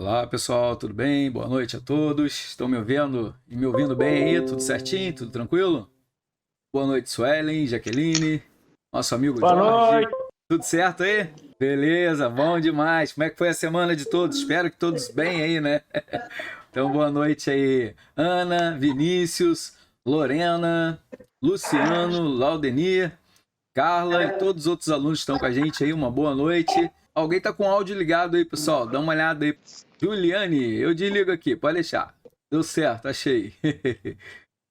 Olá pessoal, tudo bem? Boa noite a todos. Estão me ouvindo e me ouvindo bem aí? Tudo certinho? Tudo tranquilo? Boa noite, Suelen, Jaqueline, nosso amigo Boa Jorge. noite. Tudo certo aí? Beleza, bom demais. Como é que foi a semana de todos? Espero que todos bem aí, né? Então, boa noite aí, Ana, Vinícius, Lorena, Luciano, Laudenir, Carla e todos os outros alunos que estão com a gente aí. Uma boa noite. Alguém tá com o áudio ligado aí, pessoal? Dá uma olhada aí. Juliane, eu desligo aqui, pode deixar. Deu certo, achei.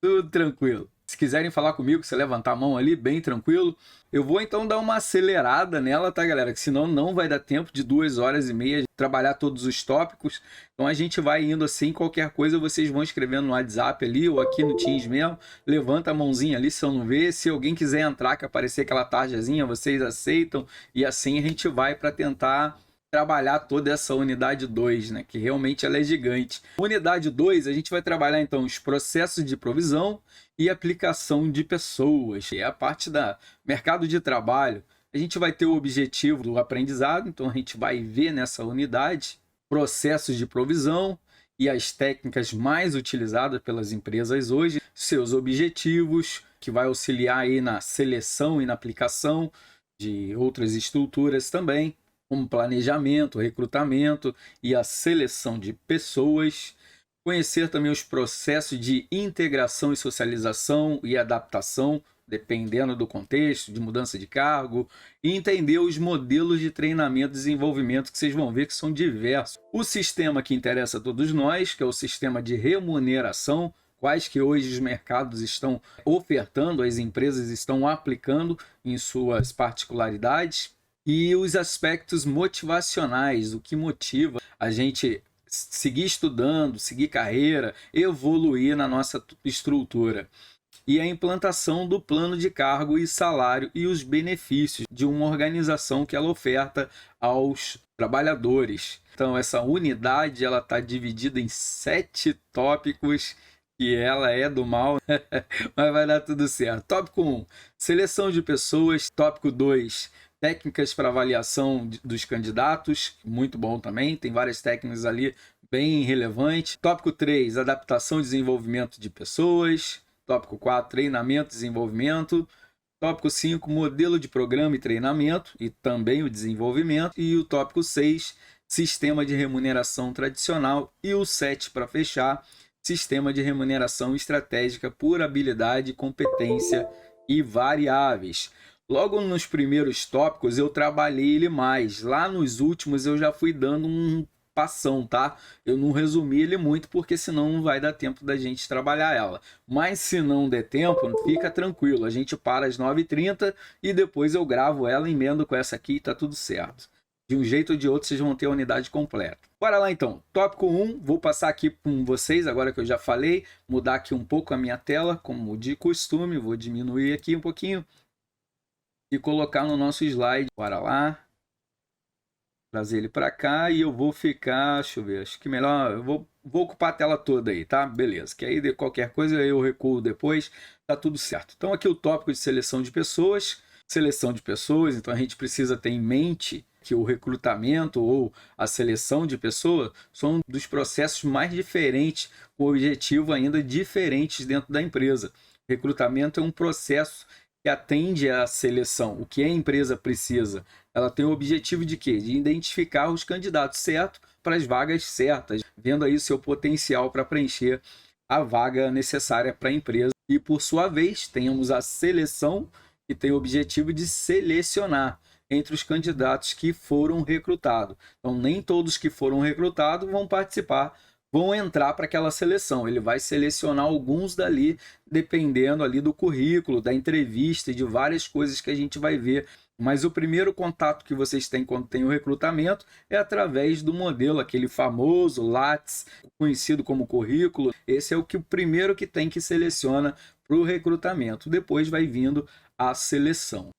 Tudo tranquilo. Se quiserem falar comigo, você levantar a mão ali, bem tranquilo. Eu vou então dar uma acelerada nela, tá, galera? Que senão não vai dar tempo de 2 horas e meia de trabalhar todos os tópicos. Então a gente vai indo assim, qualquer coisa vocês vão escrevendo no WhatsApp ali ou aqui no Teams mesmo. Levanta a mãozinha ali se eu não ver. Se alguém quiser entrar, que aparecer aquela tarjazinha, vocês aceitam. E assim a gente vai para tentar trabalhar toda essa unidade 2, né? Que realmente ela é gigante. Unidade 2, a gente vai trabalhar então os processos de provisão e aplicação de pessoas. É a parte da mercado de trabalho. A gente vai ter o objetivo do aprendizado, então a gente vai ver nessa unidade processos de provisão e as técnicas mais utilizadas pelas empresas hoje, seus objetivos, que vai auxiliar aí na seleção e na aplicação de outras estruturas também, como planejamento, recrutamento e a seleção de pessoas. Conhecer também os processos de integração e socialização e adaptação, dependendo do contexto, de mudança de cargo, e entender os modelos de treinamento e desenvolvimento que vocês vão ver que são diversos. O sistema que interessa a todos nós, que é o sistema de remuneração, quais que hoje os mercados estão ofertando, as empresas estão aplicando em suas particularidades, e os aspectos motivacionais, o que motiva a gente seguir estudando, seguir carreira, evoluir na nossa estrutura. E a implantação do plano de cargo e salário e os benefícios de uma organização que ela oferta aos trabalhadores. Então, essa unidade ela está dividida em 7 tópicos, que ela é do mal, mas vai dar tudo certo. Tópico 1, seleção de pessoas. Tópico 2, técnicas para avaliação dos candidatos, muito bom também, tem várias técnicas ali bem relevantes. Tópico 3, adaptação e desenvolvimento de pessoas. Tópico 4, treinamento e desenvolvimento. Tópico 5, modelo de programa e treinamento e também o desenvolvimento. E o tópico 6, sistema de remuneração tradicional. E o 7, para fechar, sistema de remuneração estratégica por habilidade, competência e variáveis. Logo nos primeiros tópicos eu trabalhei ele mais. Lá nos últimos eu já fui dando um passão, tá? Eu não resumi ele muito porque senão não vai dar tempo da gente trabalhar ela. Mas se não der tempo, fica tranquilo. A gente para às 9h30 e depois eu gravo ela, emendo com essa aqui e tá tudo certo. De um jeito ou de outro vocês vão ter a unidade completa. Bora lá então. Tópico 1, vou passar aqui com vocês, agora que eu já falei, mudar aqui um pouco a minha tela, como de costume, vou diminuir aqui um pouquinho e colocar no nosso slide. Bora lá. Trazer ele para cá e eu vou ficar, deixa eu ver, acho que melhor, eu vou ocupar a tela toda aí, tá? Beleza, que aí de qualquer coisa eu recuo depois, tá tudo certo. Então aqui o tópico de seleção de pessoas, então a gente precisa ter em mente que o recrutamento ou a seleção de pessoas são um dos processos mais diferentes, com objetivo ainda diferentes dentro da empresa. Recrutamento é um processo que atende à seleção. O que a empresa precisa? Ela tem o objetivo de quê? De identificar os candidatos certos para as vagas certas, vendo aí o seu potencial para preencher a vaga necessária para a empresa. E, por sua vez, temos a seleção, que tem o objetivo de selecionar entre os candidatos que foram recrutados. Então, nem todos que foram recrutados vão participar, vão entrar para aquela seleção. Ele vai selecionar alguns dali, dependendo ali do currículo, da entrevista e de várias coisas que a gente vai ver. Mas o primeiro contato que vocês têm quando tem o recrutamento é através do modelo, aquele famoso Lattes, conhecido como currículo. Esse é o primeiro que tem que seleciona para o recrutamento. Depois vai vindo a seleção.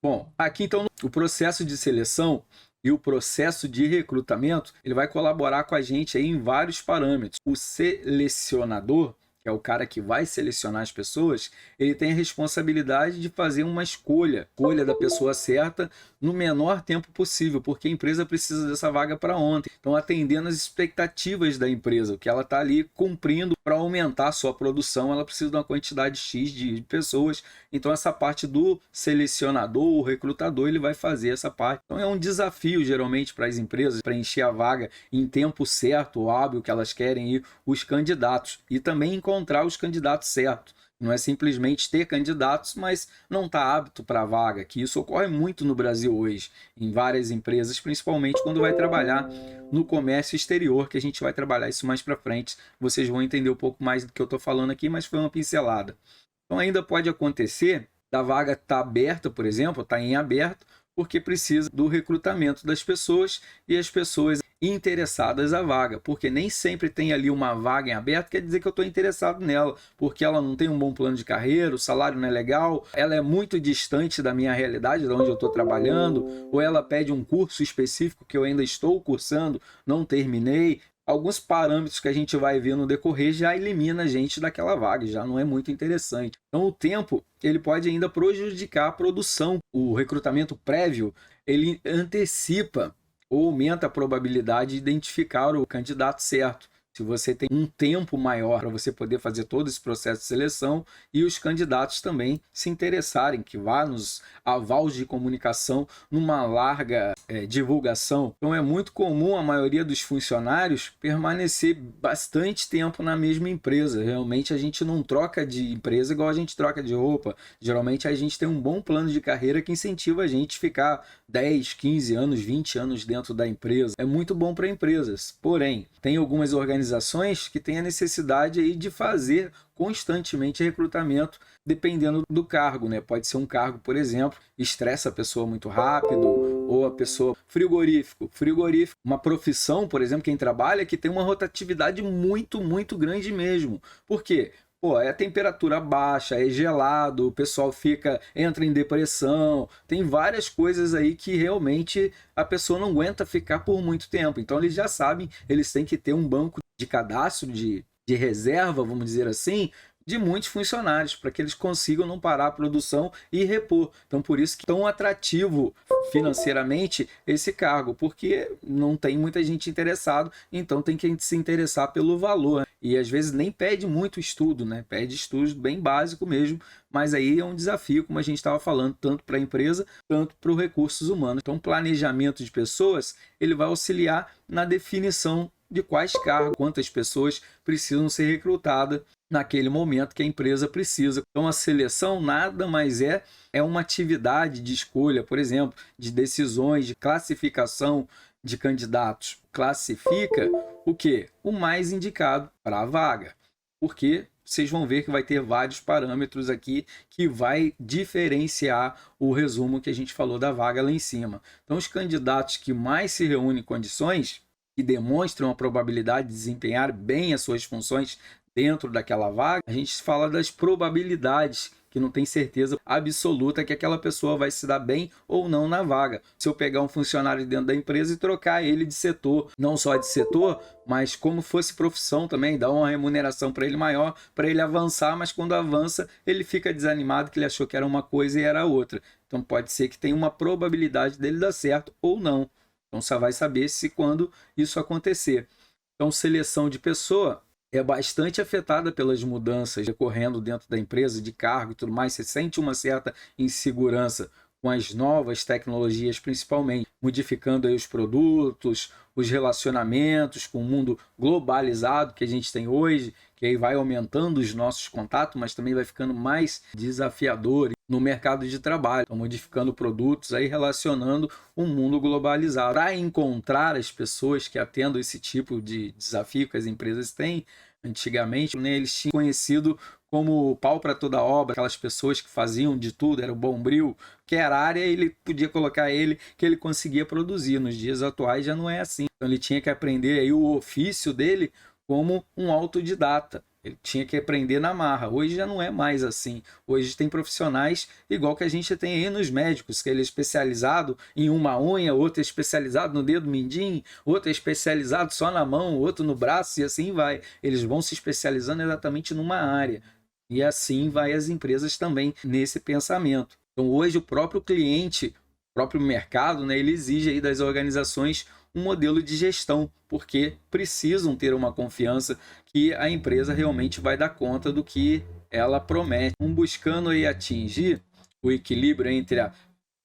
Bom, aqui então o processo de seleção e o processo de recrutamento, ele vai colaborar com a gente aí em vários parâmetros. O selecionador, que é o cara que vai selecionar as pessoas, ele tem a responsabilidade de fazer uma escolha da pessoa certa no menor tempo possível, porque a empresa precisa dessa vaga para ontem. Então, atendendo às expectativas da empresa, o que ela está ali cumprindo para aumentar a sua produção, ela precisa de uma quantidade X de pessoas. Então, essa parte do selecionador, o recrutador, ele vai fazer essa parte. Então, é um desafio, geralmente, para as empresas preencher a vaga em tempo certo, ou hábil que elas querem ir, os candidatos. E também encontrar os candidatos certos. Não é simplesmente ter candidatos, mas não está apto para a vaga, que isso ocorre muito no Brasil hoje, em várias empresas, principalmente quando vai trabalhar no comércio exterior, que a gente vai trabalhar isso mais para frente. Vocês vão entender um pouco mais do que eu estou falando aqui, mas foi uma pincelada. Então ainda pode acontecer da vaga estar aberta, por exemplo, está em aberto, porque precisa do recrutamento das pessoas e as pessoas interessadas à vaga, porque nem sempre tem ali uma vaga em aberto, quer dizer que eu estou interessado nela, porque ela não tem um bom plano de carreira, o salário não é legal, ela é muito distante da minha realidade, de onde eu estou trabalhando, ou ela pede um curso específico que eu ainda estou cursando, não terminei. Alguns parâmetros que a gente vai ver no decorrer já elimina a gente daquela vaga, já não é muito interessante. Então o tempo ele pode ainda prejudicar a produção. O recrutamento prévio ele antecipa ou aumenta a probabilidade de identificar o candidato certo. Se você tem um tempo maior para você poder fazer todo esse processo de seleção e os candidatos também se interessarem, que vá nos avals de comunicação numa larga divulgação. Então é muito comum a maioria dos funcionários permanecer bastante tempo na mesma empresa. Realmente a gente não troca de empresa igual a gente troca de roupa. Geralmente a gente tem um bom plano de carreira que incentiva a gente a ficar 10, 15 anos, 20 anos dentro da empresa. É muito bom para empresas. Porém, tem algumas organizações que têm a necessidade aí de fazer constantemente recrutamento dependendo do cargo, né? Pode ser um cargo, por exemplo, estressa a pessoa muito rápido, ou a pessoa frigorífico, uma profissão, por exemplo, quem trabalha que tem uma rotatividade muito grande mesmo. Por quê? Pô, é temperatura baixa, é gelado, o pessoal entra em depressão, tem várias coisas aí que realmente a pessoa não aguenta ficar por muito tempo. Então eles já sabem, eles têm que ter um banco de cadastro, de reserva, vamos dizer assim, de muitos funcionários, para que eles consigam não parar a produção e repor. Então, por isso que é tão atrativo financeiramente esse cargo, porque não tem muita gente interessada, então tem que se interessar pelo valor. E às vezes nem pede muito estudo, né? Pede estudo bem básico mesmo, mas aí é um desafio, como a gente estava falando, tanto para a empresa, tanto para os recursos humanos. Então, planejamento de pessoas, ele vai auxiliar na definição de quais cargos, quantas pessoas precisam ser recrutadas naquele momento que a empresa precisa. Então a seleção nada mais é uma atividade de escolha, por exemplo, de decisões, de classificação de candidatos. Classifica o quê? O mais indicado para a vaga. Porque vocês vão ver que vai ter vários parâmetros aqui que vai diferenciar o resumo que a gente falou da vaga lá em cima. Então os candidatos que mais se reúnem condições que demonstram a probabilidade de desempenhar bem as suas funções dentro daquela vaga, a gente fala das probabilidades, que não tem certeza absoluta que aquela pessoa vai se dar bem ou não na vaga. Se eu pegar um funcionário dentro da empresa e trocar ele de setor, não só de setor, mas como fosse profissão também, dar uma remuneração para ele maior, para ele avançar, mas quando avança ele fica desanimado que ele achou que era uma coisa e era outra. Então pode ser que tenha uma probabilidade dele dar certo ou não. Então só vai saber se quando isso acontecer. Então seleção de pessoa é bastante afetada pelas mudanças ocorrendo dentro da empresa, de cargo e tudo mais. Você sente uma certa insegurança com as novas tecnologias, principalmente, modificando aí os produtos, os relacionamentos com o mundo globalizado que a gente tem hoje, que aí vai aumentando os nossos contatos, mas também vai ficando mais desafiador no mercado de trabalho, então, modificando produtos, aí relacionando o mundo globalizado. Para encontrar as pessoas que atendam esse tipo de desafio que as empresas têm, antigamente, né, eles tinham conhecido como pau para toda obra, aquelas pessoas que faziam de tudo, era o bombril, que era área, ele podia colocar ele, que ele conseguia produzir. Nos dias atuais já não é assim. Então ele tinha que aprender aí o ofício dele como um autodidata. Ele tinha que aprender na marra. Hoje já não é mais assim. Hoje tem profissionais igual que a gente tem aí nos médicos, que ele é especializado em uma unha, outro é especializado no dedo mindinho, outro é especializado só na mão, outro no braço e assim vai. Eles vão se especializando exatamente numa área. E assim vai as empresas também nesse pensamento. Então hoje o próprio cliente, o próprio mercado, né, ele exige aí das organizações um modelo de gestão, porque precisam ter uma confiança que a empresa realmente vai dar conta do que ela promete. Buscando aí atingir o equilíbrio entre a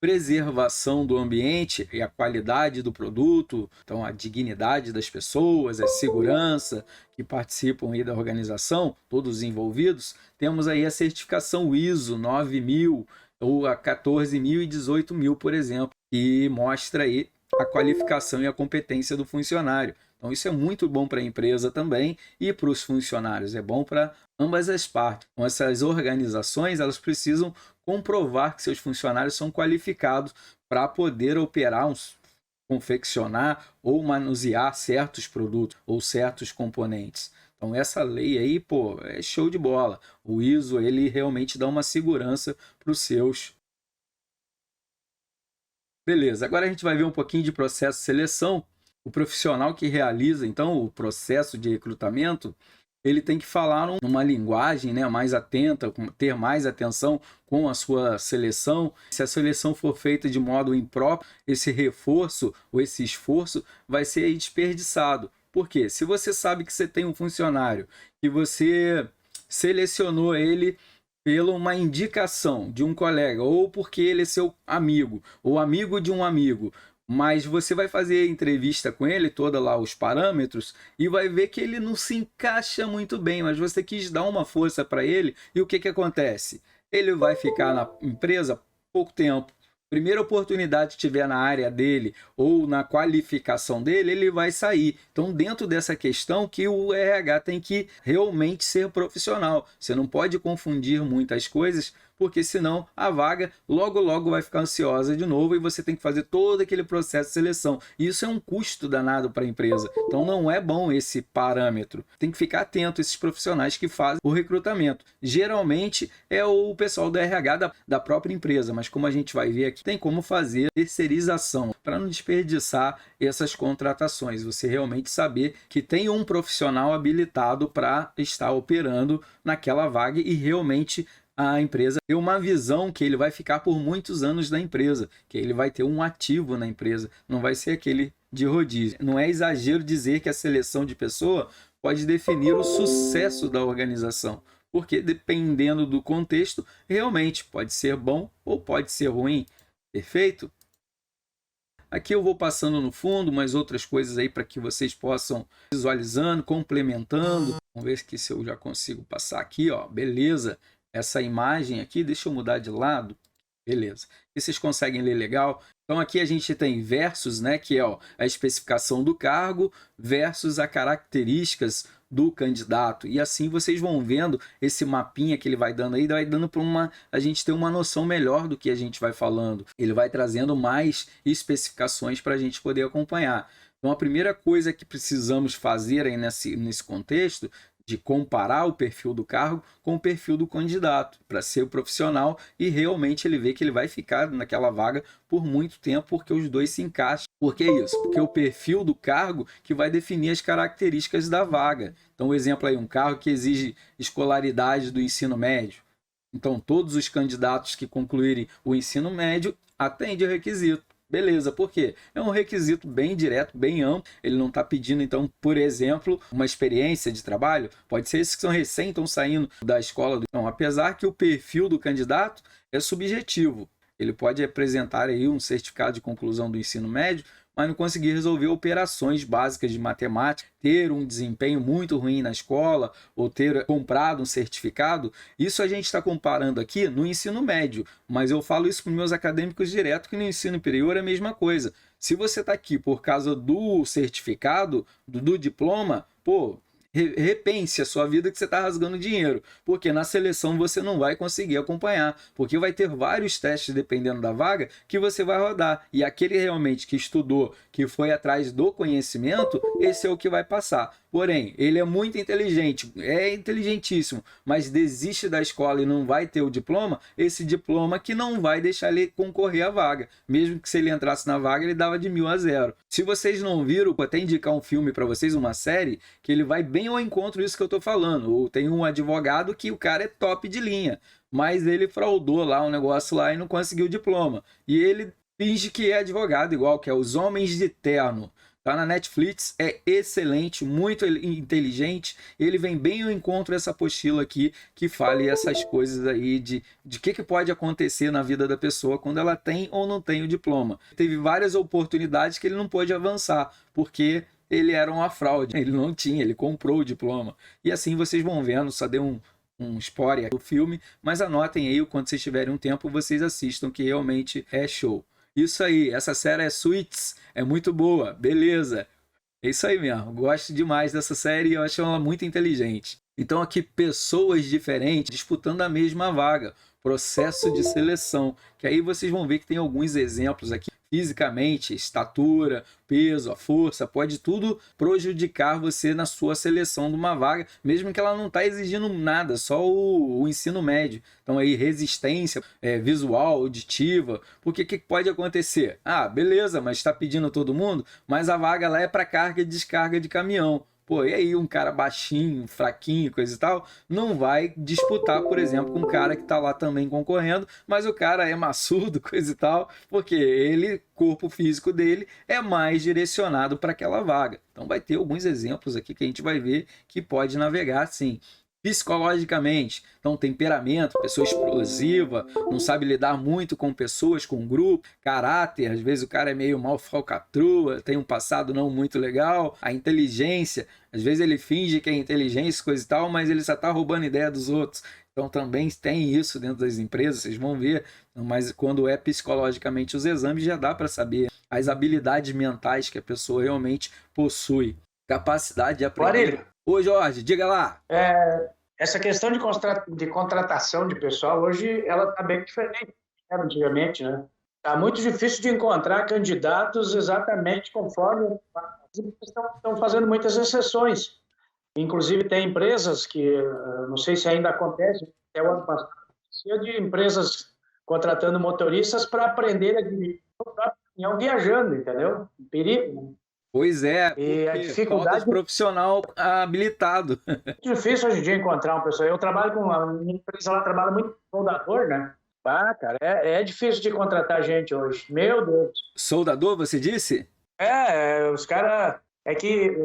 preservação do ambiente e a qualidade do produto, então a dignidade das pessoas, a segurança que participam aí da organização, todos os envolvidos, temos aí a certificação ISO 9000 ou a 14.000 e 18.000, por exemplo, que mostra aí a qualificação e a competência do funcionário. Então isso é muito bom para a empresa também e para os funcionários, é bom para ambas as partes. Então essas organizações, elas precisam comprovar que seus funcionários são qualificados para poder operar, confeccionar ou manusear certos produtos ou certos componentes. Então essa lei aí, pô, é show de bola. O ISO, ele realmente dá uma segurança para os seus. Beleza, agora a gente vai ver um pouquinho de processo de seleção. O profissional que realiza, então, o processo de recrutamento, ele tem que falar numa linguagem, né, mais atenta, ter mais atenção com a sua seleção. Se a seleção for feita de modo impróprio, esse reforço ou esse esforço vai ser desperdiçado. Por quê? Se você sabe que você tem um funcionário e você selecionou ele pela uma indicação de um colega, ou porque ele é seu amigo, ou amigo de um amigo, mas você vai fazer a entrevista com ele, toda lá os parâmetros, e vai ver que ele não se encaixa muito bem, mas você quis dar uma força para ele, e o que que acontece? Ele vai ficar na empresa pouco tempo. Primeira oportunidade que tiver na área dele ou na qualificação dele, ele vai sair. Então, dentro dessa questão que o RH tem que realmente ser profissional. Você não pode confundir muitas coisas, porque senão a vaga logo vai ficar ansiosa de novo e você tem que fazer todo aquele processo de seleção. E isso é um custo danado para a empresa. Então não é bom esse parâmetro. Tem que ficar atento a esses profissionais que fazem o recrutamento. Geralmente é o pessoal do RH da própria empresa, mas como a gente vai ver aqui, tem como fazer terceirização para não desperdiçar essas contratações. Você realmente saber que tem um profissional habilitado para estar operando naquela vaga e realmente a empresa ter uma visão que ele vai ficar por muitos anos na empresa, que ele vai ter um ativo na empresa, não vai ser aquele de rodízio. Não é exagero dizer que a seleção de pessoa pode definir o sucesso da organização, porque dependendo do contexto, realmente pode ser bom ou pode ser ruim. Perfeito? Aqui eu vou passando no fundo umas outras coisas aí para que vocês possam visualizando, complementando. Vamos ver se eu já consigo passar aqui, ó. Beleza. Essa imagem aqui, deixa eu mudar de lado, beleza, e vocês conseguem ler legal? Então aqui a gente tem versus, né, que é a especificação do cargo versus as características do candidato, e assim vocês vão vendo esse mapinha que ele vai dando aí, vai dando para a gente ter uma noção melhor do que a gente vai falando, ele vai trazendo mais especificações para a gente poder acompanhar. Então a primeira coisa que precisamos fazer aí nesse contexto de comparar o perfil do cargo com o perfil do candidato, para ser o profissional e realmente ele vê que ele vai ficar naquela vaga por muito tempo, porque os dois se encaixam. Por que isso? Porque é o perfil do cargo que vai definir as características da vaga. Então, um exemplo aí, um cargo que exige escolaridade do ensino médio. Então, todos os candidatos que concluírem o ensino médio atendem o requisito. Beleza, por quê? É um requisito bem direto, bem amplo. Ele não está pedindo, então, por exemplo, uma experiência de trabalho. Pode ser esses que são recém, estão saindo da escola. Então, apesar que o perfil do candidato é subjetivo. Ele pode apresentar aí um certificado de conclusão do ensino médio, mas não conseguir resolver operações básicas de matemática, ter um desempenho muito ruim na escola ou ter comprado um certificado. Isso a gente está comparando aqui no ensino médio, mas eu falo isso para os meus acadêmicos direto, que no ensino inferior é a mesma coisa. Se você está aqui por causa do certificado, do diploma, pô, repense a sua vida que você está rasgando dinheiro, porque na seleção você não vai conseguir acompanhar, porque vai ter vários testes dependendo da vaga que você vai rodar, e aquele realmente que estudou, que foi atrás do conhecimento, esse é o que vai passar. Porém, ele é muito inteligente, é inteligentíssimo, mas desiste da escola e não vai ter o diploma, esse diploma que não vai deixar ele concorrer à vaga. Mesmo que se ele entrasse na vaga, ele dava de 1.000 a 0. Se vocês não viram, vou até indicar um filme para vocês, uma série, que ele vai bem ao encontro disso que eu tô falando. Ou tem um advogado que o cara é top de linha, mas ele fraudou lá um negócio lá e não conseguiu o diploma. E ele finge que é advogado igual, que é Os Homens de Terno. Tá na Netflix, é excelente, muito inteligente. Ele vem bem ao encontro dessa apostila aqui, que fale essas coisas aí de que pode acontecer na vida da pessoa quando ela tem ou não tem o diploma. Teve várias oportunidades que ele não pôde avançar, porque ele era uma fraude. Ele não tinha, ele comprou o diploma. E assim vocês vão vendo, só deu um spoiler do filme, mas anotem aí, quando vocês tiverem um tempo, vocês assistam, que realmente é show. Isso aí, essa série é Suits, é muito boa, beleza. É isso aí mesmo, gosto demais dessa série e eu acho ela muito inteligente. Então aqui, pessoas diferentes disputando a mesma vaga, processo de seleção, que aí vocês vão ver que tem alguns exemplos aqui. Fisicamente, estatura, peso, a força, pode tudo prejudicar você na sua seleção de uma vaga, mesmo que ela não está exigindo nada, só o ensino médio. Então aí resistência visual, auditiva, porque que pode acontecer? Ah, beleza, mas está pedindo todo mundo, mas a vaga lá é para carga e descarga de caminhão. Pô, e aí um cara baixinho, fraquinho, coisa e tal, não vai disputar, por exemplo, com um cara que tá lá também concorrendo, mas o cara é maçudo, coisa e tal, porque ele, corpo físico dele, é mais direcionado para aquela vaga. Então vai ter alguns exemplos aqui que a gente vai ver que pode navegar sim. Psicologicamente, então temperamento, pessoa explosiva, não sabe lidar muito com pessoas, com grupo, caráter, às vezes o cara é meio mal falcatrua, tem um passado não muito legal, a inteligência, às vezes ele finge que é inteligência, coisa e tal, mas ele só está roubando ideia dos outros. Então também tem isso dentro das empresas, vocês vão ver, mas quando é psicologicamente os exames já dá para saber as habilidades mentais que a pessoa realmente possui. Capacidade de aprender. Ô Jorge, diga lá. Essa questão de contratação de pessoal, hoje, ela está bem diferente, né, antigamente, né? Está muito difícil de encontrar candidatos exatamente conforme... Estão fazendo muitas exceções. Inclusive, tem empresas que, não sei se ainda acontece, até o ano passado, de empresas contratando motoristas para aprender a dirigir o próprio caminhão viajando, entendeu? Perigo. Pois é, e a dificuldade de profissional habilitado. É difícil hoje em dia encontrar uma pessoa. Eu trabalho com uma empresa, ela trabalha muito com soldador, né? Ah, cara, é difícil de contratar gente hoje. Meu Deus. Soldador, você disse? Os caras... É que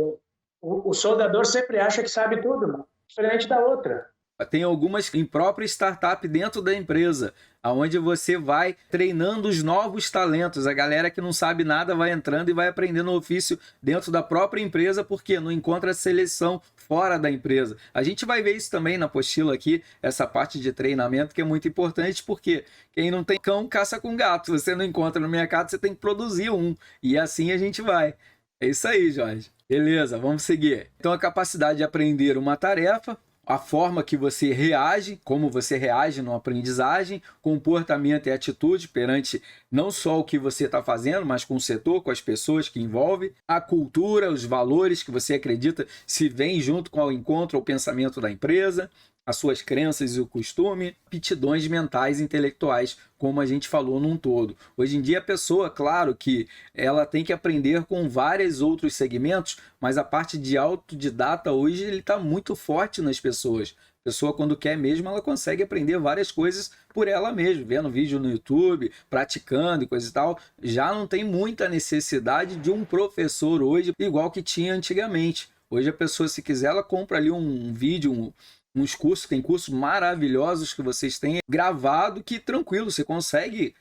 o soldador sempre acha que sabe tudo, mano. Diferente da outra. Tem algumas em própria startup dentro da empresa, aonde você vai treinando os novos talentos. A galera que não sabe nada vai entrando e vai aprendendo o ofício dentro da própria empresa, porque não encontra seleção fora da empresa. A gente vai ver isso também na apostila aqui, essa parte de treinamento que é muito importante, porque quem não tem cão caça com gato. Se você não encontra no mercado, você tem que produzir um. E assim a gente vai. É isso aí, Jorge. Beleza, vamos seguir. Então a capacidade de aprender uma tarefa, a forma que você reage, como você reage na aprendizagem, comportamento e atitude perante não só o que você está fazendo, mas com o setor, com as pessoas que envolve, a cultura, os valores que você acredita se vem junto com o encontro ao pensamento da empresa, as suas crenças e o costume, aptidões mentais e intelectuais, como a gente falou num todo. Hoje em dia a pessoa, claro que ela tem que aprender com vários outros segmentos, mas a parte de autodidata hoje ele está muito forte nas pessoas. A pessoa, quando quer mesmo, ela consegue aprender várias coisas por ela mesma, vendo vídeo no YouTube, praticando e coisa e tal. Já não tem muita necessidade de um professor hoje, igual que tinha antigamente. Hoje a pessoa, se quiser, ela compra ali um vídeo, uns cursos, tem cursos maravilhosos que vocês têm gravado que tranquilo, você consegue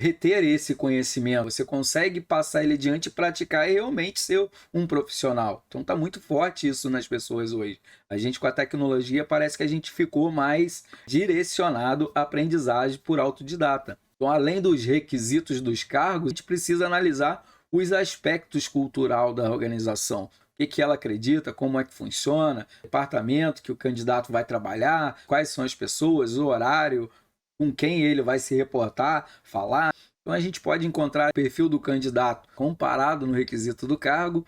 reter esse conhecimento, você consegue passar ele adiante e praticar e realmente ser um profissional. Então tá muito forte isso nas pessoas hoje. A gente com a tecnologia parece que a gente ficou mais direcionado à aprendizagem por autodidata. Então além dos requisitos dos cargos, a gente precisa analisar os aspectos cultural da organização. O que ela acredita, como é que funciona, o departamento que o candidato vai trabalhar, quais são as pessoas, o horário, com quem ele vai se reportar, falar. Então a gente pode encontrar o perfil do candidato comparado no requisito do cargo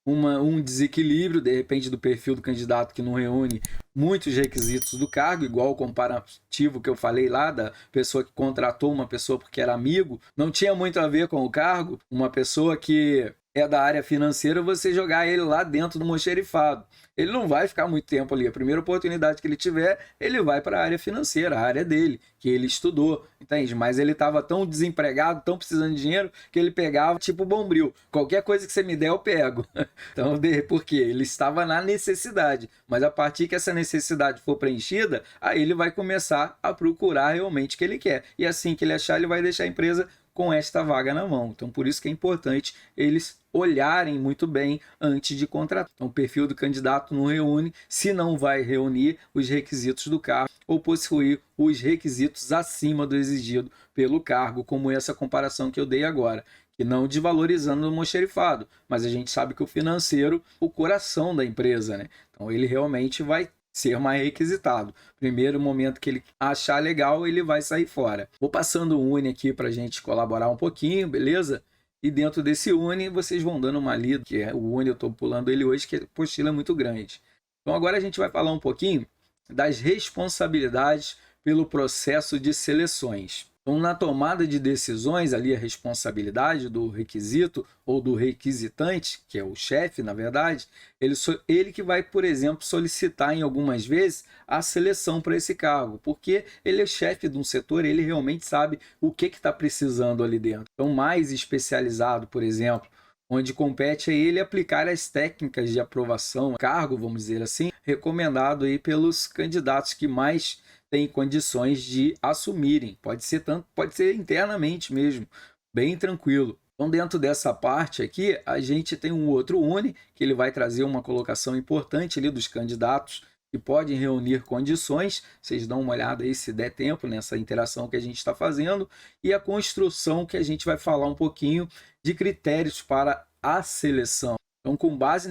um desequilíbrio, de repente, do perfil do candidato que não reúne muitos requisitos do cargo, igual o comparativo que eu falei lá, da pessoa que contratou uma pessoa porque era amigo, não tinha muito a ver com o cargo, uma pessoa que é da área financeira, você jogar ele lá dentro do almoxarifado. Ele não vai ficar muito tempo ali. A primeira oportunidade que ele tiver, ele vai para a área financeira, a área dele, que ele estudou, entende? Mas ele estava tão desempregado, tão precisando de dinheiro, que ele pegava tipo Bombril. Qualquer coisa que você me der, eu pego. Então, por quê? Ele estava na necessidade. Mas a partir que essa necessidade for preenchida, aí ele vai começar a procurar realmente o que ele quer. E assim que ele achar, ele vai deixar a empresa com esta vaga na mão. Então, por isso que é importante eles olharem muito bem antes de contratar. Então, o perfil do candidato não reúne, se não vai reunir os requisitos do cargo ou possuir os requisitos acima do exigido pelo cargo, como essa comparação que eu dei agora. Que não desvalorizando o almoxarifado, mas a gente sabe que o financeiro, o coração da empresa, né? Então, ele realmente vai ser mais requisitado. Primeiro momento que ele achar legal, ele vai sair fora. Vou passando o Uni aqui para a gente colaborar um pouquinho, beleza? E dentro desse Uni, vocês vão dando uma lida, que é o Uni, eu estou pulando ele hoje, que a apostila é muito grande. Então agora a gente vai falar um pouquinho das responsabilidades pelo processo de seleções. Então, na tomada de decisões, ali a responsabilidade do requisito ou do requisitante, que é o chefe, na verdade, ele que vai, por exemplo, solicitar em algumas vezes a seleção para esse cargo, porque ele é chefe de um setor, ele realmente sabe o que está precisando ali dentro. Então, mais especializado, por exemplo, onde compete a ele aplicar as técnicas de aprovação, cargo, vamos dizer assim, recomendado aí pelos candidatos que mais têm condições de assumirem. Pode ser internamente mesmo, bem tranquilo. Então, dentro dessa parte aqui, a gente tem um outro Uni, que ele vai trazer uma colocação importante ali dos candidatos que podem reunir condições. Vocês dão uma olhada aí se der tempo nessa interação que a gente está fazendo. E a construção, que a gente vai falar um pouquinho de critérios para a seleção. Então, com base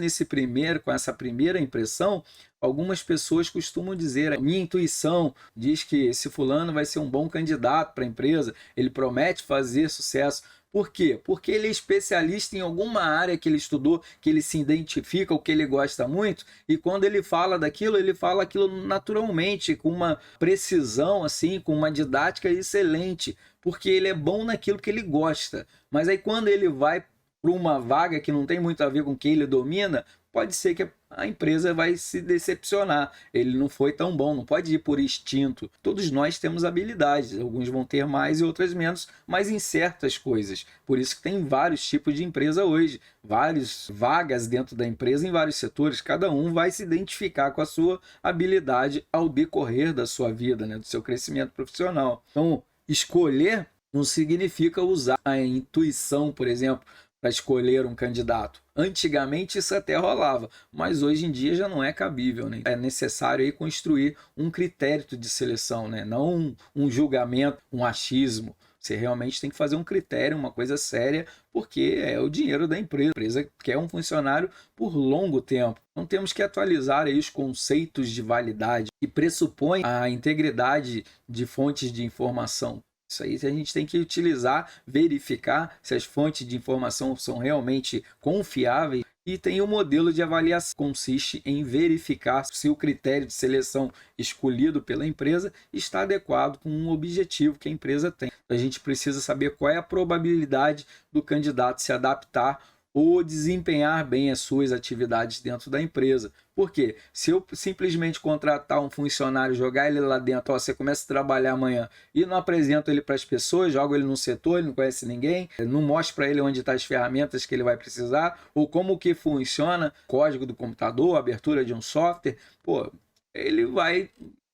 com essa primeira impressão, algumas pessoas costumam dizer, a minha intuição diz que esse fulano vai ser um bom candidato para a empresa, ele promete fazer sucesso. Por quê? Porque ele é especialista em alguma área que ele estudou, que ele se identifica, ou que ele gosta muito, e quando ele fala daquilo, ele fala aquilo naturalmente, com uma precisão, assim, com uma didática excelente, porque ele é bom naquilo que ele gosta. Mas aí quando ele vai para uma vaga que não tem muito a ver com o que ele domina, pode ser que a empresa vai se decepcionar. Ele não foi tão bom, não pode ir por instinto. Todos nós temos habilidades, alguns vão ter mais e outras menos, mas em certas coisas. Por isso que tem vários tipos de empresa hoje, várias vagas dentro da empresa em vários setores. Cada um vai se identificar com a sua habilidade ao decorrer da sua vida, né, do seu crescimento profissional. Então, escolher não significa usar a intuição, por exemplo, para escolher um candidato. Antigamente isso até rolava, mas hoje em dia já não é cabível, né? É necessário aí construir um critério de seleção, né? Não um julgamento, um achismo. Você realmente tem que fazer um critério, uma coisa séria, porque é o dinheiro da empresa. A empresa quer um funcionário por longo tempo. Então temos que atualizar aí os conceitos de validade que pressupõem a integridade de fontes de informação. Isso aí a gente tem que utilizar, verificar se as fontes de informação são realmente confiáveis. E tem o modelo de avaliação, consiste em verificar se o critério de seleção escolhido pela empresa está adequado com um objetivo que a empresa tem. A gente precisa saber qual é a probabilidade do candidato se adaptar ou desempenhar bem as suas atividades dentro da empresa. Por quê? Se eu simplesmente contratar um funcionário, jogar ele lá dentro, você começa a trabalhar amanhã e não apresento ele para as pessoas, jogo ele no setor, ele não conhece ninguém, não mostro para ele onde estão as ferramentas que ele vai precisar, ou como que funciona o código do computador, a abertura de um software, ele vai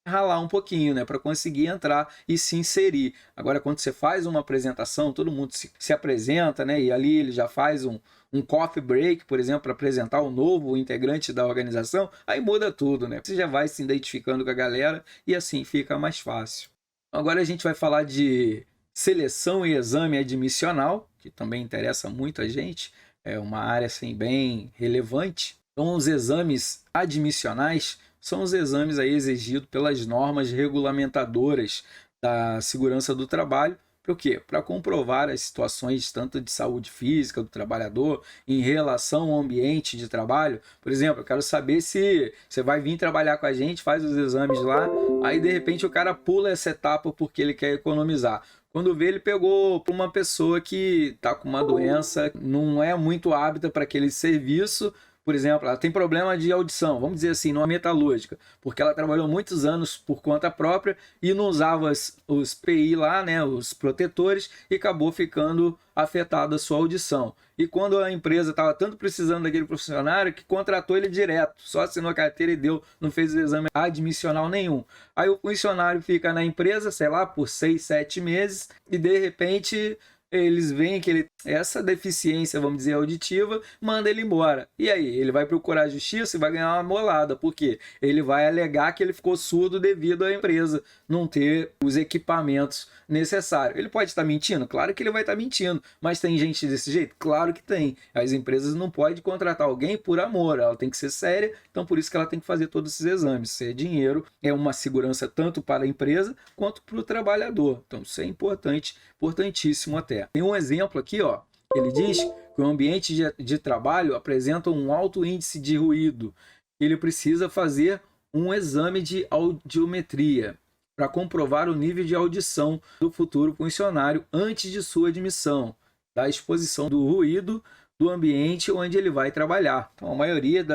ralar um pouquinho, né, para conseguir entrar e se inserir. Agora, quando você faz uma apresentação, todo mundo se apresenta, né, e ali ele já faz um coffee break, por exemplo, para apresentar o novo integrante da organização, aí muda tudo, né? Você já vai se identificando com a galera e assim fica mais fácil. Agora a gente vai falar de seleção e exame admissional, que também interessa muito a gente, é uma área assim, bem relevante. Então, os exames admissionais são os exames aí exigidos pelas normas regulamentadoras da segurança do trabalho Para o quê? Para comprovar as situações tanto de saúde física do trabalhador em relação ao ambiente de trabalho. Por exemplo, eu quero saber se você vai vir trabalhar com a gente, faz os exames lá, aí de repente o cara pula essa etapa porque ele quer economizar. Quando vê, ele pegou para uma pessoa que está com uma doença, não é muito apta para aquele serviço. Por exemplo, ela tem problema de audição, vamos dizer assim, numa metalúrgica, porque ela trabalhou muitos anos por conta própria e não usava os PI lá, né, os protetores, e acabou ficando afetada a sua audição. E quando a empresa estava tanto precisando daquele funcionário que contratou ele direto, só assinou a carteira e deu, não fez o exame admissional nenhum. Aí o funcionário fica na empresa, sei lá, por 6, 7 meses e de repente eles veem que ele essa deficiência, vamos dizer, auditiva, manda ele embora. E aí, ele vai procurar a justiça e vai ganhar uma molada, porque ele vai alegar que ele ficou surdo devido à empresa não ter os equipamentos necessários. Ele pode estar mentindo? Claro que ele vai estar mentindo, mas tem gente desse jeito? Claro que tem. As empresas não podem contratar alguém por amor, ela tem que ser séria, então por isso que ela tem que fazer todos esses exames. Se é dinheiro, é uma segurança tanto para a empresa quanto para o trabalhador. Então isso é importante, importantíssimo até. Tem um exemplo aqui, ó. Ele diz que o ambiente de trabalho apresenta um alto índice de ruído. Ele precisa fazer um exame de audiometria para comprovar o nível de audição do futuro funcionário antes de sua admissão, da exposição do ruído do ambiente onde ele vai trabalhar. Então, a maioria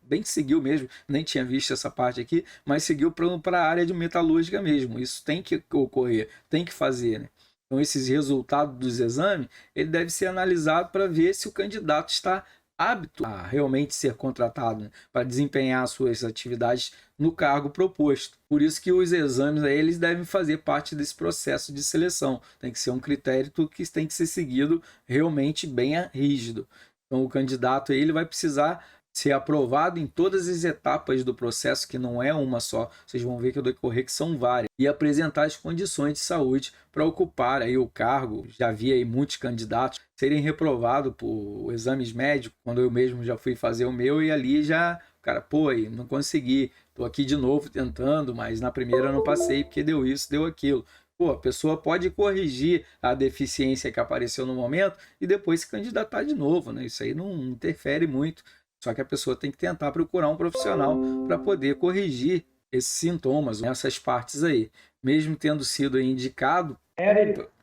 bem que seguiu mesmo, nem tinha visto essa parte aqui, mas seguiu para a área de metalúrgica mesmo. Isso tem que ocorrer, tem que fazer, né? Então, esses resultados dos exames, ele deve ser analisado para ver se o candidato está apto a realmente ser contratado, né, para desempenhar suas atividades no cargo proposto. Por isso que os exames aí, eles devem fazer parte desse processo de seleção. Tem que ser um critério que tem que ser seguido realmente bem rígido. Então, o candidato aí, ele vai precisar ser aprovado em todas as etapas do processo, que não é uma só, vocês vão ver que eu decorrer que são várias, e apresentar as condições de saúde para ocupar aí o cargo. Já vi aí muitos candidatos serem reprovados por exames médicos, quando eu mesmo já fui fazer o meu, e ali já, cara, pô, aí não consegui, tô aqui de novo tentando, mas na primeira eu não passei porque deu isso, deu aquilo. Pô, a pessoa pode corrigir a deficiência que apareceu no momento e depois se candidatar de novo, né? Isso aí não interfere muito. Só que a pessoa tem que tentar procurar um profissional para poder corrigir esses sintomas, essas partes aí. Mesmo tendo sido indicado...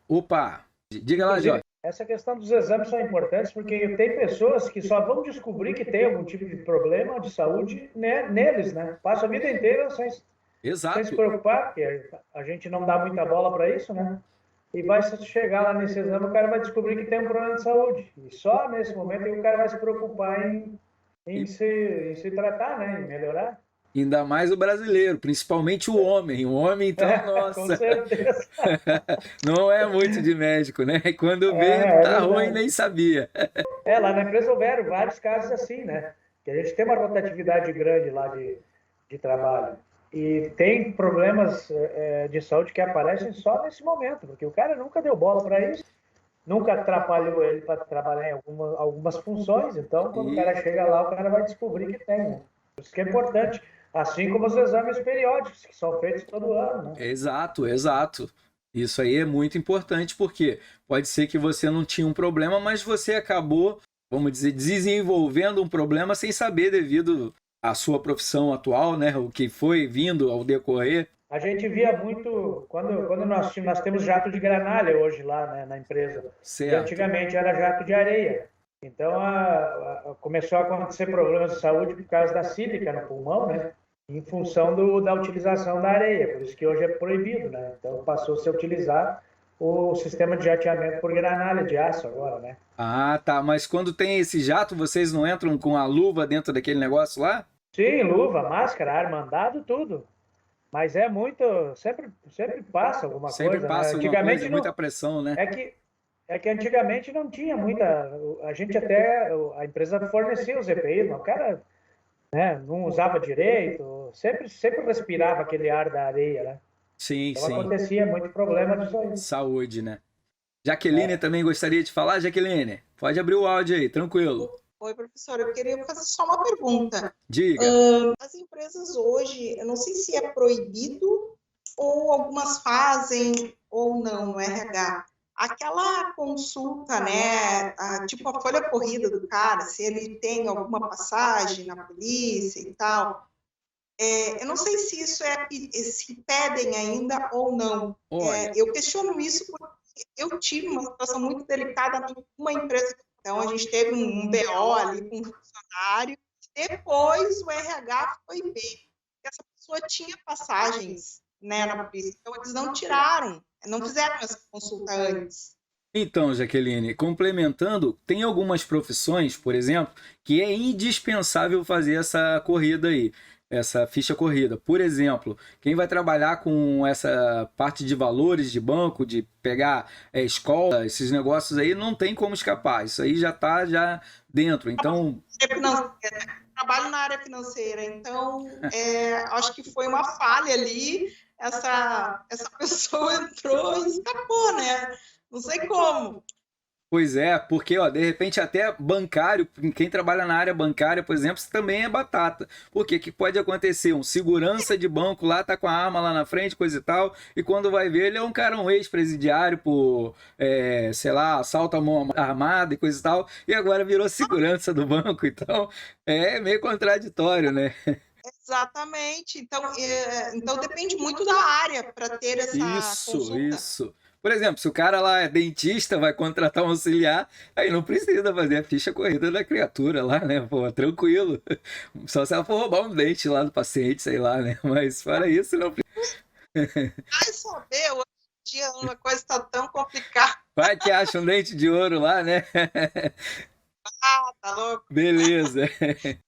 Opa! Diga lá, Jorge. Essa questão dos exames são importantes porque tem pessoas que só vão descobrir que tem algum tipo de problema de saúde neles, né? Passa a vida inteira sem se preocupar, porque a gente não dá muita bola para isso, né? E vai chegar lá nesse exame, o cara vai descobrir que tem um problema de saúde. E só nesse momento o cara vai se preocupar em se tratar, né? Em melhorar. Ainda mais o brasileiro, principalmente o homem. O homem, então, nossa. Com certeza. Não é muito de médico, né? E quando vê, tá ruim, nem sabia. Lá na empresa houveram vários casos assim, né? Que a gente tem uma rotatividade grande lá de trabalho. E tem problemas de saúde que aparecem só nesse momento, porque o cara nunca deu bola para isso. Nunca atrapalhou ele para trabalhar em algumas funções, então quando o cara chega lá, o cara vai descobrir que tem, né? Isso que é importante, assim como os exames periódicos, que são feitos todo ano, né? Exato, exato. Isso aí é muito importante, porque pode ser que você não tinha um problema, mas você acabou, vamos dizer, desenvolvendo um problema sem saber devido à sua profissão atual, né? O que foi vindo ao decorrer. A gente via muito, quando nós temos jato de granalha hoje lá, né, na empresa. Certo. E antigamente era jato de areia. Então começou a acontecer problemas de saúde por causa da sílica no pulmão, né? Em função da utilização da areia. Por isso que hoje é proibido, né? Então passou-se a utilizar o sistema de jateamento por granalha de aço agora, né? Ah, tá. Mas quando tem esse jato, vocês não entram com a luva dentro daquele negócio lá? Sim, luva, máscara, armandado, tudo. Mas é muito... Sempre passa alguma coisa. Sempre passa alguma coisa, muita pressão, né? É que antigamente não tinha muita... A gente até... A empresa fornecia os EPIs, mas o cara, né, não usava direito, sempre respirava aquele ar da areia, né? Sim, então, sim. Acontecia muito problema disso aí. Saúde, né? Jaqueline também gostaria de falar. Jaqueline, pode abrir o áudio aí, tranquilo. Oi, professora, eu queria fazer só uma pergunta. Diga. As empresas hoje, eu não sei se é proibido ou algumas fazem ou não no RH, aquela consulta, né, tipo a folha corrida do cara, se ele tem alguma passagem na polícia e tal, eu não sei se isso se pedem ainda ou não. Olha, Eu questiono isso porque eu tive uma situação muito delicada numa empresa. Então, a gente teve um BO ali com um funcionário, depois o RH foi ver que essa pessoa tinha passagens, né, na polícia. Então, eles não tiraram, não fizeram essa consulta antes. então, Jaqueline, complementando, tem algumas profissões, por exemplo, que é indispensável fazer essa corrida aí, essa ficha corrida. Por exemplo, quem vai trabalhar com essa parte de valores de banco, de pegar escola, esses negócios aí, não tem como escapar. Isso aí já está já dentro. Então, Trabalho na área financeira, então acho que foi uma falha ali. Essa pessoa entrou e escapou, né? Não sei como. pois é, porque ó, de repente até bancário, quem trabalha na área bancária, por exemplo, isso também é batata. Porque o que pode acontecer? Um segurança de banco lá tá com a arma lá na frente, coisa e tal, e quando vai ver, ele é um cara, um ex-presidiário por, sei lá, assalto à mão armada e coisa e tal, e agora virou segurança do banco, então é meio contraditório, né? Exatamente. Então depende muito da área para ter essa consulta. Isso. Por exemplo, se o cara lá é dentista, vai contratar um auxiliar, aí não precisa fazer a ficha corrida da criatura lá, né? Pô, tranquilo. Só se ela for roubar um dente lá do paciente, sei lá, né? Mas fora isso, não precisa. Vai saber, hoje em dia uma coisa está tão complicada. Vai que acha um dente de ouro lá, né? Tá louco? Beleza.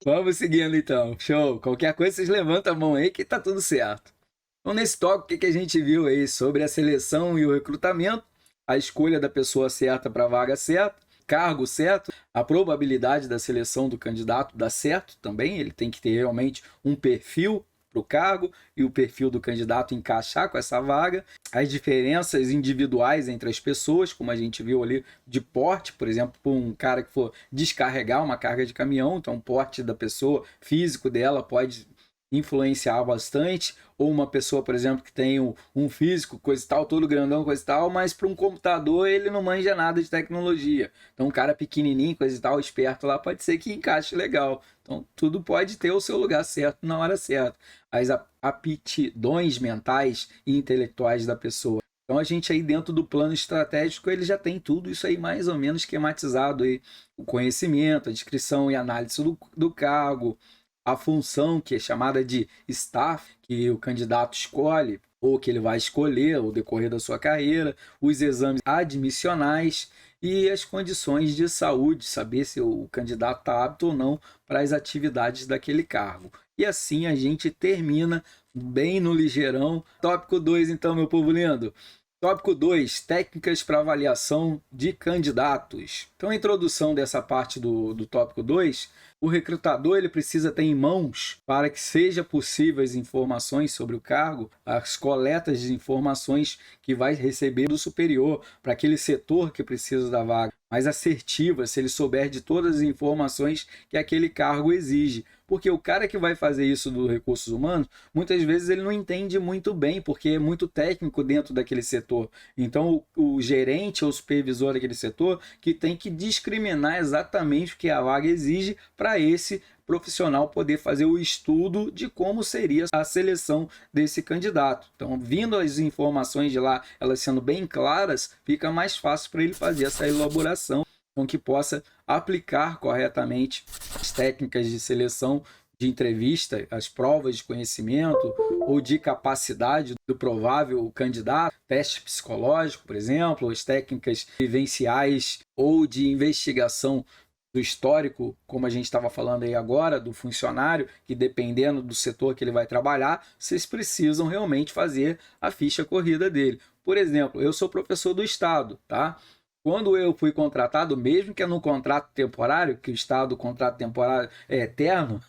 Vamos seguindo então. Show. Qualquer coisa, vocês levantam a mão aí que tá tudo certo. Então, nesse tópico, o que a gente viu aí sobre a seleção e o recrutamento, a escolha da pessoa certa para a vaga certa, cargo certo, a probabilidade da seleção do candidato dar certo também, ele tem que ter realmente um perfil para o cargo e o perfil do candidato encaixar com essa vaga, as diferenças individuais entre as pessoas, como a gente viu ali de porte, por exemplo, para um cara que for descarregar uma carga de caminhão, então o porte da pessoa, físico dela pode influenciar bastante, ou uma pessoa, por exemplo, que tem um físico, coisa e tal, todo grandão, coisa e tal, mas para um computador ele não manja nada de tecnologia. Então um cara pequenininho, coisa e tal, esperto lá, pode ser que encaixe legal. Então tudo pode ter o seu lugar certo na hora certa. As aptidões mentais e intelectuais da pessoa. Então a gente aí dentro do plano estratégico ele já tem tudo isso aí mais ou menos esquematizado aí, o conhecimento, a descrição e análise do cargo, a função que é chamada de staff, que o candidato escolhe ou que ele vai escolher ao decorrer da sua carreira, os exames admissionais e as condições de saúde, saber se o candidato está apto ou não para as atividades daquele cargo. E assim a gente termina bem no ligeirão. Tópico 2, então, meu povo lindo. Tópico 2, técnicas para avaliação de candidatos. Então, a introdução dessa parte do tópico 2, o recrutador ele precisa ter em mãos, para que seja possível as informações sobre o cargo, as coletas de informações que vai receber do superior, para aquele setor que precisa da vaga, mais assertiva, se ele souber de todas as informações que aquele cargo exige. Porque o cara que vai fazer isso do recursos humanos, muitas vezes ele não entende muito bem, porque é muito técnico dentro daquele setor. Então, o gerente ou supervisor daquele setor que tem que discriminar exatamente o que a vaga exige para esse profissional poder fazer o estudo de como seria a seleção desse candidato. Então, vindo as informações de lá, elas sendo bem claras, fica mais fácil para ele fazer essa elaboração, então que possa aplicar corretamente as técnicas de seleção de entrevista, as provas de conhecimento ou de capacidade do provável candidato, teste psicológico, por exemplo, as técnicas vivenciais ou de investigação do histórico, como a gente estava falando aí agora, do funcionário, que dependendo do setor que ele vai trabalhar, vocês precisam realmente fazer a ficha corrida dele. Por exemplo, eu sou professor do Estado, tá? Quando eu fui contratado, mesmo que é no contrato temporário, que o Estado, o contrato temporário é eterno,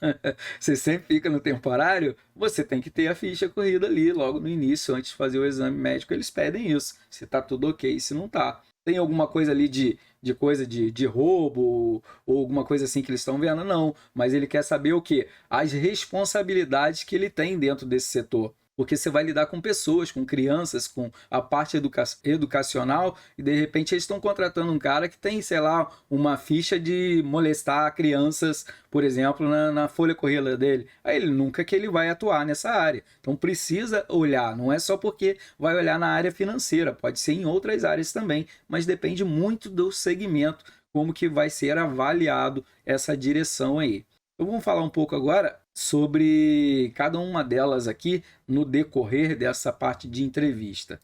você sempre fica no temporário, você tem que ter a ficha corrida ali, logo no início, antes de fazer o exame médico, eles pedem isso, se está tudo ok, se não está. Tem alguma coisa ali de coisa de roubo ou alguma coisa assim que eles estão vendo? Não, mas ele quer saber o quê? As responsabilidades que ele tem dentro desse setor. porque você vai lidar com pessoas, com crianças, com a parte educacional, e de repente eles estão contratando um cara que tem, sei lá, uma ficha de molestar crianças, por exemplo, na folha curricular dele. Aí ele nunca que ele vai atuar nessa área. Então precisa olhar, não é só porque vai olhar na área financeira, pode ser em outras áreas também, mas depende muito do segmento, como que vai ser avaliado essa direção aí. Então vamos falar um pouco agora sobre cada uma delas aqui no decorrer dessa parte de entrevista.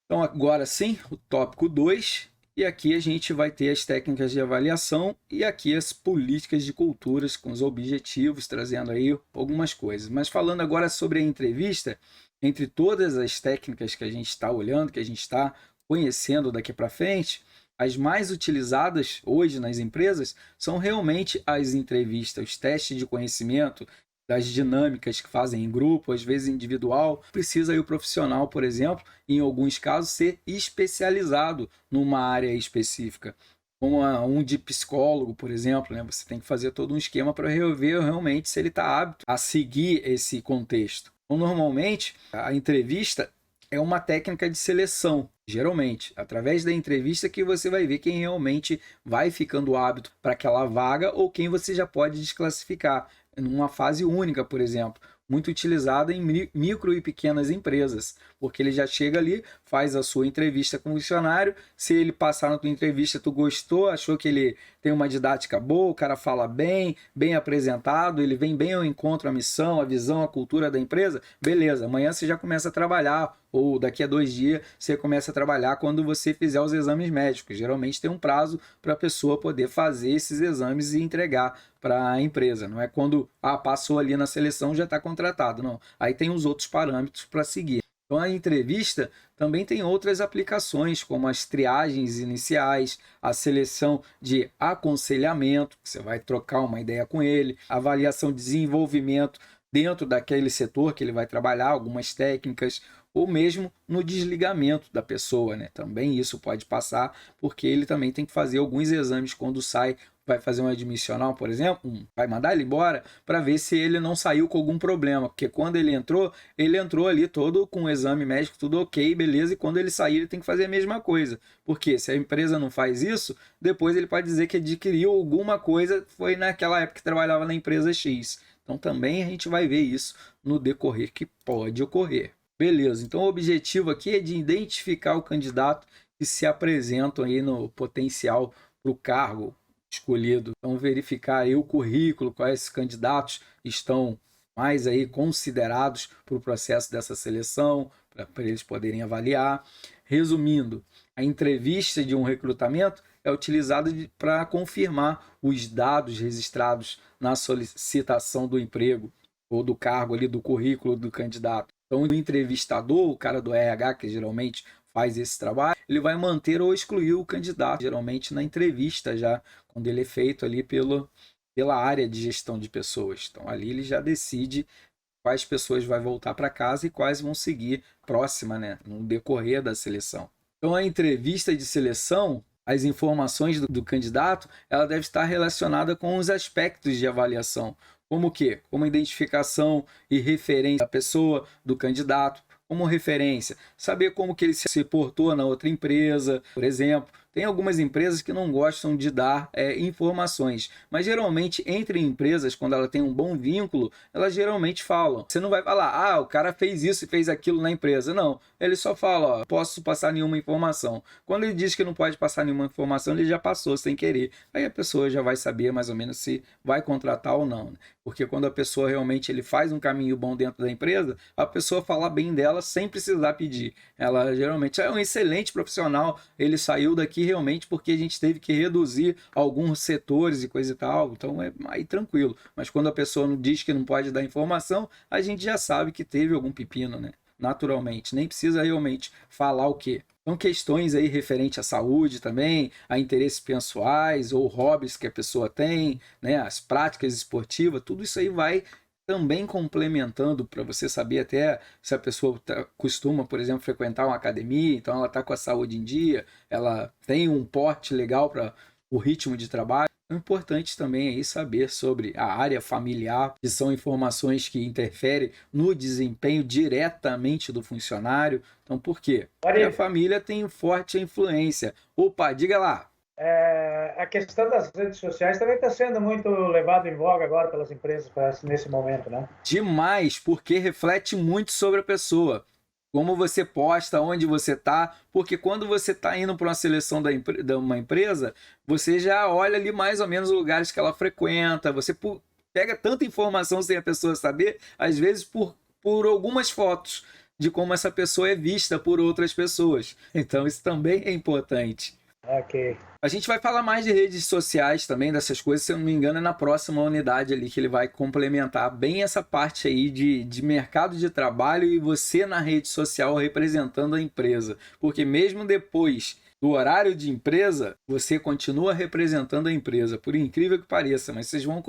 Então agora sim, o tópico 2, e aqui a gente vai ter as técnicas de avaliação e aqui as políticas de culturas com os objetivos, trazendo aí algumas coisas. Mas falando agora sobre a entrevista, entre todas as técnicas que a gente está olhando, que a gente está conhecendo daqui para frente, as mais utilizadas hoje nas empresas são realmente as entrevistas, os testes de conhecimento, das dinâmicas que fazem em grupo, às vezes individual. Precisa aí o profissional, por exemplo, em alguns casos, ser especializado numa área específica. Como um de psicólogo, por exemplo, né? Você tem que fazer todo um esquema para ver realmente se ele está apto a seguir esse contexto. Então, normalmente, a entrevista é uma técnica de seleção, geralmente. Através da entrevista que você vai ver quem realmente vai ficando apto para aquela vaga ou quem você já pode desclassificar. Numa fase única, por exemplo, muito utilizada em micro e pequenas empresas, porque ele já chega ali, faz a sua entrevista com o funcionário, se ele passar na tua entrevista, tu gostou, achou que ele tem uma didática boa, o cara fala bem, bem apresentado, ele vem bem ao encontro, a missão, a visão, a cultura da empresa, beleza, amanhã você já começa a trabalhar, ou daqui a 2 dias você começa a trabalhar quando você fizer os exames médicos. Geralmente tem um prazo para a pessoa poder fazer esses exames e entregar para a empresa. Não é quando passou ali na seleção já está contratado, não. Aí tem os outros parâmetros para seguir. Então a entrevista também tem outras aplicações, como as triagens iniciais, a seleção de aconselhamento, que você vai trocar uma ideia com ele, avaliação de desenvolvimento dentro daquele setor que ele vai trabalhar, algumas técnicas, ou mesmo no desligamento da pessoa, né? Também isso pode passar, porque ele também tem que fazer alguns exames quando sai, vai fazer um admissional, por exemplo, vai mandar ele embora para ver se ele não saiu com algum problema, porque quando ele entrou ali todo com o exame médico, tudo ok, beleza, e quando ele sair ele tem que fazer a mesma coisa, porque se a empresa não faz isso, depois ele pode dizer que adquiriu alguma coisa, foi naquela época que trabalhava na empresa X. Então também a gente vai ver isso no decorrer que pode ocorrer. Beleza, então o objetivo aqui é de identificar o candidato que se apresentam aí no potencial para o cargo escolhido. Então verificar aí o currículo, quais candidatos estão mais aí considerados para o processo dessa seleção, para eles poderem avaliar. Resumindo, a entrevista de um recrutamento é utilizada para confirmar os dados registrados na solicitação do emprego ou do cargo ali, do currículo do candidato. Então, o entrevistador, o cara do RH, que geralmente faz esse trabalho, ele vai manter ou excluir o candidato, geralmente na entrevista já, quando ele é feito ali pela área de gestão de pessoas. Então, ali ele já decide quais pessoas vai voltar para casa e quais vão seguir próxima, né, no decorrer da seleção. Então, a entrevista de seleção, as informações do candidato, ela deve estar relacionada com os aspectos de avaliação. Como o quê? Como identificação e referência da pessoa, do candidato, como referência. Saber como que ele se portou na outra empresa, por exemplo. Tem algumas empresas que não gostam de dar informações, mas geralmente entre empresas, quando ela tem um bom vínculo, elas geralmente falam. Você não vai falar, o cara fez isso e fez aquilo na empresa. Não, ele só fala, posso passar nenhuma informação. Quando ele diz que não pode passar nenhuma informação, ele já passou sem querer. Aí a pessoa já vai saber mais ou menos se vai contratar ou não, né? Porque quando a pessoa realmente ele faz um caminho bom dentro da empresa, a pessoa fala bem dela sem precisar pedir. Ela geralmente é um excelente profissional, ele saiu daqui realmente porque a gente teve que reduzir alguns setores e coisa e tal, então é aí tranquilo. Mas quando a pessoa não diz que não pode dar informação, a gente já sabe que teve algum pepino, né? Naturalmente, nem precisa realmente falar o quê. Então questões aí referente à saúde também, a interesses pessoais ou hobbies que a pessoa tem, né? As práticas esportivas, tudo isso aí vai também complementando para você saber até se a pessoa costuma, por exemplo, frequentar uma academia, então ela está com a saúde em dia, ela tem um porte legal para o ritmo de trabalho. É importante também aí saber sobre a área familiar, que são informações que interferem no desempenho diretamente do funcionário. Então, por quê? Porque a família tem forte influência. Opa, diga lá. A questão das redes sociais também está sendo muito levado em voga agora pelas empresas, parece, nesse momento, né? Demais, porque reflete muito sobre a pessoa. Como você posta, onde você está, porque quando você está indo para uma seleção de uma empresa, você já olha ali mais ou menos os lugares que ela frequenta, você pega tanta informação sem a pessoa saber, às vezes por algumas fotos de como essa pessoa é vista por outras pessoas. Então isso também é importante. Ok. A gente vai falar mais de redes sociais também, dessas coisas, se eu não me engano, é na próxima unidade ali que ele vai complementar bem essa parte aí de mercado de trabalho e você na rede social representando a empresa. Porque mesmo depois do horário de empresa, você continua representando a empresa, por incrível que pareça, mas vocês vão...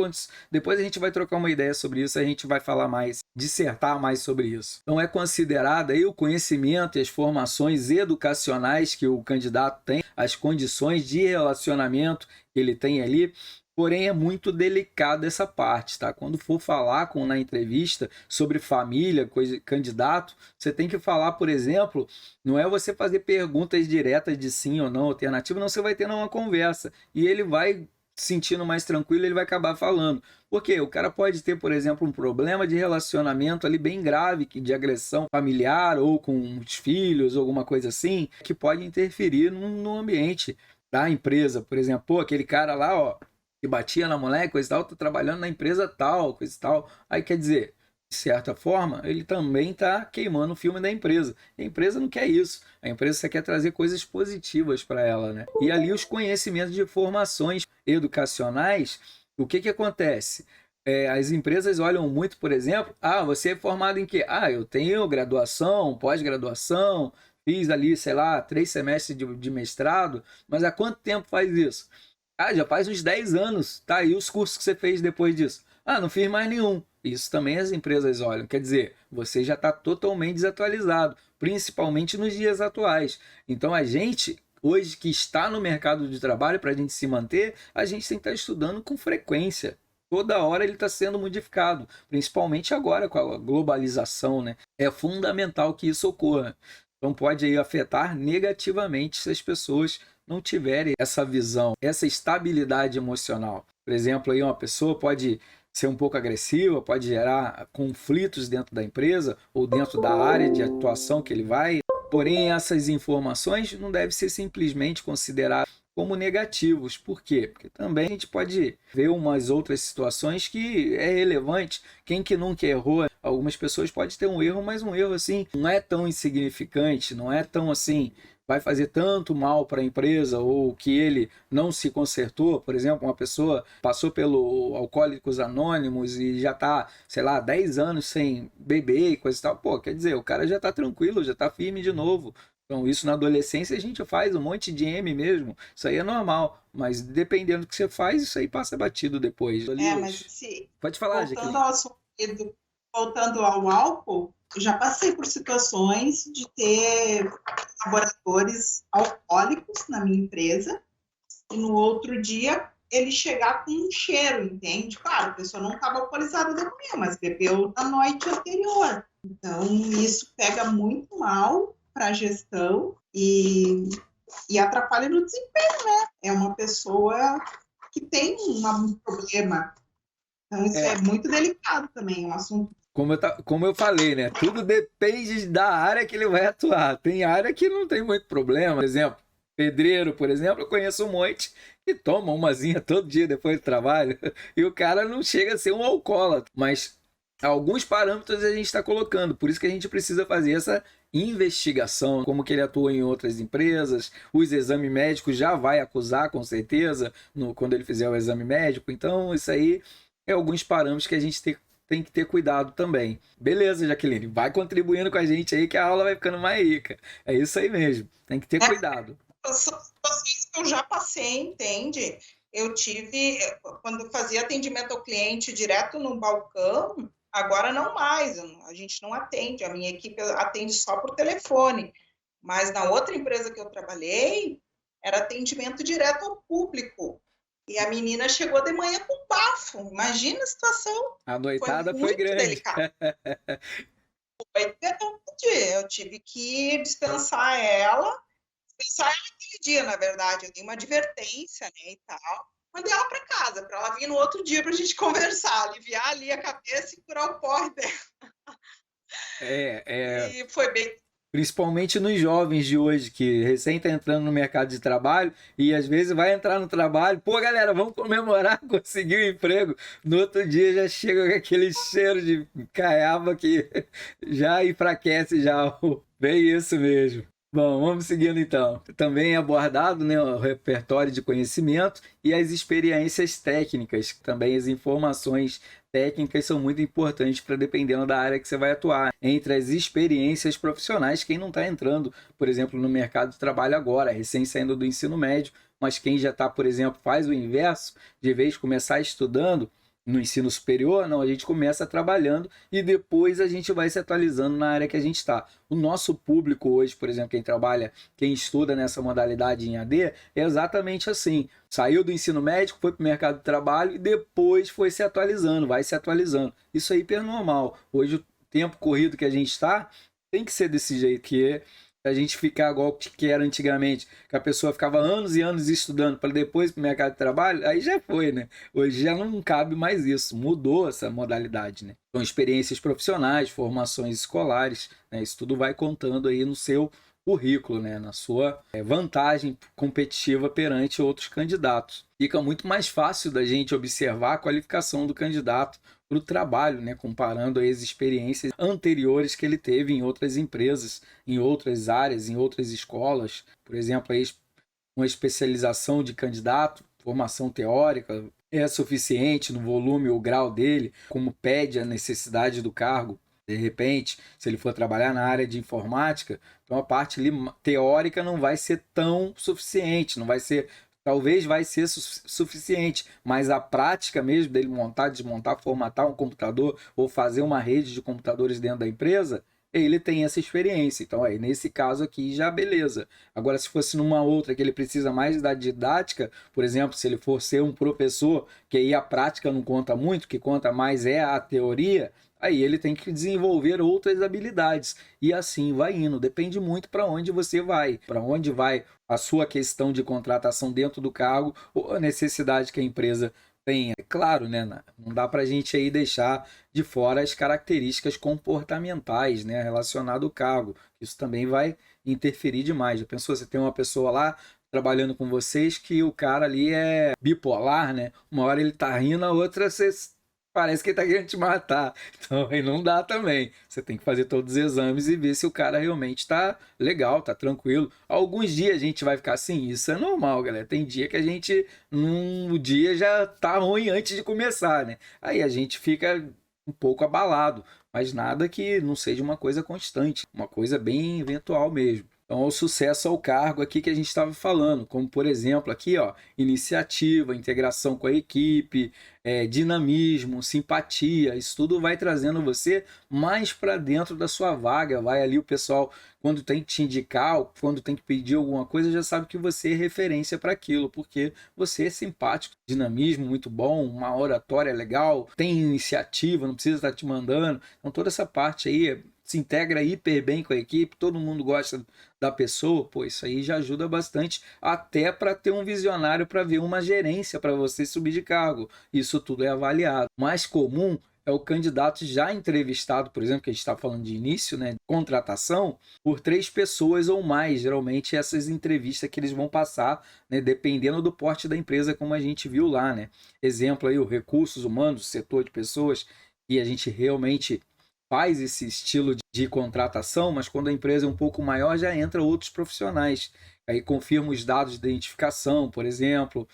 Depois a gente vai trocar uma ideia sobre isso, a gente vai falar mais, dissertar mais sobre isso. Então é considerado aí o conhecimento e as formações educacionais que o candidato tem, as condições de relacionamento que ele tem ali, porém é muito delicada essa parte, tá? Quando for falar na entrevista sobre família, candidato, você tem que falar, por exemplo, não é você fazer perguntas diretas de sim ou não, alternativa, não, você vai ter uma conversa e ele vai se sentindo mais tranquilo, ele vai acabar falando. Porque o cara pode ter, por exemplo, um problema de relacionamento ali bem grave, de agressão familiar ou com os filhos, ou alguma coisa assim, que pode interferir no ambiente da empresa. Por exemplo, pô, aquele cara lá, ó, que batia na mulher, coisa e tal, tá trabalhando na empresa tal, coisa e tal. Aí quer dizer, de certa forma, ele também está queimando o filme da empresa. E a empresa não quer isso. A empresa só quer trazer coisas positivas para ela, né? E ali os conhecimentos de formações educacionais, o que acontece? As empresas olham muito, por exemplo, você é formado em quê? Eu tenho graduação, pós-graduação, fiz ali, sei lá, 3 semestres de mestrado, mas há quanto tempo faz isso? Já faz uns 10 anos, tá? E os cursos que você fez depois disso? Não fiz mais nenhum. Isso também as empresas olham. Quer dizer, você já está totalmente desatualizado, principalmente nos dias atuais. Então a gente, hoje que está no mercado de trabalho, para a gente se manter, a gente tem que estar estudando com frequência. Toda hora ele está sendo modificado, principalmente agora com a globalização, né? É fundamental que isso ocorra. Então pode aí afetar negativamente se as pessoas não tiverem essa visão, essa estabilidade emocional. Por exemplo, aí uma pessoa pode ser um pouco agressiva, pode gerar conflitos dentro da empresa ou dentro da área de atuação que ele vai. Porém, essas informações não devem ser simplesmente consideradas como negativos. Por quê? Porque também a gente pode ver umas outras situações que é relevante. Quem que nunca errou? Algumas pessoas podem ter um erro, mas um erro assim não é tão insignificante, não é tão assim, vai fazer tanto mal para a empresa ou que ele não se consertou. Por exemplo, uma pessoa passou pelo Alcoólicos Anônimos e já está, sei lá, 10 anos sem beber e coisa e tal. Pô, quer dizer, o cara já está tranquilo, já está firme de novo. Então, isso na adolescência a gente faz um monte de M mesmo. Isso aí é normal. Mas dependendo do que você faz, isso aí passa batido depois. Mas se... Pode falar, Jaqueline. Voltando ao álcool, eu já passei por situações de ter colaboradores alcoólicos na minha empresa e no outro dia ele chegar com um cheiro, entende? Claro, a pessoa não estava alcoolizada da manhã, mas bebeu na noite anterior. Então, isso pega muito mal para a gestão e atrapalha no desempenho, né? É uma pessoa que tem um problema. Então, isso é muito delicado também, é um assunto. Como eu falei, né? Tudo depende da área que ele vai atuar. Tem área que não tem muito problema. Por exemplo, pedreiro, por exemplo, eu conheço um monte que toma umazinha todo dia depois do trabalho e o cara não chega a ser um alcoólatra. Mas alguns parâmetros a gente está colocando. Por isso que a gente precisa fazer essa investigação, como que ele atua em outras empresas. Os exames médicos já vai acusar, com certeza, quando ele fizer o exame médico. Então, isso aí é alguns parâmetros que a gente tem que ter cuidado também. Beleza, Jaqueline, vai contribuindo com a gente aí que a aula vai ficando mais rica. É isso aí mesmo, tem que ter cuidado. São situações que eu já passei, entende? Eu tive, quando fazia atendimento ao cliente direto no balcão, agora não mais, a gente não atende, a minha equipe atende só por telefone. Mas na outra empresa que eu trabalhei, era atendimento direto ao público. E a menina chegou de manhã com bafo. Imagina a situação. A noitada foi muito grande. delicado. Foi grande. Eu tive que dispensar ela aquele dia, na verdade. Eu dei uma advertência, né, e tal. Mandei ela para casa, para ela vir no outro dia para a gente conversar, aliviar ali a cabeça e curar o porre dela. E foi bem. Principalmente nos jovens de hoje, que recém está entrando no mercado de trabalho e às vezes vai entrar no trabalho, pô, galera, vamos comemorar, conseguiu um emprego. No outro dia já chega com aquele cheiro de caiaba que já enfraquece já. Bem isso mesmo. Bom, vamos seguindo então. Também é abordado, né, o repertório de conhecimento e as experiências técnicas. Também as informações técnicas são muito importantes para dependendo da área que você vai atuar. Entre as experiências profissionais, quem não está entrando, por exemplo, no mercado de trabalho agora, recém saindo do ensino médio, mas quem já está, por exemplo, faz o inverso, de vez de começar estudando no ensino superior, não, a gente começa trabalhando e depois a gente vai se atualizando na área que a gente está. O nosso público hoje, por exemplo, quem trabalha, quem estuda nessa modalidade em AD, é exatamente assim. Saiu do ensino médio, foi para o mercado de trabalho e depois foi se atualizando, vai se atualizando. Isso é hiper normal. Hoje, o tempo corrido que a gente está, tem que ser desse jeito, que a gente ficar igual que era antigamente, que a pessoa ficava anos e anos estudando para depois para o mercado de trabalho, aí já foi, né? Hoje já não cabe mais isso, mudou essa modalidade, né? Então, experiências profissionais, formações escolares, né? Isso tudo vai contando aí no seu currículo, né? Na sua vantagem competitiva perante outros candidatos. Fica muito mais fácil da gente observar a qualificação do candidato para o trabalho, né? Comparando aí as experiências anteriores que ele teve em outras empresas, em outras áreas, em outras escolas. Por exemplo, aí uma especialização de candidato, formação teórica, é suficiente no volume ou grau dele, como pede a necessidade do cargo. De repente, se ele for trabalhar na área de informática, então a parte ali teórica não vai ser tão suficiente, não vai ser, talvez vai ser suficiente, mas a prática mesmo dele montar, desmontar, formatar um computador ou fazer uma rede de computadores dentro da empresa, ele tem essa experiência. Então, aí, nesse caso aqui, já beleza. Agora, se fosse numa outra que ele precisa mais da didática, por exemplo, se ele for ser um professor, que aí a prática não conta muito, o que conta mais é a teoria, aí ele tem que desenvolver outras habilidades. E assim vai indo. Depende muito para onde você vai. Para onde vai a sua questão de contratação dentro do cargo ou a necessidade que a empresa tem. É claro, né? Não dá para a gente aí deixar de fora as características comportamentais, né? Relacionado ao cargo. Isso também vai interferir demais. Já pensou, você tem uma pessoa lá trabalhando com vocês que o cara ali é bipolar, né? Uma hora ele tá rindo, a outra você parece que ele tá querendo te matar. Então aí não dá também. Você tem que fazer todos os exames e ver se o cara realmente tá legal, tá tranquilo. Alguns dias a gente vai ficar assim, isso é normal, galera. Tem dia que a gente, num dia já tá ruim antes de começar, né? Aí a gente fica um pouco abalado, mas nada que não seja uma coisa constante, uma coisa bem eventual mesmo. Então, o sucesso ao cargo aqui que a gente estava falando, como por exemplo aqui, ó, iniciativa, integração com a equipe, dinamismo, simpatia, isso tudo vai trazendo você mais para dentro da sua vaga. Vai ali o pessoal, quando tem que te indicar, quando tem que pedir alguma coisa, já sabe que você é referência para aquilo, porque você é simpático, dinamismo muito bom, uma oratória legal, tem iniciativa, não precisa estar te mandando. Então, toda essa parte aí se integra hiper bem com a equipe, todo mundo gosta da pessoa, pô, isso aí já ajuda bastante, até para ter um visionário para ver uma gerência para você subir de cargo. Isso tudo é avaliado. O mais comum é o candidato já entrevistado, por exemplo, que a gente está falando de início, né, de contratação, por 3 pessoas ou mais. Geralmente essas entrevistas que eles vão passar, né, dependendo do porte da empresa, como a gente viu lá, né. Exemplo aí, o recursos humanos, o setor de pessoas, e a gente realmente faz esse estilo de contratação, mas quando a empresa é um pouco maior, já entra outros profissionais. Aí confirma os dados de identificação, por exemplo,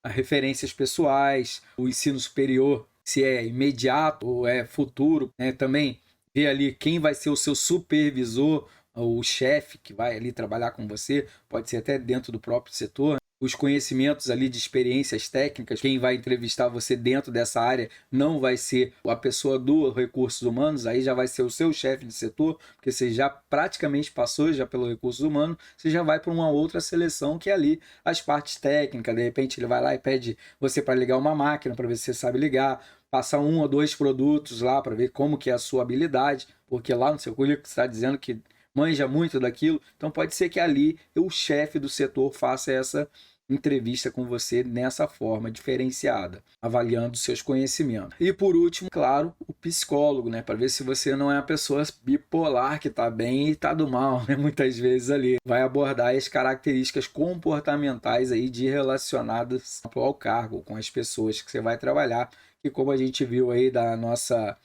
as referências pessoais, o ensino superior, se é imediato ou é futuro, né? Também vê ali quem vai ser o seu supervisor, o chefe que vai ali trabalhar com você, pode ser até dentro do próprio setor. os conhecimentos ali de experiências técnicas. Quem vai entrevistar você dentro dessa área não vai ser a pessoa do recursos humanos, aí já vai ser o seu chefe de setor, porque você já praticamente passou já pelo recursos humanos, você já vai para uma outra seleção que é ali as partes técnicas. De repente ele vai lá e pede você para ligar uma máquina para ver se você sabe ligar, passar 1 ou 2 produtos lá para ver como que é a sua habilidade, porque lá no seu currículo está dizendo que manja muito daquilo, então pode ser que ali o chefe do setor faça essa entrevista com você nessa forma diferenciada, avaliando seus conhecimentos. E por último, claro, o psicólogo, né, para ver se você não é a pessoa bipolar que está bem e está do mal, né, muitas vezes ali. Vai abordar as características comportamentais aí relacionadas ao cargo, com as pessoas que você vai trabalhar, que como a gente viu aí da nossa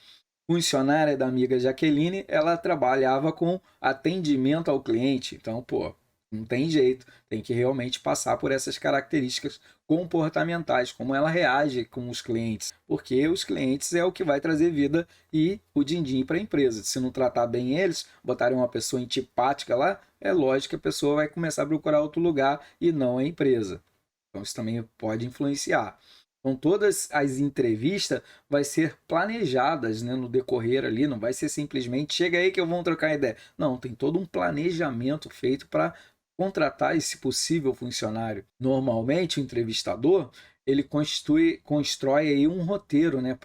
funcionária, da amiga Jaqueline, ela trabalhava com atendimento ao cliente. Então, pô, não tem jeito, tem que realmente passar por essas características comportamentais, como ela reage com os clientes, porque os clientes é o que vai trazer vida e o din-din para a empresa. Se não tratar bem eles, botarem uma pessoa antipática lá, é lógico que a pessoa vai começar a procurar outro lugar e não a empresa. Então isso também pode influenciar. Então todas as entrevistas vai ser planejadas, né, no decorrer ali, não vai ser simplesmente chega aí que eu vou trocar ideia. Não, tem todo um planejamento feito para contratar esse possível funcionário. Normalmente o entrevistador ele constrói aí um roteiro, né,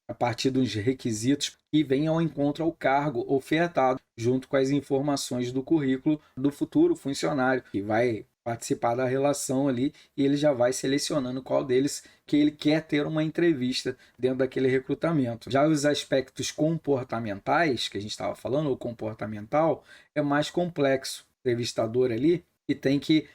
a partir dos requisitos que vem ao encontro ao cargo ofertado, junto com as informações do currículo do futuro funcionário, que vai participar da relação ali, e ele já vai selecionando qual deles que ele quer ter uma entrevista dentro daquele recrutamento. Já os aspectos comportamentais, que a gente estava falando, o comportamental, é mais complexo. O entrevistador ali e tem que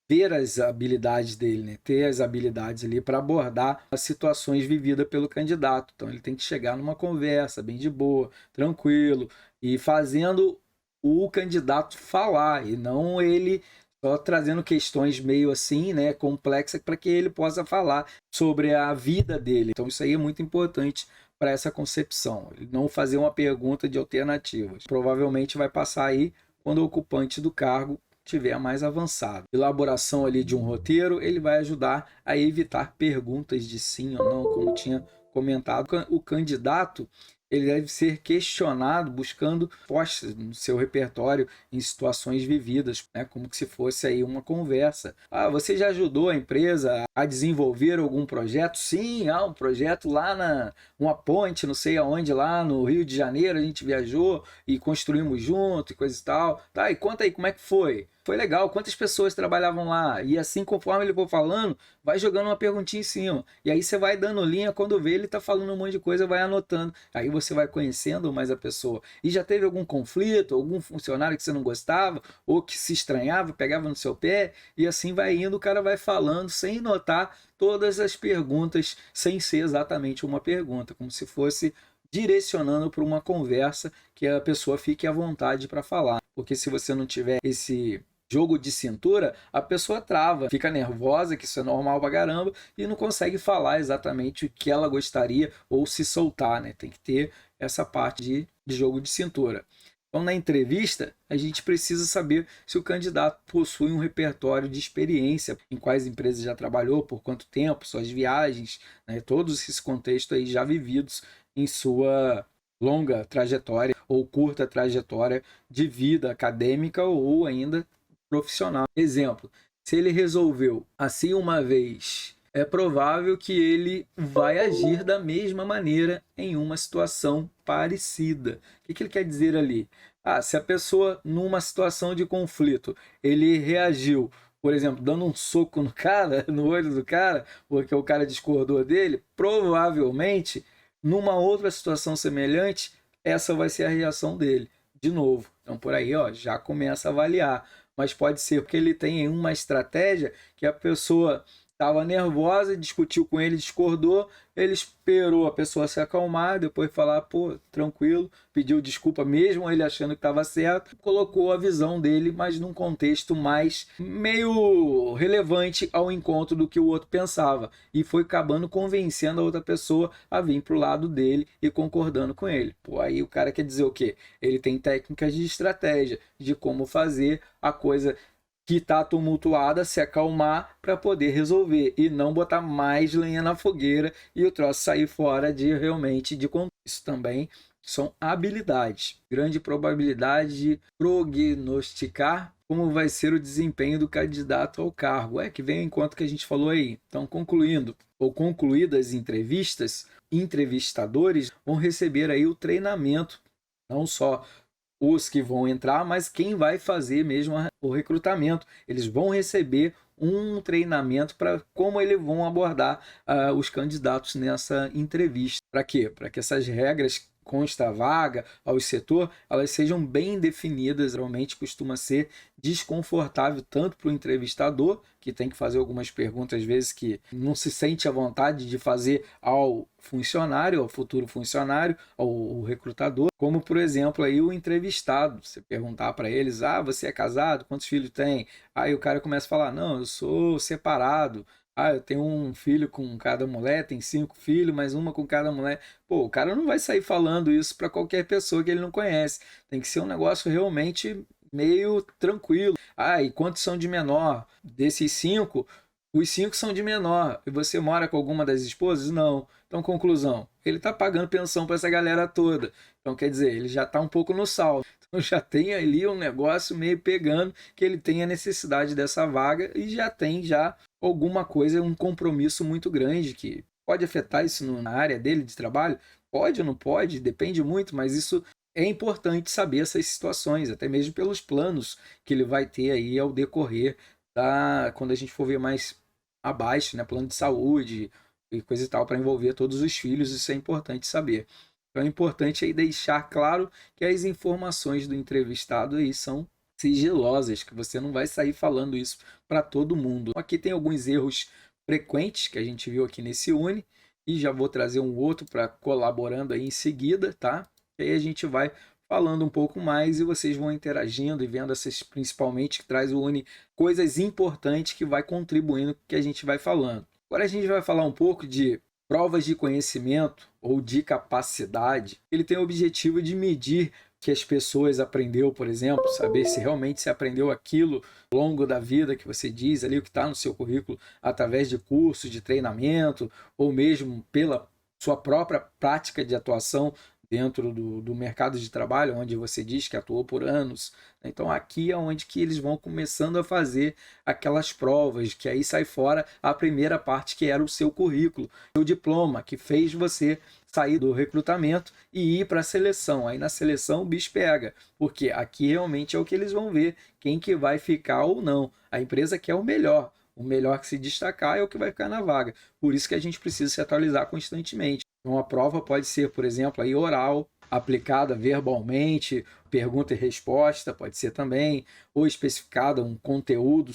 ver as habilidades dele, né? Ter as habilidades ali para abordar as situações vividas pelo candidato. Então ele tem que chegar numa conversa bem de boa, tranquilo, e fazendo o candidato falar, e não ele só trazendo questões meio assim, né, complexas, para que ele possa falar sobre a vida dele. Então isso aí é muito importante para essa concepção. Ele não fazer uma pergunta de alternativas. Provavelmente vai passar aí quando o ocupante do cargo tiver mais avançado. Elaboração ali de um roteiro, ele vai ajudar a evitar perguntas de sim ou não, como tinha comentado. O candidato ele deve ser questionado buscando respostas no seu repertório em situações vividas, né? Como que se fosse aí uma conversa. Ah, você já ajudou a empresa a desenvolver algum projeto? Sim, um projeto lá uma ponte, não sei aonde, lá no Rio de Janeiro, a gente viajou e construímos junto e coisa e tal. Tá, e conta aí, como é que foi? Foi legal, quantas pessoas trabalhavam lá? E assim, conforme ele for falando, vai jogando uma perguntinha em cima. E aí você vai dando linha, quando vê ele tá falando um monte de coisa, vai anotando. Aí você vai conhecendo mais a pessoa. E já teve algum conflito, algum funcionário que você não gostava, ou que se estranhava, pegava no seu pé, e assim vai indo, o cara vai falando sem notar todas as perguntas, sem ser exatamente uma pergunta, como se fosse direcionando para uma conversa que a pessoa fique à vontade para falar. Porque se você não tiver esse jogo de cintura, a pessoa trava, fica nervosa, que isso é normal pra caramba, e não consegue falar exatamente o que ela gostaria ou se soltar, né? Tem que ter essa parte de jogo de cintura. Então, na entrevista, a gente precisa saber se o candidato possui um repertório de experiência, em quais empresas já trabalhou, por quanto tempo, suas viagens, né? Todos esses contextos aí já vividos em sua longa trajetória ou curta trajetória de vida acadêmica ou ainda profissional. Exemplo, se ele resolveu assim uma vez, é provável que ele vai agir da mesma maneira em uma situação parecida. O que ele quer dizer ali? Se a pessoa, numa situação de conflito, ele reagiu, por exemplo, dando um soco no cara, no olho do cara, porque o cara discordou dele, provavelmente, numa outra situação semelhante, essa vai ser a reação dele. De novo. Então, por aí, já começa a avaliar. Mas pode ser porque ele tem uma estratégia que a pessoa estava nervosa, discutiu com ele, discordou, ele esperou a pessoa se acalmar, depois falar, pô, tranquilo, pediu desculpa mesmo, ele achando que estava certo, colocou a visão dele, mas num contexto mais meio relevante ao encontro do que o outro pensava, e foi acabando convencendo a outra pessoa a vir para o lado dele e concordando com ele. Pô, aí o cara quer dizer o quê? Ele tem técnicas de estratégia, de como fazer a coisa que está tumultuada se acalmar para poder resolver e não botar mais lenha na fogueira e o troço sair fora de realmente de controle. Isso também são habilidades. Grande probabilidade de prognosticar como vai ser o desempenho do candidato ao cargo. É que vem ao encontro que a gente falou aí. Então, concluindo ou concluídas as entrevistas, entrevistadores vão receber aí o treinamento, não só os que vão entrar, mas quem vai fazer mesmo o recrutamento. Eles vão receber um treinamento para como eles vão abordar os candidatos nessa entrevista. Para quê? Para que essas regras consta a vaga, ao setor, elas sejam bem definidas. Realmente costuma ser desconfortável tanto para o entrevistador, que tem que fazer algumas perguntas às vezes que não se sente à vontade de fazer ao funcionário, ao futuro funcionário, ao recrutador, como por exemplo aí o entrevistado. Você perguntar para eles: você é casado? Quantos filhos tem? Aí o cara começa a falar: não, eu sou separado. Eu tenho um filho com cada mulher, tem 5 filhos, mais uma com cada mulher. Pô, o cara não vai sair falando isso para qualquer pessoa que ele não conhece. Tem que ser um negócio realmente meio tranquilo. E quantos são de menor? Desses 5, os 5 são de menor. E você mora com alguma das esposas? Não. Então, conclusão, ele está pagando pensão para essa galera toda. Então, quer dizer, ele já está um pouco no saldo. Então, já tem ali um negócio meio pegando que ele tem a necessidade dessa vaga e já tem alguma coisa, um compromisso muito grande que pode afetar isso na área dele de trabalho. Pode ou não pode, depende muito, mas isso é importante saber essas situações, até mesmo pelos planos que ele vai ter aí ao decorrer quando a gente for ver mais abaixo, né, plano de saúde e coisa e tal, para envolver todos os filhos. Isso é importante saber. Então é importante aí deixar claro que as informações do entrevistado aí são sigilosas, que você não vai sair falando isso para todo mundo. Aqui tem alguns erros frequentes que a gente viu aqui nesse Uni, e já vou trazer um outro para colaborando aí em seguida, tá? E aí a gente vai falando um pouco mais e vocês vão interagindo e vendo essas, principalmente, que traz o Uni coisas importantes que vai contribuindo com o que a gente vai falando. Agora a gente vai falar um pouco de provas de conhecimento ou de capacidade. Ele tem o objetivo de medir que as pessoas aprendeu, por exemplo, saber se realmente se aprendeu aquilo ao longo da vida que você diz ali, o que está no seu currículo, através de cursos, de treinamento, ou mesmo pela sua própria prática de atuação dentro do mercado de trabalho, onde você diz que atuou por anos. Então aqui é onde que eles vão começando a fazer aquelas provas, que aí sai fora a primeira parte, que era o seu currículo, o diploma, que fez você sair do recrutamento e ir para a seleção. Aí na seleção o bicho pega, porque aqui realmente é o que eles vão ver, quem que vai ficar ou não. A empresa quer o melhor que se destacar é o que vai ficar na vaga. Por isso que a gente precisa se atualizar constantemente. Então a prova pode ser, por exemplo, aí oral, aplicada verbalmente, pergunta e resposta, pode ser também, ou especificada um conteúdo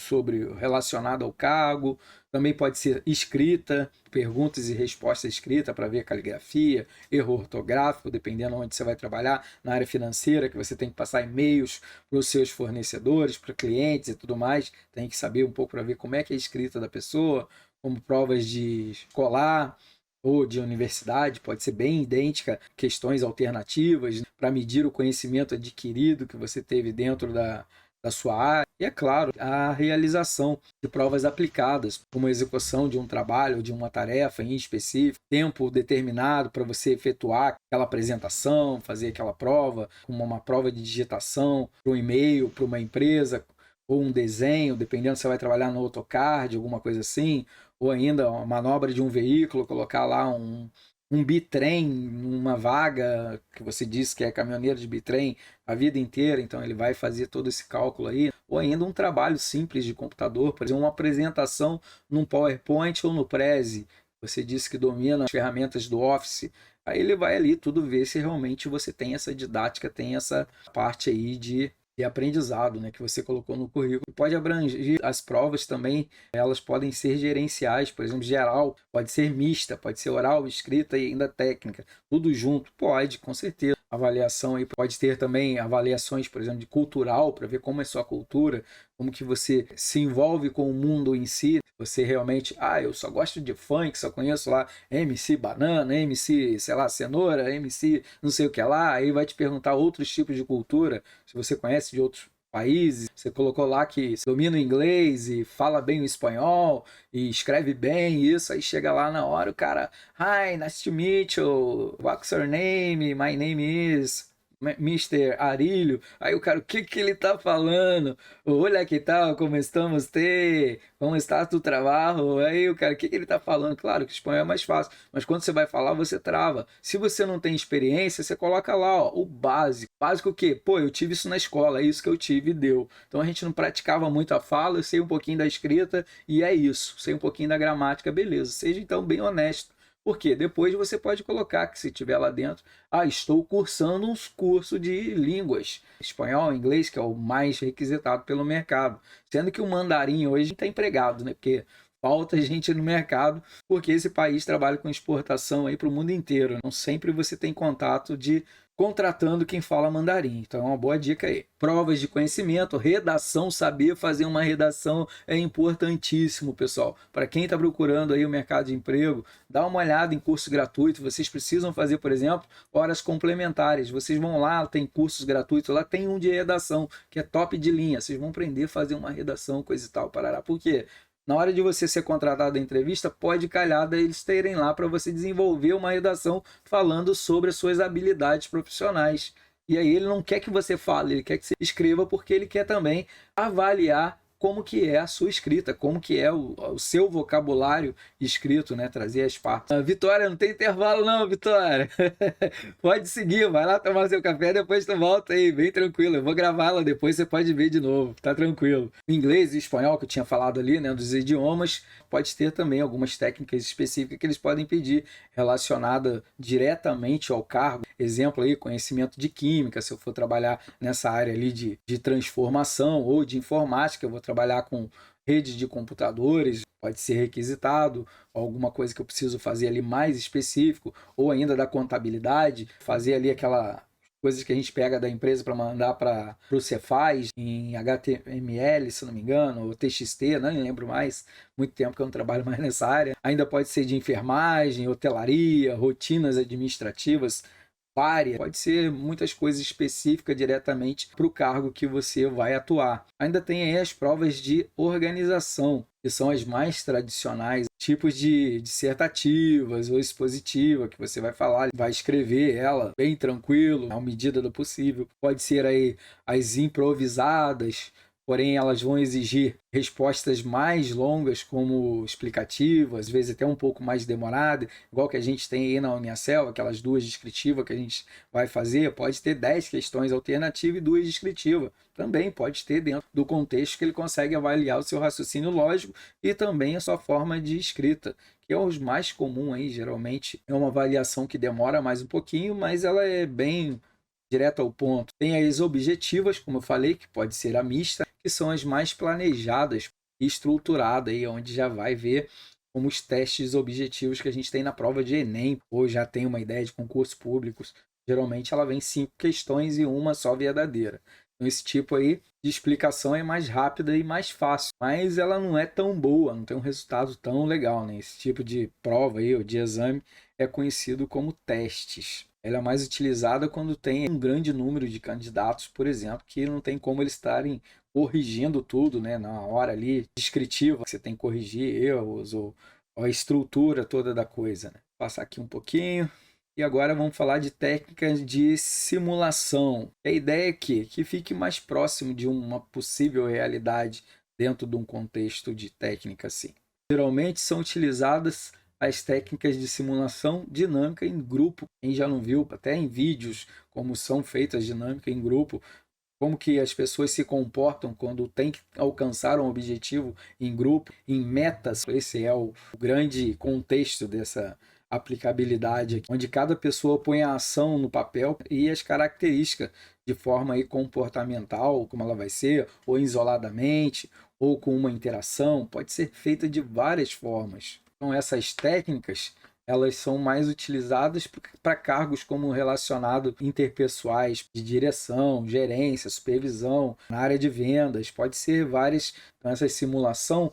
relacionado ao cargo. Também pode ser escrita, perguntas e respostas escrita para ver caligrafia, erro ortográfico, dependendo onde você vai trabalhar. Na área financeira, que você tem que passar e-mails para os seus fornecedores, para clientes e tudo mais, tem que saber um pouco para ver como é que é a escrita da pessoa, como provas de escolar ou de universidade, pode ser bem idêntica, questões alternativas para medir o conhecimento adquirido que você teve dentro da sua área. E, é claro, a realização de provas aplicadas, como a execução de um trabalho, de uma tarefa em específico, tempo determinado para você efetuar aquela apresentação, fazer aquela prova, como uma prova de digitação, para um e-mail, para uma empresa, ou um desenho, dependendo se você vai trabalhar no AutoCAD, alguma coisa assim, ou ainda uma manobra de um veículo, colocar lá um bitrem numa vaga, que você disse que é caminhoneiro de bitrem a vida inteira, então ele vai fazer todo esse cálculo aí, ou ainda um trabalho simples de computador, por exemplo, uma apresentação num PowerPoint ou no Prezi, você disse que domina as ferramentas do Office, aí ele vai ali tudo ver se realmente você tem essa didática, tem essa parte aí de aprendizado, né, que você colocou no currículo. Pode abranger as provas também, elas podem ser gerenciais, por exemplo, geral, pode ser mista, pode ser oral, escrita e ainda técnica, tudo junto, pode, com certeza. Avaliação aí pode ter também avaliações, por exemplo, de cultural, para ver como é sua cultura, como que você se envolve com o mundo em si. Você realmente, eu só gosto de funk, só conheço lá MC Banana, MC, sei lá, Cenoura, MC não sei o que lá, aí vai te perguntar outros tipos de cultura, se você conhece de outros países. Você colocou lá que domina o inglês e fala bem o espanhol e escreve bem isso, aí chega lá na hora o cara, hi, nice to meet you, what's your name? My name is Mr. Arilho. Aí o cara, o que ele tá falando? Olha que tal, como estamos, como está tu trabalho? Aí o cara, o que ele tá falando? Claro que o espanhol é mais fácil, mas quando você vai falar, você trava. Se você não tem experiência, você coloca lá, ó, o básico. Básico o quê? Pô, eu tive isso na escola, é isso que eu tive e deu. Então a gente não praticava muito a fala, eu sei um pouquinho da escrita e é isso. Sei um pouquinho da gramática, beleza. Seja então bem honesto. Porque depois você pode colocar que se tiver lá dentro, estou cursando uns cursos de línguas, espanhol, inglês, que é o mais requisitado pelo mercado. Sendo que o mandarim hoje está empregado, né? Porque falta gente no mercado, porque esse país trabalha com exportação aí para o mundo inteiro. Não sempre você tem contato de contratando quem fala mandarim. Então é uma boa dica aí. Provas de conhecimento, redação, saber fazer uma redação é importantíssimo, pessoal. Para quem está procurando aí o mercado de emprego, dá uma olhada em curso gratuito. Vocês precisam fazer, por exemplo, horas complementares. Vocês vão lá, tem cursos gratuitos, lá tem um de redação, que é top de linha. Vocês vão aprender a fazer uma redação, coisa e tal, parará. Por quê? Na hora de você ser contratado da entrevista, pode calhar deles terem lá para você desenvolver uma redação falando sobre as suas habilidades profissionais. E aí ele não quer que você fale, ele quer que você escreva porque ele quer também avaliar como que é a sua escrita, como que é o seu vocabulário escrito, né? Trazer as partes. Vitória, não tem intervalo não, Vitória. Pode seguir, vai lá tomar seu café, depois tu volta aí, bem tranquilo. Eu vou gravar ela depois, você pode ver de novo, tá tranquilo. O inglês e o espanhol que eu tinha falado ali, né? Dos idiomas, pode ter também algumas técnicas específicas que eles podem pedir relacionada diretamente ao cargo. Exemplo aí, conhecimento de química, se eu for trabalhar nessa área ali de transformação ou de informática, eu vou trabalhar com rede de computadores, pode ser requisitado, alguma coisa que eu preciso fazer ali mais específico, ou ainda da contabilidade, fazer ali aquela coisas que a gente pega da empresa para mandar para o Cefaz em HTML, se não me engano, ou TXT, não lembro mais, muito tempo que eu não trabalho mais nessa área. Ainda pode ser de enfermagem, hotelaria, rotinas administrativas, várias, pode ser muitas coisas específicas diretamente para o cargo que você vai atuar. Ainda tem aí as provas de organização, que são as mais tradicionais, tipos de dissertativas ou expositiva, que você vai falar, vai escrever ela bem tranquilo, à medida do possível. Pode ser aí as improvisadas, porém elas vão exigir respostas mais longas como explicativas, às vezes até um pouco mais demorada, igual que a gente tem aí na Uniacel, aquelas duas descritivas que a gente vai fazer, pode ter 10 questões alternativas e 2 descritivas. Também pode ter dentro do contexto que ele consegue avaliar o seu raciocínio lógico e também a sua forma de escrita, que é os mais comum aí, geralmente é uma avaliação que demora mais um pouquinho, mas ela é bem direto ao ponto. Tem as objetivas, como eu falei, que pode ser a mista, que são as mais planejadas e estruturadas, aí, onde já vai ver como os testes objetivos que a gente tem na prova de Enem, ou já tem uma ideia de concursos públicos. Geralmente ela vem 5 questões e uma só verdadeira. Então esse tipo aí de explicação é mais rápida e mais fácil, mas ela não é tão boa, não tem um resultado tão legal, né? Esse tipo de prova aí, ou de exame, é conhecido como testes. Ela é mais utilizada quando tem um grande número de candidatos, por exemplo, que não tem como eles estarem corrigindo tudo, né, na hora ali descritiva, você tem que corrigir erros ou a estrutura toda da coisa, né? Vou passar aqui um pouquinho. E agora vamos falar de técnicas de simulação. A ideia é que fique mais próximo de uma possível realidade dentro de um contexto de técnica assim. Geralmente são utilizadas as técnicas de simulação dinâmica em grupo. Quem já não viu, até em vídeos, como são feitas dinâmica em grupo, como que as pessoas se comportam quando tem que alcançar um objetivo em grupo, em metas. Esse é o grande contexto dessa aplicabilidade aqui, onde cada pessoa põe a ação no papel e as características de forma aí comportamental, como ela vai ser, ou isoladamente, ou com uma interação, pode ser feita de várias formas. Então essas técnicas, elas são mais utilizadas para cargos como relacionado interpessoais, de direção, gerência, supervisão, na área de vendas, pode ser várias. Então essa simulação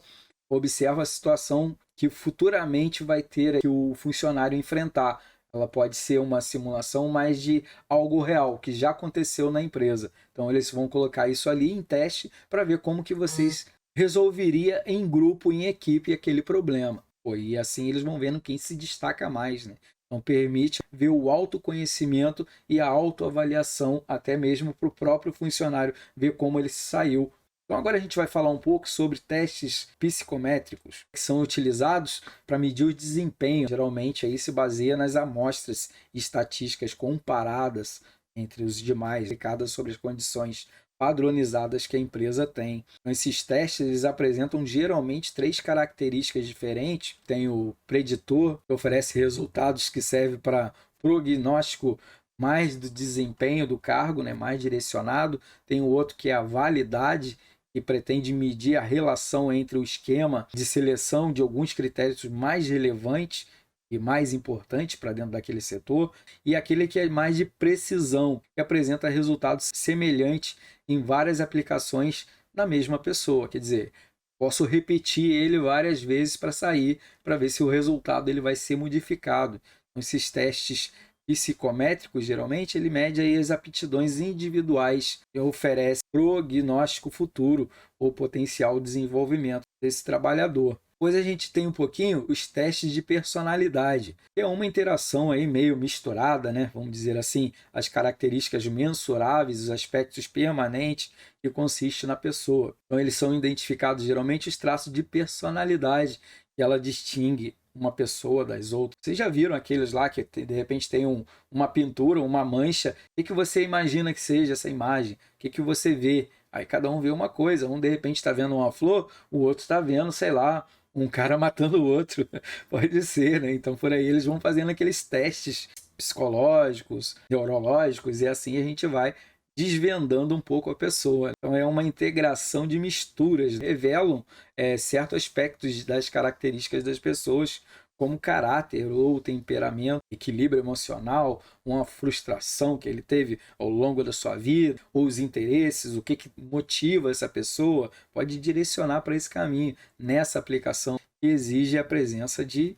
observa a situação que futuramente vai ter que o funcionário enfrentar. ela pode ser uma simulação mais de algo real, que já aconteceu na empresa. Então eles vão colocar isso ali em teste para ver como que vocês resolveria em grupo, em equipe, aquele problema. E assim eles vão vendo quem se destaca mais, né? Então permite ver o autoconhecimento e a autoavaliação, até mesmo para o próprio funcionário, ver como ele saiu. Então agora a gente vai falar um pouco sobre testes psicométricos que são utilizados para medir o desempenho. Geralmente aí se baseia nas amostras estatísticas comparadas entre os demais, aplicadas sobre as condições padronizadas que a empresa tem. Esses testes eles apresentam geralmente 3 características diferentes. Tem o preditor, que oferece resultados que serve para prognóstico mais do desempenho do cargo, né, mais direcionado. Tem o outro que é a validade, que pretende medir a relação entre o esquema de seleção de alguns critérios mais relevantes e mais importantes para dentro daquele setor, e aquele que é mais de precisão, que apresenta resultados semelhantes em várias aplicações da mesma pessoa. Quer dizer, posso repetir ele várias vezes para sair, para ver se o resultado ele vai ser modificado. Então, esses testes psicométricos, geralmente, ele mede aí as aptidões individuais e oferece prognóstico futuro ou potencial desenvolvimento desse trabalhador. Depois a gente tem um pouquinho os testes de personalidade, que é uma interação aí meio misturada, né? Vamos dizer assim, as características mensuráveis, os aspectos permanentes que consiste na pessoa. Então eles são identificados geralmente os traços de personalidade que ela distingue uma pessoa das outras. Vocês já viram aqueles lá que de repente tem uma pintura, uma mancha? O que você imagina que seja essa imagem? O que você vê? Aí cada um vê uma coisa. Um de repente está vendo uma flor, o outro está vendo, sei lá, um cara matando o outro. Pode ser, né? Então por aí eles vão fazendo aqueles testes psicológicos, neurológicos, e assim a gente vai desvendando um pouco a pessoa. Então é uma integração de misturas, revelam certos aspectos das características das pessoas, como caráter ou temperamento, equilíbrio emocional, uma frustração que ele teve ao longo da sua vida, ou os interesses, o que motiva essa pessoa, pode direcionar para esse caminho nessa aplicação que exige a presença de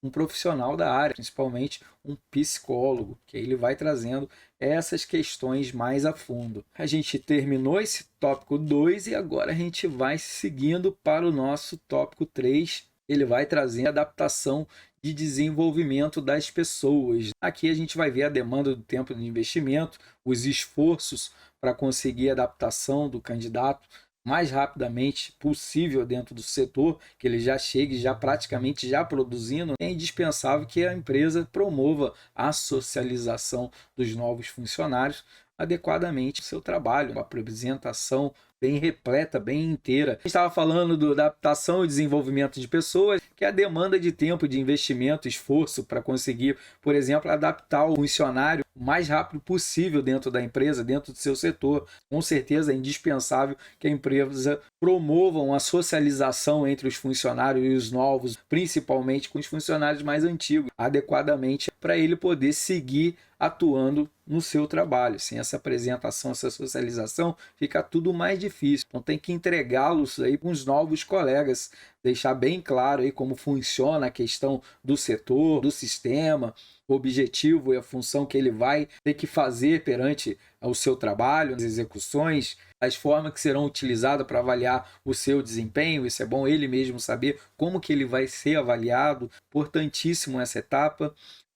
um profissional da área, principalmente um psicólogo, que ele vai trazendo essas questões mais a fundo. A gente terminou esse tópico 2 e agora a gente vai seguindo para o nosso tópico 3. Ele vai trazer a adaptação de desenvolvimento das pessoas. Aqui a gente vai ver a demanda do tempo de investimento, os esforços para conseguir a adaptação do candidato mais rapidamente possível dentro do setor, que ele já chegue já praticamente já produzindo. É indispensável que a empresa promova a socialização dos novos funcionários adequadamente o seu trabalho, uma apresentação bem repleta, bem inteira. A gente estava falando da adaptação e desenvolvimento de pessoas, que é a demanda de tempo, de investimento, esforço para conseguir, por exemplo, adaptar o funcionário o mais rápido possível dentro da empresa, dentro do seu setor. Com certeza é indispensável que a empresa promova a socialização entre os funcionários e os novos, principalmente com os funcionários mais antigos, adequadamente para ele poder seguir atuando no seu trabalho. Sem essa apresentação, essa socialização, fica tudo mais difícil. Então tem que entregá-los aí com os novos colegas, deixar bem claro aí como funciona a questão do setor, do sistema, o objetivo e a função que ele vai ter que fazer perante o seu trabalho, as execuções, as formas que serão utilizadas para avaliar o seu desempenho. Isso é bom ele mesmo saber como que ele vai ser avaliado. Importantíssimo essa etapa.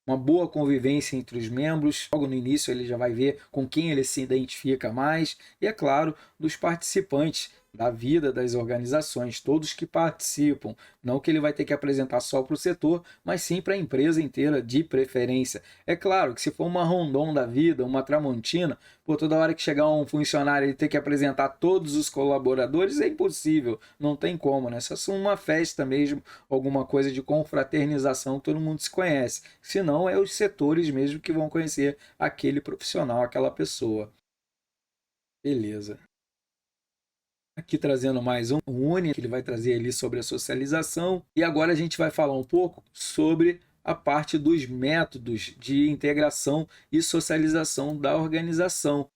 Uma boa convivência entre os membros. Logo no início ele já vai ver com quem ele se identifica mais. E, é claro, dos participantes da vida das organizações, todos que participam. Não que ele vai ter que apresentar só para o setor, mas sim para a empresa inteira, de preferência. É claro que se for uma Rondon da vida, uma Tramontina, toda hora que chegar um funcionário ele ter que apresentar todos os colaboradores, é impossível, não tem como, né? Se é uma festa mesmo, alguma coisa de confraternização, todo mundo se conhece. Se não, é os setores mesmo que vão conhecer aquele profissional, aquela pessoa. Beleza. Aqui trazendo mais um Uni, que ele vai trazer ali sobre a socialização. E agora a gente vai falar um pouco sobre a parte dos métodos de integração e socialização da organização.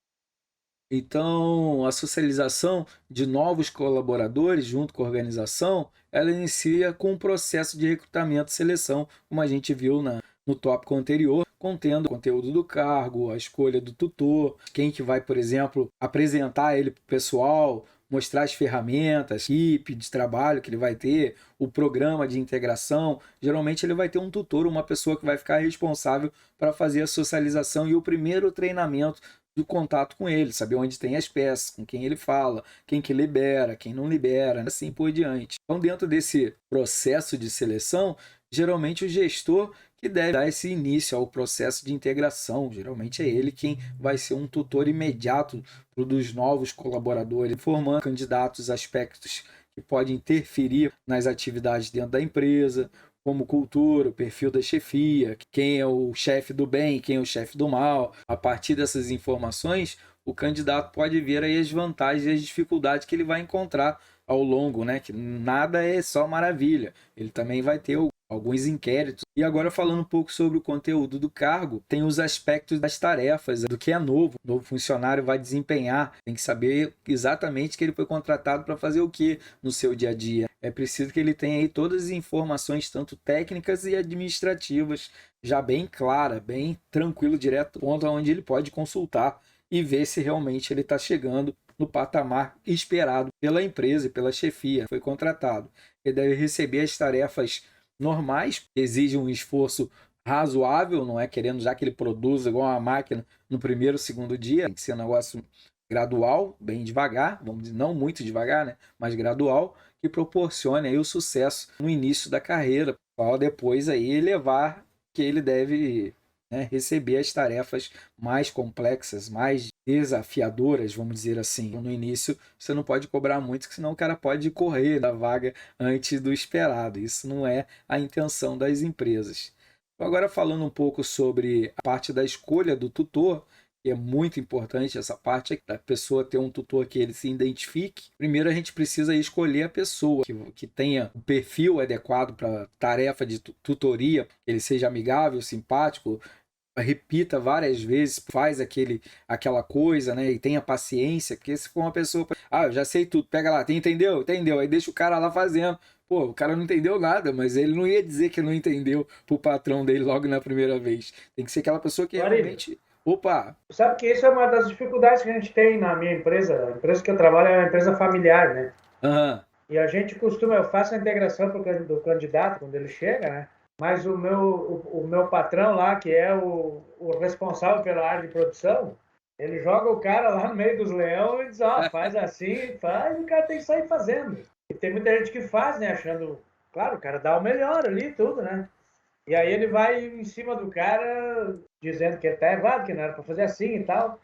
Então, a socialização de novos colaboradores junto com a organização, ela inicia com um processo de recrutamento e seleção, como a gente viu no tópico anterior, contendo o conteúdo do cargo, a escolha do tutor, quem que vai, por exemplo, apresentar ele para o pessoal, mostrar as ferramentas, a equipe de trabalho que ele vai ter, o programa de integração. Geralmente ele vai ter um tutor, uma pessoa que vai ficar responsável para fazer a socialização e o primeiro treinamento do contato com ele, saber onde tem as peças, com quem ele fala, quem que libera, quem não libera, assim por diante. Então, dentro desse processo de seleção, geralmente o gestor que deve dar esse início ao processo de integração. Geralmente é ele quem vai ser um tutor imediato dos novos colaboradores, formando candidatos aspectos que podem interferir nas atividades dentro da empresa, como cultura, o perfil da chefia, quem é o chefe do bem, quem é o chefe do mal. A partir dessas informações, o candidato pode ver aí as vantagens e as dificuldades que ele vai encontrar ao longo, né? Que nada é só maravilha. Ele também vai ter alguns inquéritos. E agora falando um pouco sobre o conteúdo do cargo, tem os aspectos das tarefas, do que é novo. O novo funcionário vai desempenhar, tem que saber exatamente que ele foi contratado para fazer o que no seu dia a dia. É preciso que ele tenha aí todas as informações, tanto técnicas e administrativas, já bem clara, bem tranquilo, direto, ponto onde ele pode consultar e ver se realmente ele está chegando no patamar esperado pela empresa e pela chefia que foi contratado. Ele deve receber as tarefas normais, exigem um esforço razoável, não é querendo já que ele produza igual uma máquina no primeiro, segundo dia, tem que ser um negócio gradual, bem devagar, vamos dizer, não muito devagar, né, mas gradual, que proporcione aí o sucesso no início da carreira, para depois aí levar que ele deve, né, receber as tarefas mais complexas, mais desafiadoras, vamos dizer assim. No início você não pode cobrar muito, senão o cara pode correr da vaga antes do esperado. Isso não é a intenção das empresas. Agora falando um pouco sobre a parte da escolha do tutor, que é muito importante essa parte da pessoa ter um tutor que ele se identifique. Primeiro a gente precisa escolher a pessoa que tenha o perfil adequado para a tarefa de tutoria, que ele seja amigável, simpático, repita várias vezes, faz aquela coisa, né? E tenha paciência, porque se for uma pessoa, eu já sei tudo, pega lá, entendeu? Entendeu? Aí deixa o cara lá fazendo. Pô, o cara não entendeu nada, mas ele não ia dizer que não entendeu pro patrão dele logo na primeira vez. Tem que ser aquela pessoa que realmente... Opa! Sabe que isso é uma das dificuldades que a gente tem na minha empresa. A empresa que eu trabalho é uma empresa familiar, né? Uhum. E a gente eu faço a integração do candidato quando ele chega, né? Mas o meu patrão lá, que é o responsável pela área de produção, ele joga o cara lá no meio dos leões e diz, faz assim, faz, e o cara tem que sair fazendo. E tem muita gente que faz, né, achando, claro, o cara dá o melhor ali, tudo, né? E aí ele vai em cima do cara, dizendo que tá errado, que não era para fazer assim e tal.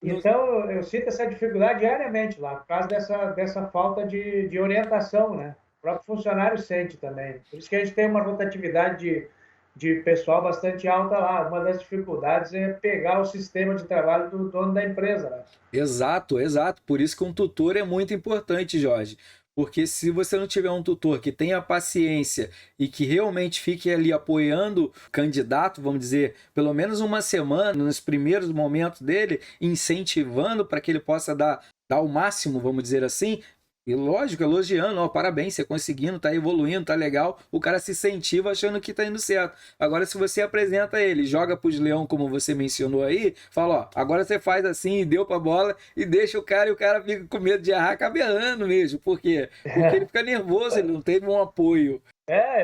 Então, eu sinto essa dificuldade diariamente lá, por causa dessa falta de orientação, né? O próprio funcionário sente também. Por isso que a gente tem uma rotatividade de pessoal bastante alta lá. Uma das dificuldades é pegar o sistema de trabalho do dono da empresa, né? Exato, exato. Por isso que um tutor é muito importante, Jorge. Porque se você não tiver um tutor que tenha paciência e que realmente fique ali apoiando o candidato, vamos dizer, pelo menos uma semana, nos primeiros momentos dele, incentivando para que ele possa dar o máximo, vamos dizer assim, e lógico, elogiando, parabéns, você conseguindo, tá evoluindo, tá legal, o cara se incentiva achando que tá indo certo. Agora, se você apresenta ele, joga pros leão, como você mencionou aí, fala, agora você faz assim, deu pra bola, e deixa o cara, e o cara fica com medo de errar, acaba errando mesmo. Por quê? Porque ele fica nervoso, ele não teve um apoio.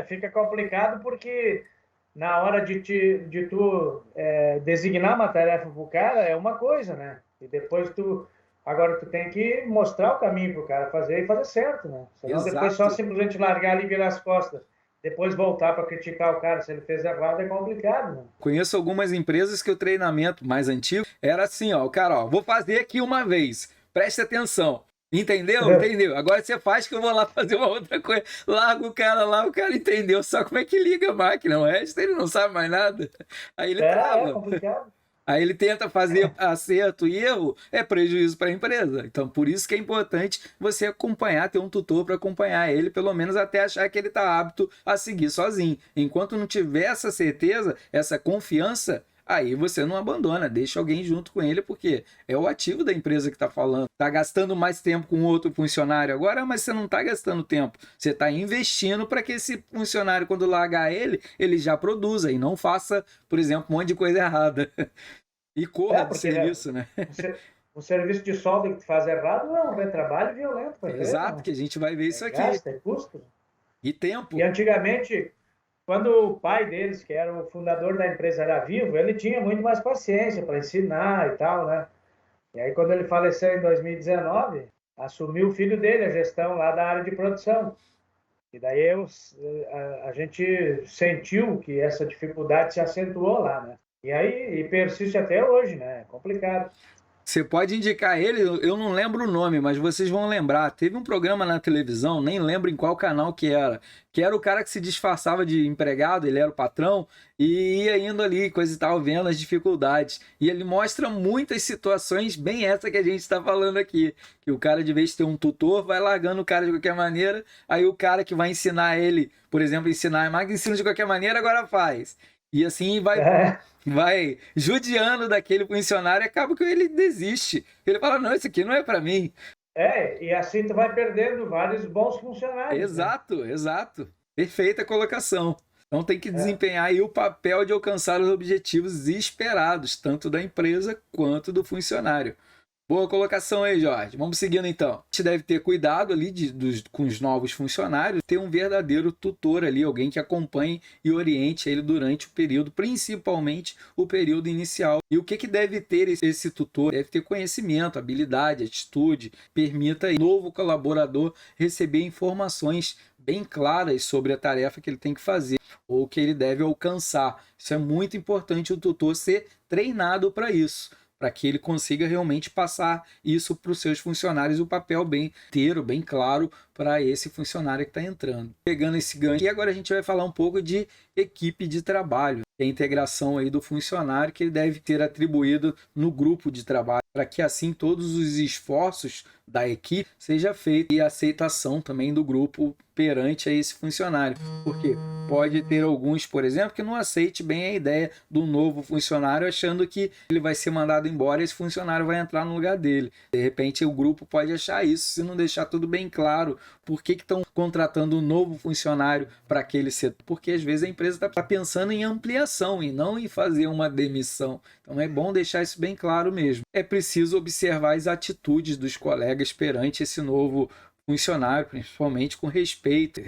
Fica complicado porque na hora de tu designar uma tarefa pro cara é uma coisa, né? E depois agora tu tem que mostrar o caminho pro cara fazer e fazer certo, né? Senão Exato. Depois só simplesmente largar ali e virar as costas. Depois voltar para criticar o cara se ele fez errado é complicado, né? Conheço algumas empresas que o treinamento mais antigo era assim, o cara, vou fazer aqui uma vez, preste atenção. Entendeu? Entendeu? Agora você faz que eu vou lá fazer uma outra coisa. Larga o cara lá, o cara entendeu só como é que liga a máquina. O resto ele não sabe mais nada. Aí ele trava. É complicado. Aí ele tenta fazer acerto e erro, é prejuízo para a empresa. Então, por isso que é importante você acompanhar, ter um tutor para acompanhar ele, pelo menos até achar que ele está apto a seguir sozinho. Enquanto não tiver essa certeza, essa confiança, aí você não abandona, deixa alguém junto com ele, porque é o ativo da empresa que está falando. Está gastando mais tempo com outro funcionário agora, mas você não está gastando tempo. Você está investindo para que esse funcionário, quando largar ele já produza e não faça, por exemplo, um monte de coisa errada. E corra do serviço, né? O serviço de solda que tu faz errado é um retrabalho violento para a empresa. Exato, que a gente vai ver isso aqui. Gasta, é custo. E tempo. E antigamente, quando o pai deles, que era o fundador da empresa, era vivo, ele tinha muito mais paciência para ensinar e tal, né? E aí, quando ele faleceu em 2019, assumiu o filho dele a gestão lá da área de produção. E daí a gente sentiu que essa dificuldade se acentuou lá, né? E aí persiste até hoje, né? É complicado. Você pode indicar ele, eu não lembro o nome, mas vocês vão lembrar. Teve um programa na televisão, nem lembro em qual canal que era o cara que se disfarçava de empregado, ele era o patrão, e ia indo ali, coisa e tal, vendo as dificuldades. E ele mostra muitas situações, bem essa que a gente está falando aqui. Que o cara, de vez de ter um tutor, vai largando o cara de qualquer maneira, aí o cara que vai ensinar ele, por exemplo, ensinar a máquina, ensina de qualquer maneira, agora faz. E assim vai judiando daquele funcionário e acaba que ele desiste. Ele fala, não, isso aqui não é para mim. E assim tu vai perdendo vários bons funcionários. Exato, né? Exato. Perfeita colocação. Então tem que desempenhar aí o papel de alcançar os objetivos esperados, tanto da empresa quanto do funcionário. Boa colocação aí, Jorge. Vamos seguindo então. A gente deve ter cuidado ali com os novos funcionários, ter um verdadeiro tutor ali, alguém que acompanhe e oriente ele durante o período, principalmente o período inicial. E o que deve ter esse tutor? Deve ter conhecimento, habilidade, atitude, permita ao novo colaborador receber informações bem claras sobre a tarefa que ele tem que fazer ou que ele deve alcançar. Isso é muito importante, o tutor ser treinado para isso, para que ele consiga realmente passar isso para os seus funcionários, o papel bem inteiro, bem claro para esse funcionário que está entrando. Pegando esse gancho, e agora a gente vai falar um pouco de equipe de trabalho, a integração aí do funcionário que ele deve ter atribuído no grupo de trabalho, para que assim todos os esforços da equipe seja feito e a aceitação também do grupo perante a esse funcionário. Porque pode ter alguns, por exemplo, que não aceite bem a ideia do novo funcionário, achando que ele vai ser mandado embora e esse funcionário vai entrar no lugar dele. De repente o grupo pode achar isso, se não deixar tudo bem claro. Por que estão contratando um novo funcionário para aquele setor? Porque às vezes a empresa está pensando em ampliação e não em fazer uma demissão. Então é bom deixar isso bem claro mesmo. É preciso observar as atitudes dos colegas perante esse novo funcionário, principalmente com respeito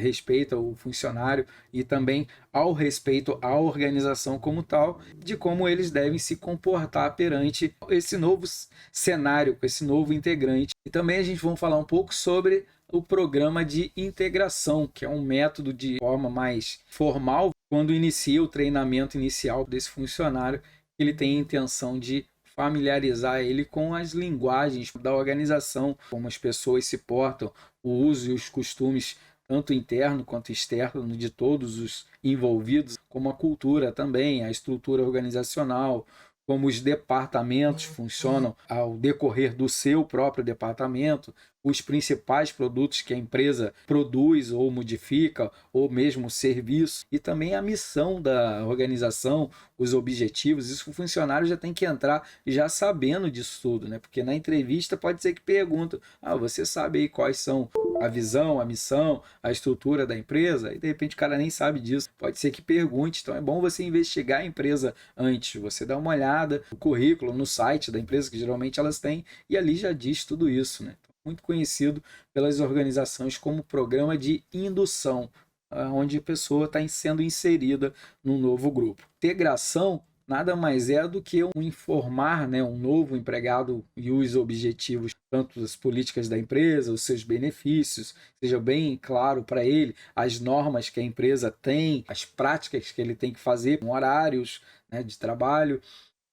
ao funcionário e também ao respeito à organização como tal, de como eles devem se comportar perante esse novo cenário, com esse novo integrante. E também a gente vai falar um pouco sobre o programa de integração, que é um método de forma mais formal, quando inicia o treinamento inicial desse funcionário, ele tem a intenção de familiarizar ele com as linguagens da organização, como as pessoas se portam, o uso e os costumes, tanto interno quanto externo, de todos os envolvidos, como a cultura também, a estrutura organizacional, como os departamentos funcionam ao decorrer do seu próprio departamento, os principais produtos que a empresa produz ou modifica, ou mesmo serviço, e também a missão da organização, os objetivos. Isso o funcionário já tem que entrar já sabendo disso tudo, né? Porque na entrevista pode ser que perguntam, você sabe aí quais são a visão, a missão, a estrutura da empresa? E de repente o cara nem sabe disso. Pode ser que pergunte, então é bom você investigar a empresa antes, você dá uma olhada no currículo, no site da empresa, que geralmente elas têm, e ali já diz tudo isso, né? Muito conhecido pelas organizações como programa de indução, onde a pessoa está sendo inserida num novo grupo. Integração nada mais é do que informar, né, um novo empregado e os objetivos, tanto das políticas da empresa, os seus benefícios, seja bem claro para ele, as normas que a empresa tem, as práticas que ele tem que fazer, com horários, né, de trabalho.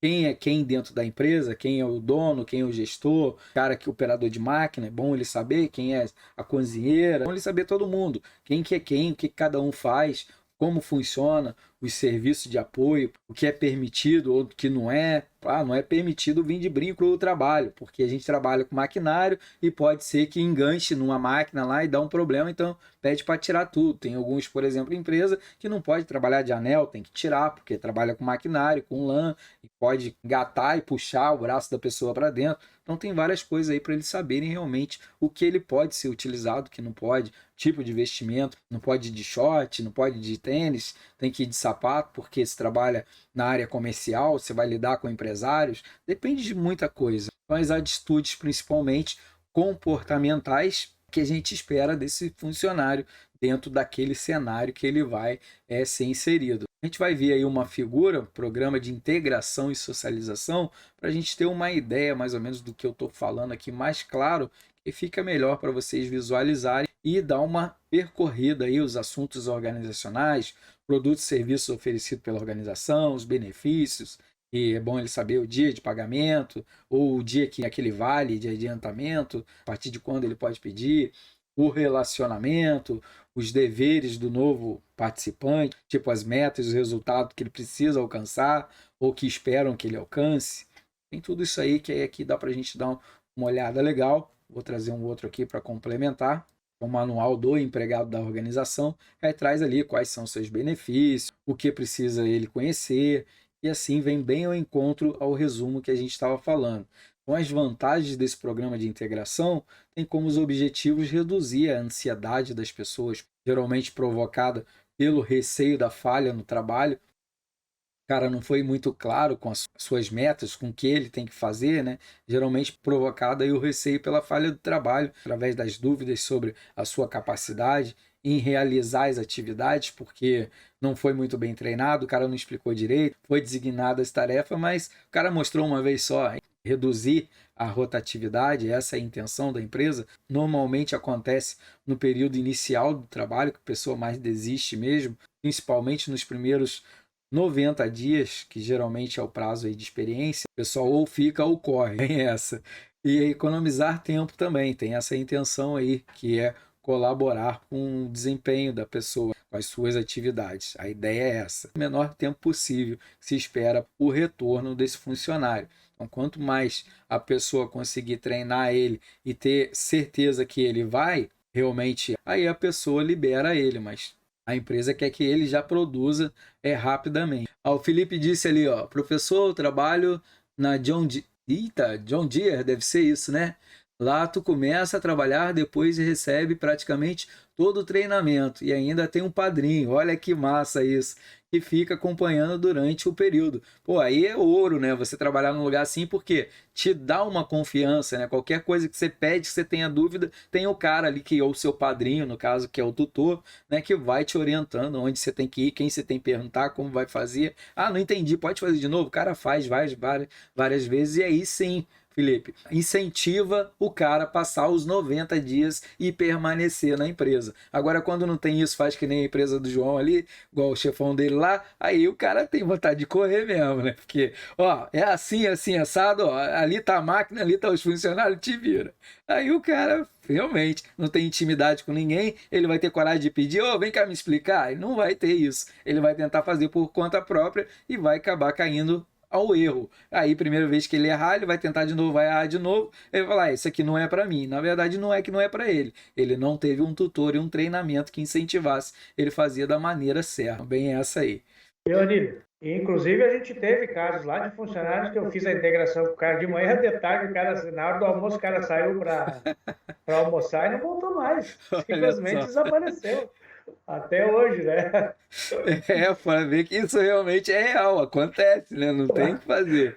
Quem é quem dentro da empresa, quem é o dono, quem é o gestor, cara que é operador de máquina, é bom ele saber, quem é a cozinheira, é bom ele saber todo mundo, quem que é quem, o que cada um faz, como funciona, os serviços de apoio, o que é permitido ou o que não é. Não é permitido vir de brinco no trabalho, porque a gente trabalha com maquinário e pode ser que enganche numa máquina lá e dá um problema, então pede para tirar tudo. Tem alguns, por exemplo, empresa que não pode trabalhar de anel, tem que tirar, porque trabalha com maquinário, com lã, e pode engatar e puxar o braço da pessoa para dentro. Então tem várias coisas aí para eles saberem realmente o que ele pode ser utilizado, o que não pode, tipo de vestimento, não pode ir de short, não pode ir de tênis, tem que ir de sapato, porque se trabalha na área comercial, você vai lidar com empresários, depende de muita coisa. Então as atitudes principalmente comportamentais que a gente espera desse funcionário dentro daquele cenário que ele vai ser inserido. A gente vai ver aí uma figura, um programa de integração e socialização, para a gente ter uma ideia mais ou menos do que eu estou falando aqui mais claro, e fica melhor para vocês visualizarem e dar uma percorrida aí os assuntos organizacionais, produtos e serviços oferecidos pela organização, os benefícios, e é bom ele saber o dia de pagamento, ou o dia que aquele vale de adiantamento, a partir de quando ele pode pedir, o relacionamento, os deveres do novo participante, tipo as metas, os resultados que ele precisa alcançar, ou que esperam que ele alcance. Tem tudo isso aí que aqui dá para a gente dar uma olhada legal. Vou trazer um outro aqui para complementar. O manual do empregado da organização, aí traz ali quais são seus benefícios, o que precisa ele conhecer, e assim vem bem ao encontro ao resumo que a gente estava falando. Então, as vantagens desse programa de integração têm como os objetivos reduzir a ansiedade das pessoas, geralmente provocada pelo receio da falha no trabalho. O cara não foi muito claro com as suas metas, com o que ele tem que fazer, né? Geralmente provocado aí o receio pela falha do trabalho, através das dúvidas sobre a sua capacidade em realizar as atividades, porque não foi muito bem treinado, o cara não explicou direito, foi designada as tarefas, mas o cara mostrou uma vez só. Reduzir a rotatividade, essa é a intenção da empresa, normalmente acontece no período inicial do trabalho, que a pessoa mais desiste mesmo, principalmente nos primeiros 90 dias, que geralmente é o prazo aí de experiência, o pessoal ou fica ou corre, tem essa. E economizar tempo também, tem essa intenção aí, que é colaborar com o desempenho da pessoa, com as suas atividades. A ideia é essa. O menor tempo possível se espera o retorno desse funcionário. Então, quanto mais a pessoa conseguir treinar ele e ter certeza que ele vai, realmente, aí a pessoa libera ele, mas a empresa quer que ele já produza rapidamente. O Felipe disse ali, ó, professor, eu trabalho na John Deere. Eita, John Deere, deve ser isso, né? Lá tu começa a trabalhar, depois recebe praticamente todo o treinamento e ainda tem um padrinho. Olha que massa isso, que fica acompanhando durante o período. Pô, aí é ouro, né? Você trabalhar num lugar assim, porque te dá uma confiança, né? Qualquer coisa que você pede, que você tenha dúvida, tem o cara ali que é o seu padrinho, no caso, que é o tutor, né? Que vai te orientando onde você tem que ir, quem você tem que perguntar, como vai fazer. Ah, não entendi, pode fazer de novo? O cara faz várias vezes e aí sim, Felipe, incentiva o cara a passar os 90 dias e permanecer na empresa. Agora, quando não tem isso, faz que nem a empresa do João ali, igual o chefão dele lá, aí o cara tem vontade de correr mesmo, né? Porque, ó, é assim, assado, ó, ali tá a máquina, ali tá os funcionários, te vira. Aí o cara realmente não tem intimidade com ninguém, ele vai ter coragem de pedir, ô, vem cá me explicar? Ele não vai ter isso. Ele vai tentar fazer por conta própria e vai acabar caindo ao erro. Aí, primeira vez que ele errar, ele vai tentar de novo, vai errar de novo, ele vai falar, isso aqui não é para mim. Na verdade, não é que não é para ele. Ele não teve um tutor e um treinamento que incentivasse ele fazia da maneira certa. Bem essa aí. Leonir, inclusive a gente teve casos lá de funcionários que eu fiz a integração com o cara de manhã, de tarde, o cara, na hora do almoço, o cara saiu para almoçar e não voltou mais. Simplesmente desapareceu. Até hoje, né? Para ver que isso realmente é real, acontece, né? Não tem o que fazer.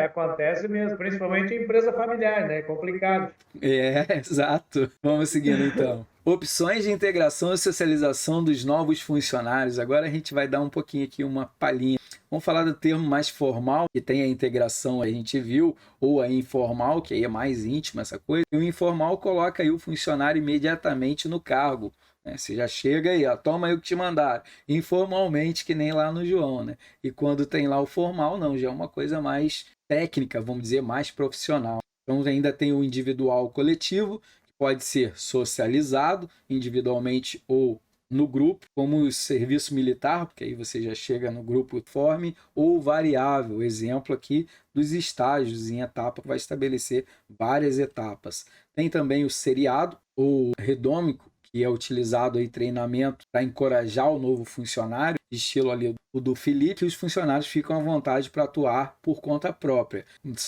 Acontece mesmo, principalmente em empresa familiar, né? É complicado. Exato. Vamos seguindo então. Opções de integração e socialização dos novos funcionários. Agora a gente vai dar um pouquinho aqui uma palhinha. Vamos falar do termo mais formal, que tem a integração, a gente viu, ou a informal, que aí é mais íntima essa coisa. E o informal coloca aí o funcionário imediatamente no cargo. Você já chega aí, ó, toma aí o que te mandaram, informalmente, que nem lá no João, né? E quando tem lá o formal, não, já é uma coisa mais técnica, vamos dizer, mais profissional. Então ainda tem o individual coletivo, que pode ser socializado individualmente ou no grupo, como o serviço militar, porque aí você já chega no grupo uniforme, ou variável, exemplo aqui dos estágios em etapa, que vai estabelecer várias etapas. Tem também o seriado, ou redômico, que é utilizado em treinamento para encorajar o novo funcionário, estilo ali o do Felipe, e os funcionários ficam à vontade para atuar por conta própria.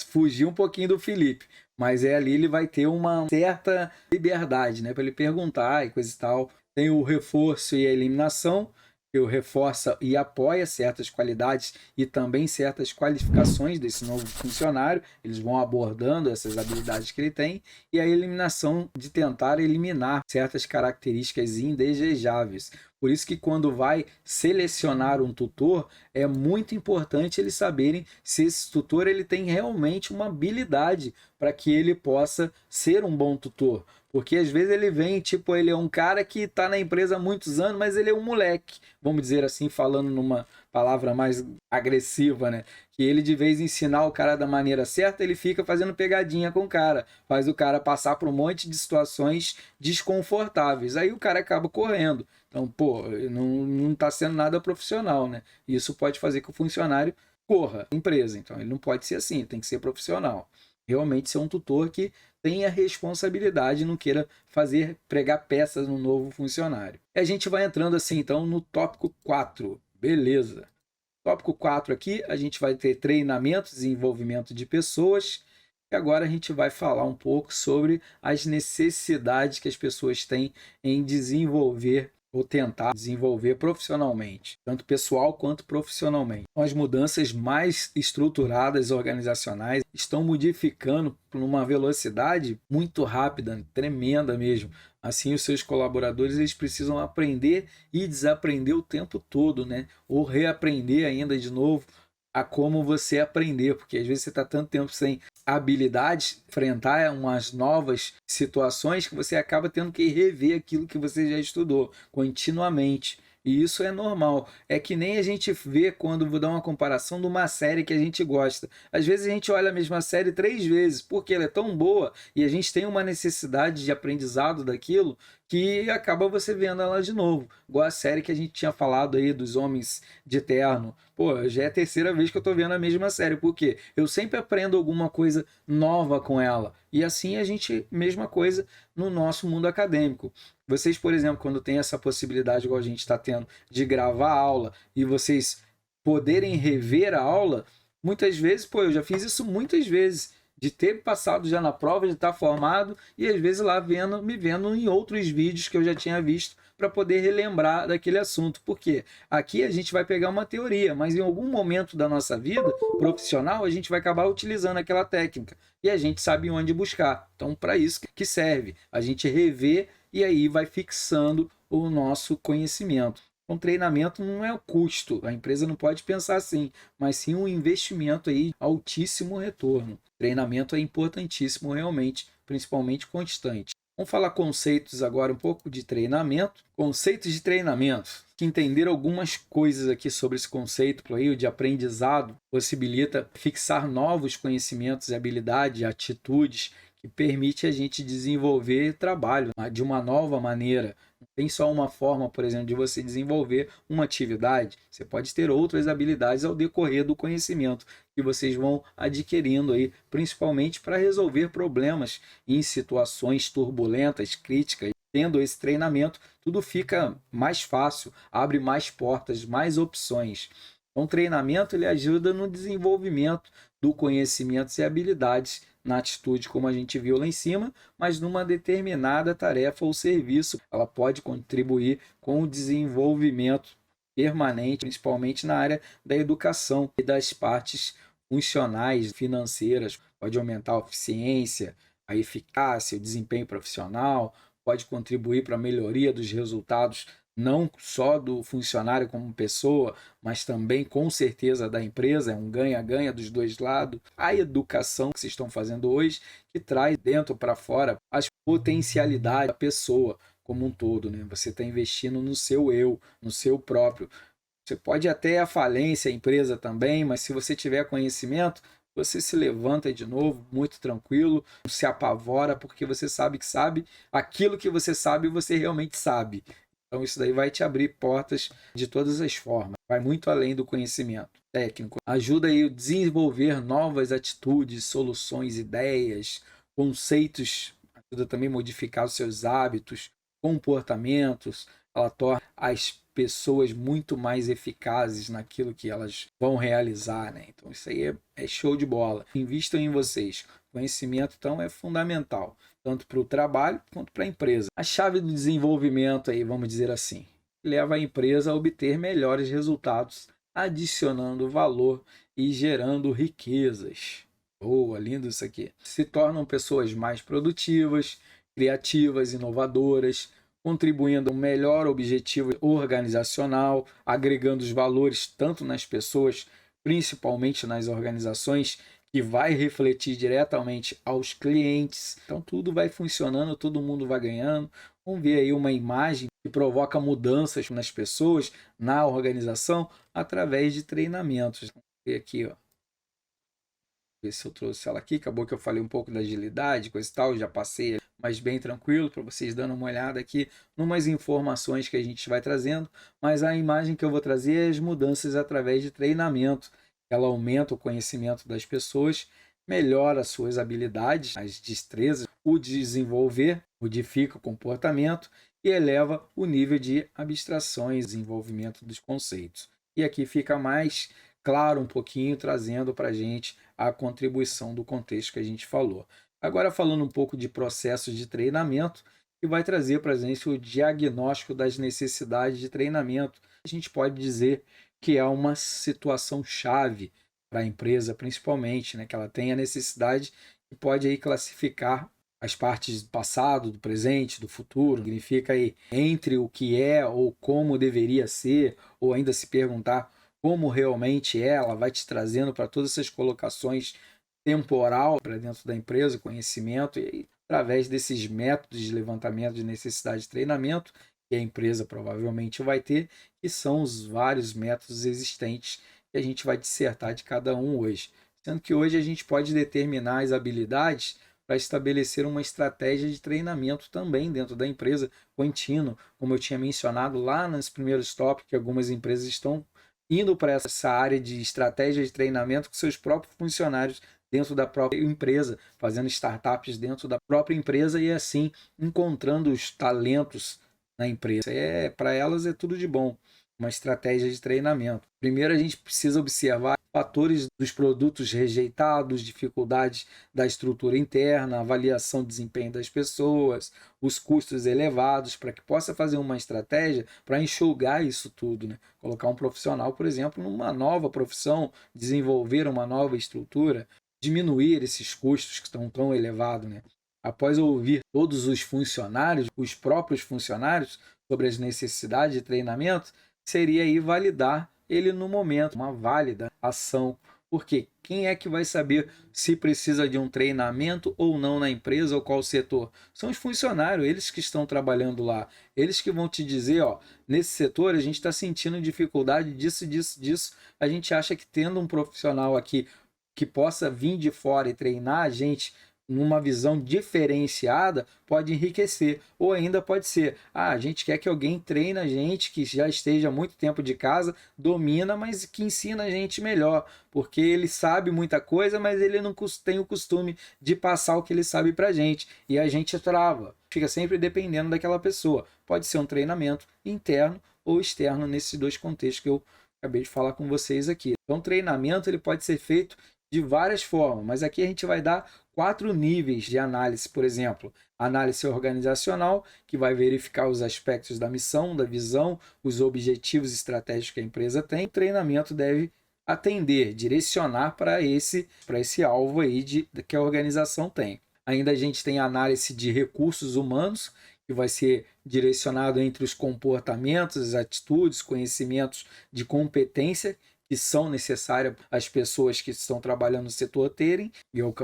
Fugir um pouquinho do Felipe, mas ali ele vai ter uma certa liberdade, né, para ele perguntar e coisa e tal. Tem o reforço e a eliminação, que o reforça e apoia certas qualidades e também certas qualificações desse novo funcionário. Eles vão abordando essas habilidades que ele tem. E a eliminação de tentar eliminar certas características indesejáveis. Por isso que quando vai selecionar um tutor, é muito importante eles saberem se esse tutor ele tem realmente uma habilidade para que ele possa ser um bom tutor. Porque às vezes ele vem, tipo, ele é um cara que está na empresa há muitos anos, mas ele é um moleque, vamos dizer assim, falando numa palavra mais agressiva, né? Que ele, de vez em ensinar o cara da maneira certa, ele fica fazendo pegadinha com o cara, faz o cara passar por um monte de situações desconfortáveis. Aí o cara acaba correndo. Então, pô, não está sendo nada profissional, né? Isso pode fazer que o funcionário corra a empresa. Então, ele não pode ser assim, tem que ser profissional. Realmente ser um tutor que tenha responsabilidade e não queira pregar peças no novo funcionário. E a gente vai entrando assim, então, no tópico 4. Beleza. Tópico 4 aqui, a gente vai ter treinamento, desenvolvimento de pessoas. E agora a gente vai falar um pouco sobre as necessidades que as pessoas têm em desenvolver ou tentar desenvolver profissionalmente, tanto pessoal quanto profissionalmente. Então, as mudanças mais estruturadas organizacionais estão modificando por uma velocidade muito rápida, tremenda mesmo. Assim, os seus colaboradores eles precisam aprender e desaprender o tempo todo, né? Ou reaprender ainda de novo a como você aprender, porque às vezes você está tanto tempo sem habilidades, enfrentar umas novas situações que você acaba tendo que rever aquilo que você já estudou continuamente. E isso é normal. É que nem a gente vê quando vou dar uma comparação de uma série que a gente gosta. Às vezes a gente olha a mesma série 3 vezes, porque ela é tão boa e a gente tem uma necessidade de aprendizado daquilo que acaba você vendo ela de novo. Igual a série que a gente tinha falado aí dos Homens de Terno. Pô, já é a terceira vez que eu tô vendo a mesma série. Por quê? Eu sempre aprendo alguma coisa nova com ela. E assim a gente, mesma coisa no nosso mundo acadêmico. Vocês, por exemplo, quando tem essa possibilidade, igual a gente está tendo, de gravar a aula e vocês poderem rever a aula, muitas vezes, pô, eu já fiz isso muitas vezes, de ter passado já na prova, de estar formado e às vezes lá me vendo em outros vídeos que eu já tinha visto para poder relembrar daquele assunto. Porque aqui a gente vai pegar uma teoria, mas em algum momento da nossa vida profissional a gente vai acabar utilizando aquela técnica e a gente sabe onde buscar. Então, para isso que serve, a gente rever e aí vai fixando o nosso conhecimento. Um treinamento não é o custo, a empresa não pode pensar assim, mas sim um investimento aí, altíssimo retorno. Treinamento é importantíssimo realmente, principalmente constante. Vamos falar conceitos agora, um pouco de treinamento. Conceitos de treinamento. Que entender algumas coisas aqui sobre esse conceito aí, o de aprendizado, possibilita fixar novos conhecimentos e habilidades, atitudes, que permite a gente desenvolver trabalho de uma nova maneira. Não tem só uma forma, por exemplo, de você desenvolver uma atividade. Você pode ter outras habilidades ao decorrer do conhecimento que vocês vão adquirindo aí, principalmente para resolver problemas em situações turbulentas, críticas. Tendo esse treinamento, tudo fica mais fácil, abre mais portas, mais opções. Então, o treinamento ele ajuda no desenvolvimento do conhecimento e habilidades na atitude, como a gente viu lá em cima, mas numa determinada tarefa ou serviço, ela pode contribuir com o desenvolvimento permanente, principalmente na área da educação e das partes funcionais, financeiras. Pode aumentar a eficiência, a eficácia, o desempenho profissional, pode contribuir para a melhoria dos resultados não só do funcionário como pessoa, mas também com certeza da empresa, é um ganha-ganha dos dois lados. A educação que vocês estão fazendo hoje, que traz dentro para fora as potencialidades da pessoa como um todo, né? Você está investindo no seu eu, no seu próprio. Você pode até a falência, a empresa também, mas se você tiver conhecimento, você se levanta de novo, muito tranquilo, não se apavora, porque você sabe que sabe aquilo que você sabe realmente sabe. Então isso daí vai te abrir portas de todas as formas. Vai muito além do conhecimento técnico. Ajuda aí a desenvolver novas atitudes, soluções, ideias, conceitos. Ajuda também a modificar os seus hábitos, comportamentos. Ela torna as pessoas muito mais eficazes naquilo que elas vão realizar, né? Então isso aí é show de bola. Invistam em vocês. Conhecimento, então, é fundamental, tanto para o trabalho quanto para a empresa. A chave do desenvolvimento, aí, vamos dizer assim, leva a empresa a obter melhores resultados, adicionando valor e gerando riquezas. Boa, lindo isso aqui. Se tornam pessoas mais produtivas, criativas, inovadoras, contribuindo a um melhor objetivo organizacional, agregando os valores tanto nas pessoas, principalmente nas organizações, que vai refletir diretamente aos clientes. Então tudo vai funcionando, todo mundo vai ganhando. Vamos ver aí uma imagem que provoca mudanças nas pessoas, na organização, através de treinamentos. Vamos ver aqui, ó. Ver se eu trouxe ela aqui. Acabou que eu falei um pouco da agilidade, coisa e tal, já passei, mas bem tranquilo para vocês dando uma olhada aqui numas informações que a gente vai trazendo. Mas a imagem que eu vou trazer é as mudanças através de treinamento. Ela aumenta o conhecimento das pessoas, melhora as suas habilidades, as destrezas, o desenvolver, modifica o comportamento e eleva o nível de abstrações, desenvolvimento dos conceitos. E aqui fica mais claro um pouquinho, trazendo para a gente a contribuição do contexto que a gente falou. Agora falando um pouco de processos de treinamento, que vai trazer para a gente o diagnóstico das necessidades de treinamento. A gente pode dizer que é uma situação chave para a empresa, principalmente, né? Que ela tem a necessidade que pode aí classificar as partes do passado, do presente, do futuro. Significa aí entre o que é ou como deveria ser, ou ainda se perguntar como realmente é. Ela vai te trazendo para todas essas colocações temporal para dentro da empresa, conhecimento, e através desses métodos de levantamento de necessidade de treinamento que a empresa provavelmente vai ter, que são os vários métodos existentes que a gente vai dissertar de cada um hoje. Sendo que hoje a gente pode determinar as habilidades para estabelecer uma estratégia de treinamento também dentro da empresa contínuo, como eu tinha mencionado lá nos primeiros tópicos, que algumas empresas estão indo para essa área de estratégia de treinamento com seus próprios funcionários dentro da própria empresa, fazendo startups dentro da própria empresa e assim encontrando os talentos na empresa. Para elas é tudo de bom, uma estratégia de treinamento. Primeiro a gente precisa observar fatores dos produtos rejeitados, dificuldades da estrutura interna, avaliação do desempenho das pessoas, os custos elevados, para que possa fazer uma estratégia para enxugar isso tudo, né? Colocar um profissional, por exemplo, numa nova profissão, desenvolver uma nova estrutura, diminuir esses custos que estão tão elevados, né? Após ouvir todos os funcionários, os próprios funcionários, sobre as necessidades de treinamento, seria aí validar ele no momento, uma válida ação. Porque quem é que vai saber se precisa de um treinamento ou não na empresa ou qual setor? São os funcionários, eles que estão trabalhando lá. Eles que vão te dizer, ó, nesse setor a gente está sentindo dificuldade disso, disso, disso. A gente acha que tendo um profissional aqui que possa vir de fora e treinar a gente numa visão diferenciada, pode enriquecer. Ou ainda pode ser, a gente quer que alguém treine a gente, que já esteja há muito tempo de casa, domina, mas que ensina a gente melhor, porque ele sabe muita coisa, mas ele não tem o costume de passar o que ele sabe pra gente, e a gente trava. Fica sempre dependendo daquela pessoa. Pode ser um treinamento interno ou externo nesses dois contextos que eu acabei de falar com vocês aqui. Então, o treinamento ele pode ser feito de várias formas, mas aqui a gente vai dar 4 níveis de análise, por exemplo. Análise organizacional, que vai verificar os aspectos da missão, da visão, os objetivos estratégicos que a empresa tem. O treinamento deve atender, direcionar para esse alvo aí que a organização tem. Ainda a gente tem a análise de recursos humanos, que vai ser direcionado entre os comportamentos, as atitudes, conhecimentos de competência que são necessárias às pessoas que estão trabalhando no setor terem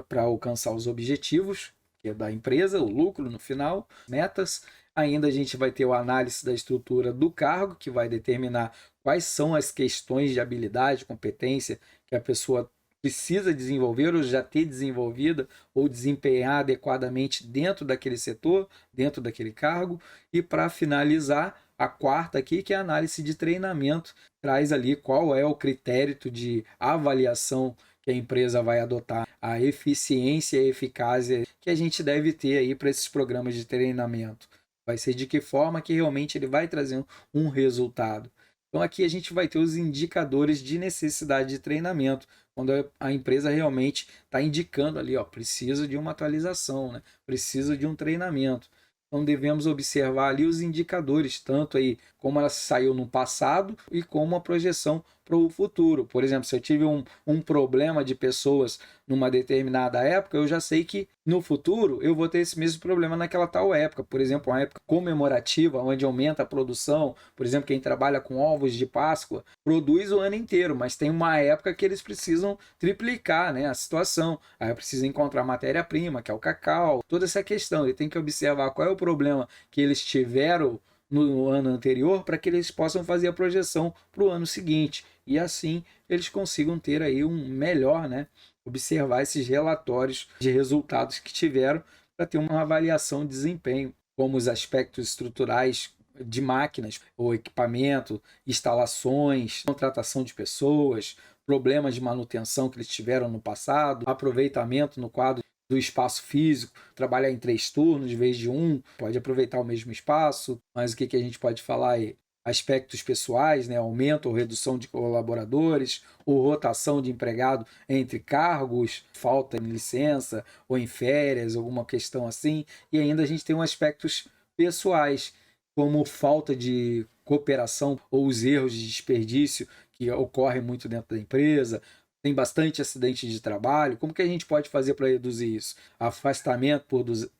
para alcançar os objetivos que é da empresa, o lucro no final, metas. Ainda a gente vai ter a análise da estrutura do cargo, que vai determinar quais são as questões de habilidade, competência que a pessoa precisa desenvolver ou já ter desenvolvida ou desempenhar adequadamente dentro daquele setor, dentro daquele cargo. E para finalizar, a quarta aqui, que é a análise de treinamento, traz ali qual é o critério de avaliação que a empresa vai adotar, a eficiência e eficácia que a gente deve ter aí para esses programas de treinamento. Vai ser de que forma que realmente ele vai trazer um resultado. Então aqui a gente vai ter os indicadores de necessidade de treinamento, quando a empresa realmente está indicando ali, ó, precisa de uma atualização, né? Precisa de um treinamento. Então devemos observar ali os indicadores, tanto aí como ela saiu no passado e como a projeção para o futuro. Por exemplo, se eu tive um problema de pessoas numa determinada época, eu já sei que no futuro eu vou ter esse mesmo problema naquela tal época. Por exemplo, uma época comemorativa, onde aumenta a produção. Por exemplo, quem trabalha com ovos de Páscoa produz o ano inteiro, mas tem uma época que eles precisam triplicar, né, a situação. Aí precisa encontrar matéria-prima, que é o cacau. Toda essa questão, ele tem que observar qual é o problema que eles tiveram no ano anterior para que eles possam fazer a projeção para o ano seguinte. E assim eles consigam ter aí um melhor, né, observar esses relatórios de resultados que tiveram para ter uma avaliação de desempenho, como os aspectos estruturais de máquinas ou equipamento, instalações, contratação de pessoas, problemas de manutenção que eles tiveram no passado, aproveitamento no quadro do espaço físico, trabalhar em 3 turnos em vez de 1, pode aproveitar o mesmo espaço, mas o que a gente pode falar aí? Aspectos pessoais, né? Aumento ou redução de colaboradores, ou rotação de empregado entre cargos, falta em licença ou em férias, alguma questão assim. E ainda a gente tem aspectos pessoais, como falta de cooperação ou os erros de desperdício que ocorrem muito dentro da empresa. Tem bastante acidente de trabalho. Como que a gente pode fazer para reduzir isso? Afastamento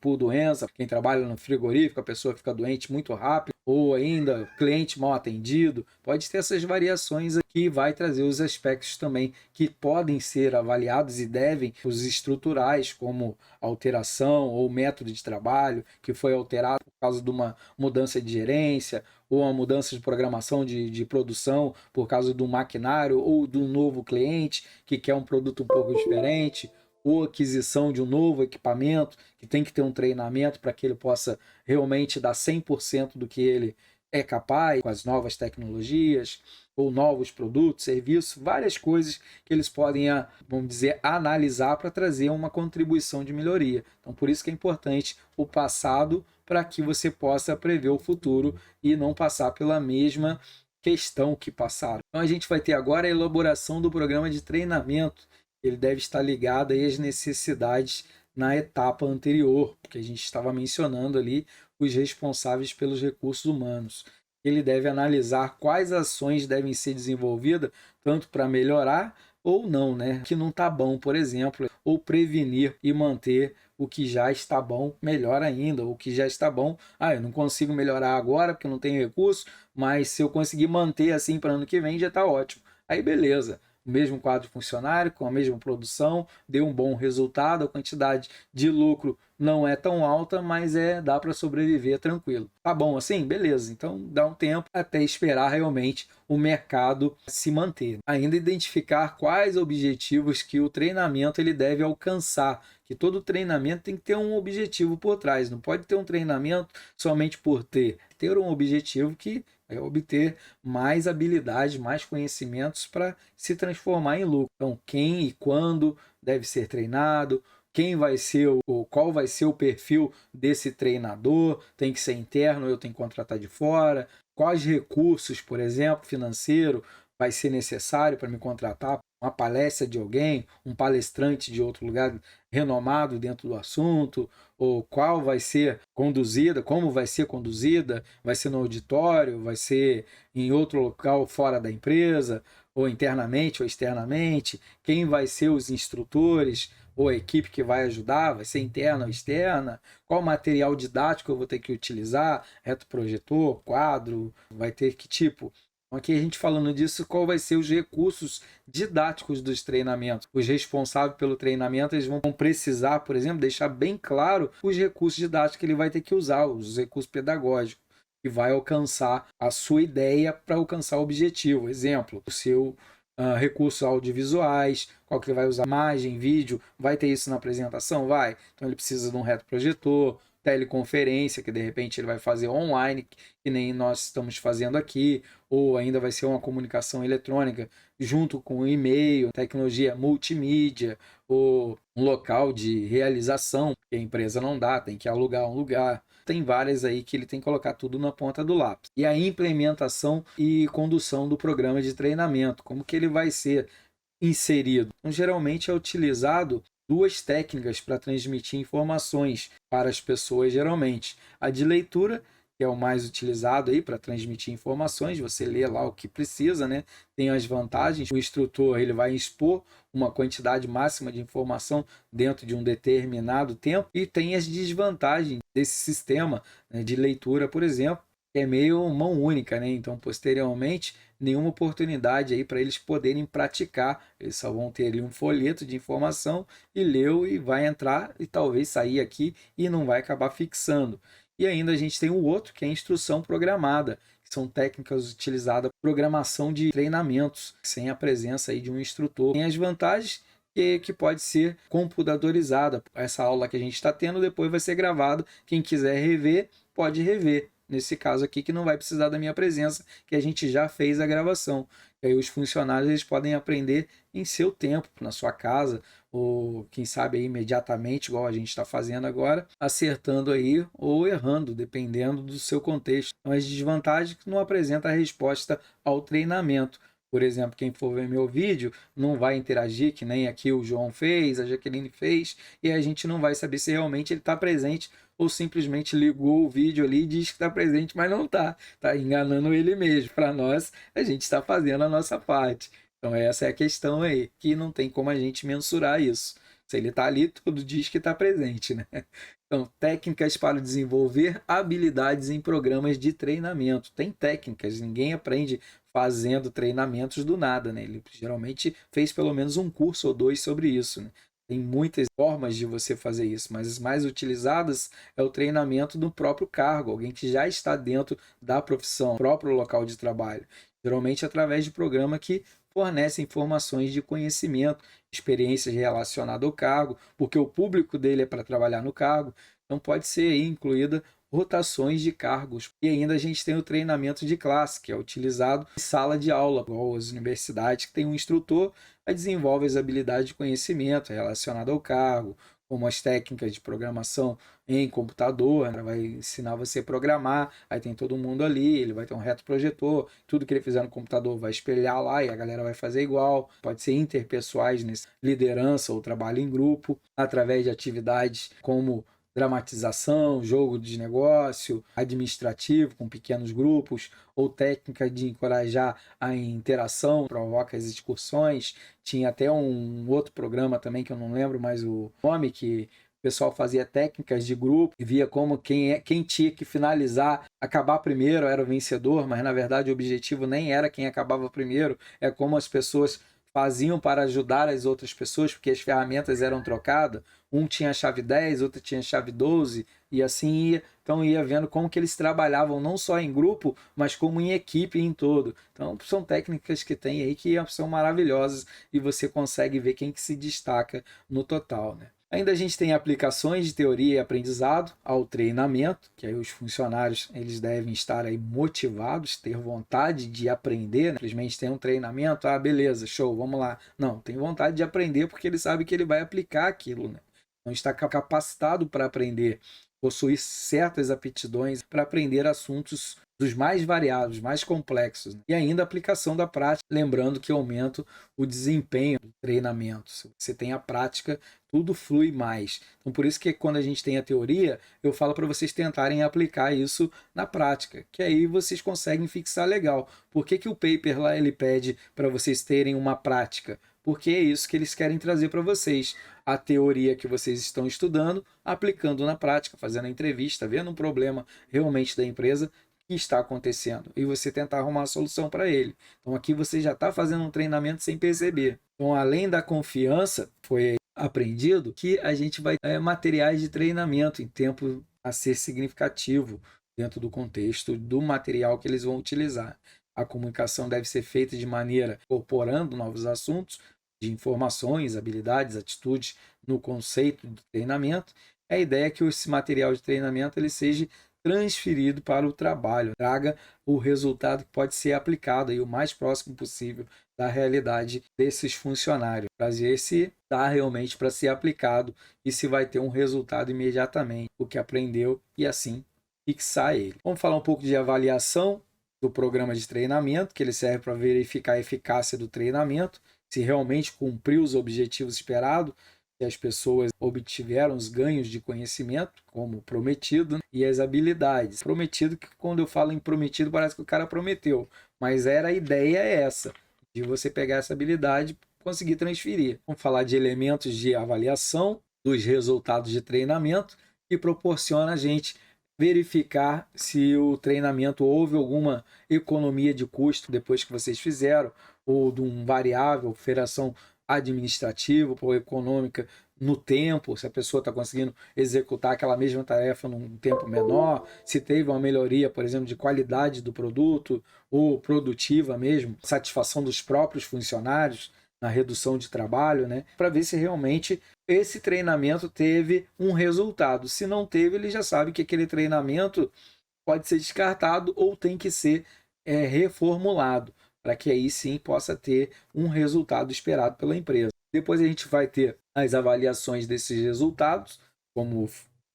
por doença. Quem trabalha no frigorífico, a pessoa fica doente muito rápido. Ou ainda, cliente mal atendido. Pode ter essas variações aqui, vai trazer os aspectos também que podem ser avaliados e devem, os estruturais, como alteração ou método de trabalho que foi alterado por causa de uma mudança de gerência, ou uma mudança de programação de produção por causa do maquinário ou do novo cliente que quer um produto um pouco diferente, ou aquisição de um novo equipamento que tem que ter um treinamento para que ele possa realmente dar 100% do que ele é capaz com as novas tecnologias, ou novos produtos, serviços, várias coisas que eles podem, vamos dizer, analisar para trazer uma contribuição de melhoria. Então, por isso que é importante o passado para que você possa prever o futuro e não passar pela mesma questão que passaram. Então, a gente vai ter agora a elaboração do programa de treinamento. Ele deve estar ligado aí às necessidades na etapa anterior, porque a gente estava mencionando ali os responsáveis pelos recursos humanos. Ele deve analisar quais ações devem ser desenvolvidas, tanto para melhorar ou não, né? Que não está bom, por exemplo, ou prevenir e manter o que já está bom, melhor ainda, o que já está bom. Eu não consigo melhorar agora porque não tenho recurso, mas se eu conseguir manter assim para ano que vem já está ótimo. Aí beleza. O mesmo quadro de funcionário, com a mesma produção, deu um bom resultado, a quantidade de lucro não é tão alta, mas dá para sobreviver tranquilo. Tá bom assim? Beleza. Então dá um tempo até esperar realmente o mercado se manter. Ainda identificar quais objetivos que o treinamento ele deve alcançar, que todo treinamento tem que ter um objetivo por trás, não pode ter um treinamento somente por ter um objetivo que é obter mais habilidades, mais conhecimentos para se transformar em lucro. Então, quem e quando deve ser treinado, qual vai ser o perfil desse treinador, tem que ser interno ou eu tenho que contratar de fora, quais recursos, por exemplo, financeiro, vai ser necessário para me contratar, uma palestra de alguém, um palestrante de outro lugar renomado dentro do assunto, ou qual vai ser conduzida, como vai ser conduzida, vai ser no auditório, vai ser em outro local fora da empresa, ou internamente ou externamente, quem vai ser os instrutores, ou a equipe que vai ajudar, vai ser interna ou externa, qual material didático eu vou ter que utilizar, retroprojetor, quadro, vai ter que tipo. Aqui a gente falando disso, qual vai ser os recursos didáticos dos treinamentos. Os responsáveis pelo treinamento eles vão precisar, por exemplo, deixar bem claro os recursos didáticos que ele vai ter que usar, os recursos pedagógicos, que vai alcançar a sua ideia para alcançar o objetivo. Exemplo, o seu recursos audiovisuais, qual que ele vai usar, imagem, vídeo, vai ter isso na apresentação? Vai. Então ele precisa de um retroprojetor, teleconferência, que de repente ele vai fazer online, que nem nós estamos fazendo aqui, ou ainda vai ser uma comunicação eletrônica junto com o e-mail, tecnologia multimídia, ou um local de realização, que a empresa não dá, tem que alugar um lugar. Tem várias aí que ele tem que colocar tudo na ponta do lápis. E a implementação e condução do programa de treinamento, como que ele vai ser inserido. Então, geralmente é utilizado duas técnicas para transmitir informações para as pessoas, geralmente. A de leitura, que é o mais utilizado aí para transmitir informações, você lê lá o que precisa, né? Tem as vantagens, o instrutor ele vai expor uma quantidade máxima de informação dentro de um determinado tempo, e tem as desvantagens desse sistema, né, de leitura, por exemplo, que é meio mão única, né? Então, posteriormente, nenhuma oportunidade aí para eles poderem praticar. Eles só vão ter ali um folheto de informação e leu e vai entrar e talvez sair aqui e não vai acabar fixando. E ainda a gente tem o outro, que é a instrução programada, que são técnicas utilizadas para programação de treinamentos, sem a presença aí de um instrutor. Tem as vantagens que pode ser computadorizada. Essa aula que a gente está tendo depois vai ser gravada. Quem quiser rever, pode rever. Nesse caso aqui, que não vai precisar da minha presença, que a gente já fez a gravação. E aí os funcionários eles podem aprender em seu tempo, na sua casa, ou quem sabe aí imediatamente, igual a gente está fazendo agora, acertando aí ou errando, dependendo do seu contexto. Então, as desvantagens que não apresenta a resposta ao treinamento. Por exemplo, quem for ver meu vídeo não vai interagir, que nem aqui o João fez, a Jaqueline fez, e a gente não vai saber se realmente ele está presente ou simplesmente ligou o vídeo ali e diz que está presente, mas não está. Está enganando ele mesmo. Para nós, a gente está fazendo a nossa parte. Então essa é a questão aí, que não tem como a gente mensurar isso. Se ele está ali, tudo diz que está presente, né? Então, técnicas para desenvolver habilidades em programas de treinamento. Tem técnicas, ninguém aprende fazendo treinamentos do nada, né? Ele geralmente fez pelo menos um curso ou dois sobre isso, né? Tem muitas formas de você fazer isso, mas as mais utilizadas é o treinamento do próprio cargo, alguém que já está dentro da profissão, próprio local de trabalho. Geralmente através de programa que fornece informações de conhecimento, experiências relacionadas ao cargo, porque o público dele é para trabalhar no cargo, então pode ser aí incluída rotações de cargos. E ainda a gente tem o treinamento de classe, que é utilizado em sala de aula, igual as universidades, que tem um instrutor que desenvolve as habilidades de conhecimento relacionadas ao cargo, como as técnicas de programação em computador, né? Vai ensinar você a programar, aí tem todo mundo ali, ele vai ter um retroprojetor, tudo que ele fizer no computador vai espelhar lá e a galera vai fazer igual. Pode ser interpessoais, nesse liderança ou trabalho em grupo, através de atividades como dramatização, jogo de negócio, administrativo com pequenos grupos, ou técnica de encorajar a interação, provoca as excursões. Tinha até um outro programa também, que eu não lembro mais o nome, que o pessoal fazia técnicas de grupo e via como quem tinha que finalizar, acabar primeiro era o vencedor, mas na verdade o objetivo nem era quem acabava primeiro, é como as pessoas faziam para ajudar as outras pessoas, porque as ferramentas eram trocadas. Um tinha a chave 10, outro tinha a chave 12, e assim ia. Então ia vendo como que eles trabalhavam não só em grupo, mas como em equipe em todo. Então são técnicas que tem aí que são maravilhosas e você consegue ver quem que se destaca no total, né? Ainda a gente tem aplicações de teoria e aprendizado ao treinamento, que aí os funcionários eles devem estar aí motivados, ter vontade de aprender, né? Simplesmente tem um treinamento, beleza, show, vamos lá. Não, tem vontade de aprender porque ele sabe que ele vai aplicar aquilo, né? Então está capacitado para aprender, possuir certas aptidões para aprender assuntos dos mais variados, mais complexos, né? E ainda a aplicação da prática, lembrando que aumenta o desempenho do treinamento. Se você tem a prática, tudo flui mais. Então, por isso que quando a gente tem a teoria, eu falo para vocês tentarem aplicar isso na prática, que aí vocês conseguem fixar legal. Por que o paper lá ele pede para vocês terem uma prática? Porque é isso que eles querem trazer para vocês. A teoria que vocês estão estudando, aplicando na prática, fazendo a entrevista, vendo um problema realmente da empresa que está acontecendo e você tentar arrumar a solução para ele. Então aqui você já está fazendo um treinamento sem perceber. Então, além da confiança, foi aprendido que a gente vai ter materiais de treinamento em tempo a ser significativo dentro do contexto do material que eles vão utilizar. A comunicação deve ser feita de maneira incorporando novos assuntos, de informações, habilidades, atitudes no conceito do treinamento, A ideia é que esse material de treinamento ele seja transferido para o trabalho, traga o resultado que pode ser aplicado aí o mais próximo possível da realidade desses funcionários, para ver se está realmente para ser aplicado e se vai ter um resultado imediatamente, o que aprendeu, e assim fixar ele. Vamos falar um pouco de avaliação do programa de treinamento, que ele serve para verificar a eficácia do treinamento, se realmente cumpriu os objetivos esperados, se as pessoas obtiveram os ganhos de conhecimento, como prometido, e as habilidades. Prometido, que quando eu falo em prometido, parece que o cara prometeu, mas a ideia é essa, de você pegar essa habilidade e conseguir transferir. Vamos falar de elementos de avaliação dos resultados de treinamento, que proporciona a gente verificar se o treinamento houve alguma economia de custo depois que vocês fizeram, ou de um variável, operação administrativa ou econômica no tempo, se a pessoa está conseguindo executar aquela mesma tarefa num tempo menor, se teve uma melhoria, por exemplo, de qualidade do produto ou produtiva mesmo, satisfação dos próprios funcionários na redução de trabalho, né? Para ver se realmente esse treinamento teve um resultado. Se não teve, ele já sabe que aquele treinamento pode ser descartado ou tem que ser reformulado, para que aí sim possa ter um resultado esperado pela empresa. Depois a gente vai ter as avaliações desses resultados, como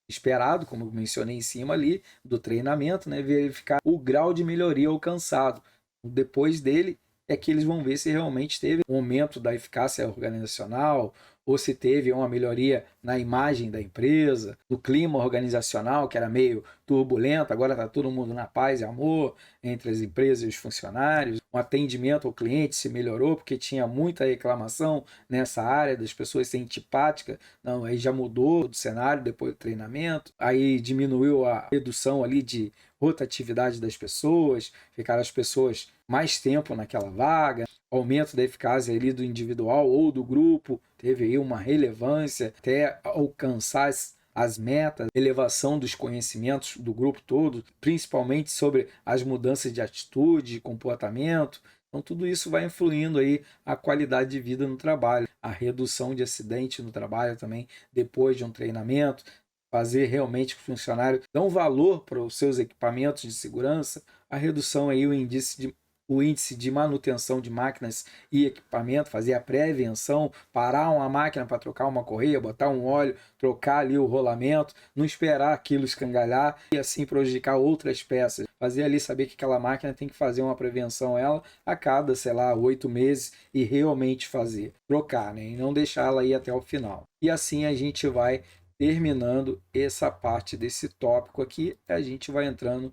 esperado, como eu mencionei em cima ali, do treinamento, né? Verificar o grau de melhoria alcançado. Depois dele é que eles vão ver se realmente teve um aumento da eficácia organizacional, ou se teve uma melhoria na imagem da empresa, no clima organizacional, que era meio turbulento, agora está todo mundo na paz e amor entre as empresas e os funcionários. O atendimento ao cliente se melhorou, porque tinha muita reclamação nessa área, das pessoas serem antipáticas. Não, aí já mudou do cenário depois do treinamento, aí diminuiu a redução ali de rotatividade das pessoas, ficaram as pessoas mais tempo naquela vaga, aumento da eficácia ali do individual ou do grupo, teve aí uma relevância até alcançar as metas, elevação dos conhecimentos do grupo todo, principalmente sobre as mudanças de atitude, de comportamento. Então tudo isso vai influindo aí a qualidade de vida no trabalho, a redução de acidente no trabalho também depois de um treinamento, fazer realmente que o funcionário dê um valor para os seus equipamentos de segurança, a redução aí o índice de manutenção de máquinas e equipamento, fazer a prevenção, parar uma máquina para trocar uma correia, botar um óleo, trocar ali o rolamento, não esperar aquilo escangalhar e assim prejudicar outras peças. Fazer ali saber que aquela máquina tem que fazer uma prevenção ela a cada, 8 meses e realmente fazer, trocar, né? E não deixá-la ir até o final. E assim a gente vai terminando essa parte desse tópico aqui, a gente vai entrando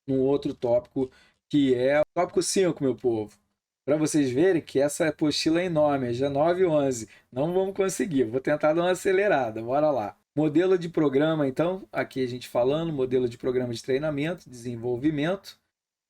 num outro tópico, que é o tópico 5, meu povo. Para vocês verem que essa apostila é enorme, é já 9 e 11. Não vamos conseguir, vou tentar dar uma acelerada, bora lá. Modelo de programa, então, aqui a gente falando, modelo de programa de treinamento, desenvolvimento,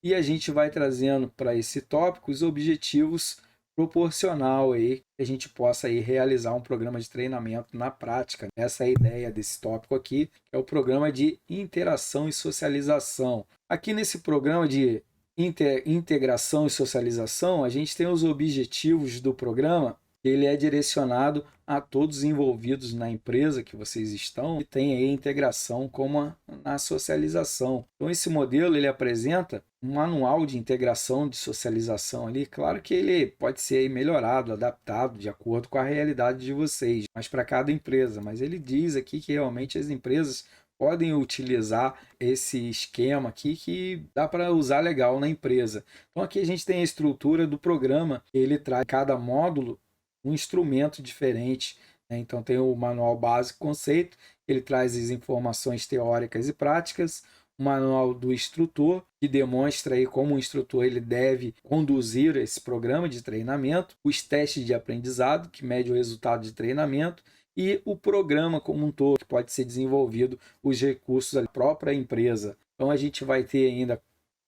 e a gente vai trazendo para esse tópico os objetivos proporcional aí que a gente possa aí realizar um programa de treinamento na prática. Essa é a ideia desse tópico aqui, que é o programa de interação e socialização. Aqui nesse programa de integração e socialização, a gente tem os objetivos do programa. Ele é direcionado a todos os envolvidos na empresa que vocês estão e tem aí a integração como na socialização. Então esse modelo ele apresenta um manual de integração de socialização ali. Claro que ele pode ser melhorado, adaptado de acordo com a realidade de vocês, mas para cada empresa. Mas ele diz aqui que realmente as empresas podem utilizar esse esquema aqui que dá para usar legal na empresa. Então aqui a gente tem a estrutura do programa. Ele traz cada módulo um instrumento diferente, né? Então tem o manual básico conceito, ele traz as informações teóricas e práticas, o manual do instrutor, que demonstra aí como o instrutor ele deve conduzir esse programa de treinamento, os testes de aprendizado, que mede o resultado de treinamento, e o programa como um todo, que pode ser desenvolvido, os recursos da própria empresa. Então a gente vai ter ainda,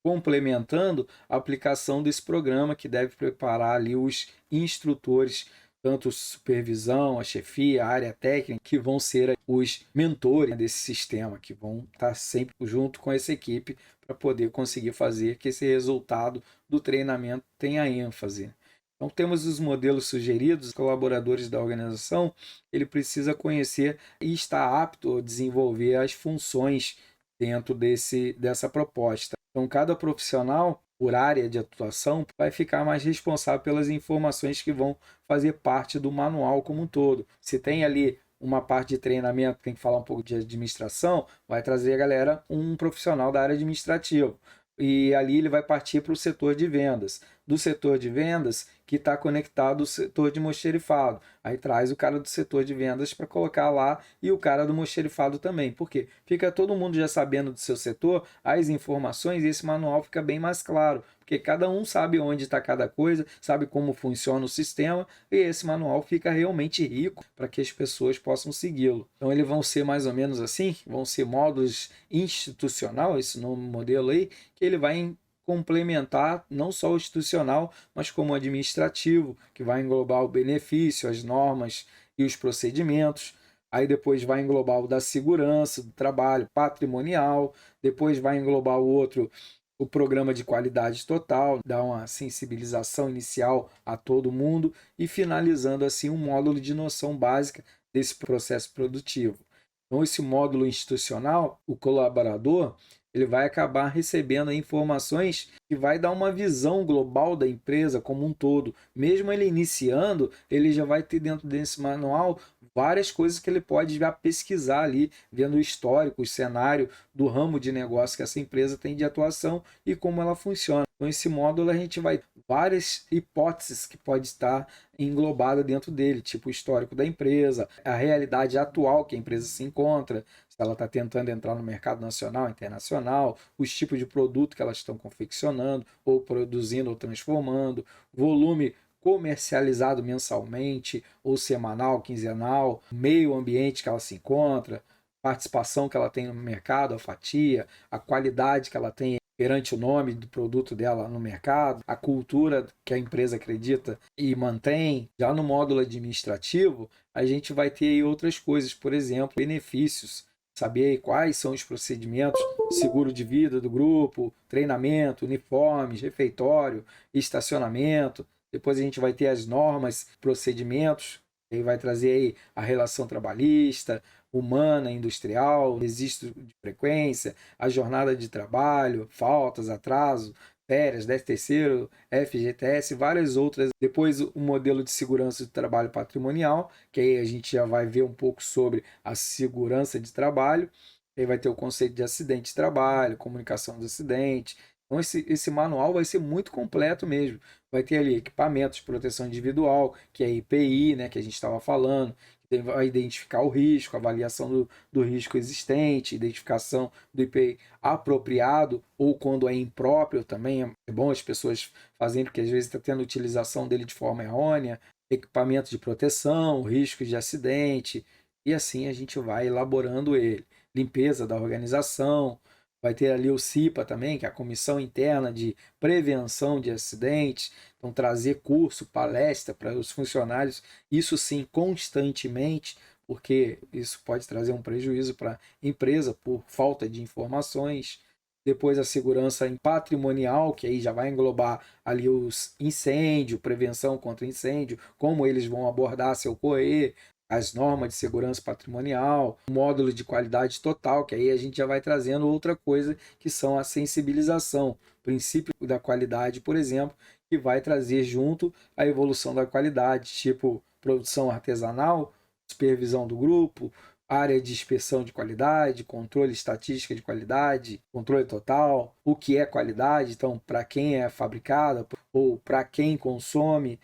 complementando a aplicação desse programa, que deve preparar ali os instrutores, tanto supervisão, a chefia, a área técnica, que vão ser os mentores desse sistema, que vão estar sempre junto com essa equipe para poder conseguir fazer que esse resultado do treinamento tenha ênfase. Então, temos os modelos sugeridos, os colaboradores da organização, ele precisa conhecer e estar apto a desenvolver as funções dentro dessa proposta. Então, cada profissional, por área de atuação, vai ficar mais responsável pelas informações que vão fazer parte do manual como um todo. Se tem ali uma parte de treinamento, tem que falar um pouco de administração, vai trazer a galera, um profissional da área administrativa. E ali ele vai partir para o setor de vendas. Do setor de vendas, que está conectado ao setor de almoxarifado. Aí traz o cara do setor de vendas para colocar lá e o cara do almoxarifado também. Por quê? Fica todo mundo já sabendo do seu setor, as informações, e esse manual fica bem mais claro. Porque cada um sabe onde está cada coisa, sabe como funciona o sistema, e esse manual fica realmente rico para que as pessoas possam segui-lo. Então, eles vão ser mais ou menos assim, vão ser módulos institucional, esse novo modelo aí, que ele vai complementar não só o institucional, mas como o administrativo, que vai englobar o benefício, as normas e os procedimentos. Aí depois vai englobar o da segurança do trabalho, patrimonial, depois vai englobar o outro, o programa de qualidade total, dar uma sensibilização inicial a todo mundo e finalizando assim um módulo de noção básica desse processo produtivo. Então, esse módulo institucional, o colaborador, ele vai acabar recebendo informações que vai dar uma visão global da empresa como um todo. Mesmo ele iniciando, ele já vai ter dentro desse manual várias coisas que ele pode já pesquisar ali, vendo o histórico, o cenário do ramo de negócio que essa empresa tem de atuação e como ela funciona. Então, esse módulo a gente vai várias hipóteses que pode estar englobada dentro dele, tipo o histórico da empresa, a realidade atual que a empresa se encontra, se ela está tentando entrar no mercado nacional, internacional, os tipos de produto que elas estão confeccionando, ou produzindo, ou transformando, volume comercializado mensalmente, ou semanal, quinzenal, meio ambiente que ela se encontra, participação que ela tem no mercado, a fatia, a qualidade que ela tem perante o nome do produto dela no mercado, a cultura que a empresa acredita e mantém. Já no módulo administrativo, a gente vai ter aí outras coisas, por exemplo, benefícios, saber quais são os procedimentos, seguro de vida do grupo, treinamento, uniformes, refeitório, estacionamento. Depois a gente vai ter as normas, procedimentos, aí vai trazer aí a relação trabalhista, humana, industrial, registro de frequência, a jornada de trabalho, faltas, atraso, férias, 13º, FGTS, várias outras. Depois o modelo de segurança de trabalho patrimonial, que aí a gente já vai ver um pouco sobre a segurança de trabalho. Aí vai ter o conceito de acidente de trabalho, comunicação do acidente. Então esse manual vai ser muito completo mesmo. Vai ter ali equipamentos de proteção individual, que é IPI, né, que a gente estava falando, vai identificar o risco, avaliação do risco existente, identificação do IPI apropriado ou quando é impróprio também. É bom as pessoas fazerem, porque às vezes está tendo utilização dele de forma errônea, equipamento de proteção, riscos de acidente, e assim a gente vai elaborando ele. Limpeza da organização, vai ter ali o CIPA também, que é a Comissão Interna de Prevenção de Acidentes. Então, trazer curso, palestra para os funcionários, isso sim, constantemente, porque isso pode trazer um prejuízo para a empresa por falta de informações. Depois a segurança patrimonial, que aí já vai englobar ali os incêndio, prevenção contra incêndio, como eles vão abordar se ocorrer, as normas de segurança patrimonial, o módulo de qualidade total, que aí a gente já vai trazendo outra coisa, que são a sensibilização, princípio da qualidade, por exemplo, que vai trazer junto a evolução da qualidade, tipo produção artesanal, supervisão do grupo, área de inspeção de qualidade, controle estatística de qualidade, controle total, o que é qualidade, então para quem é fabricada ou para quem consome.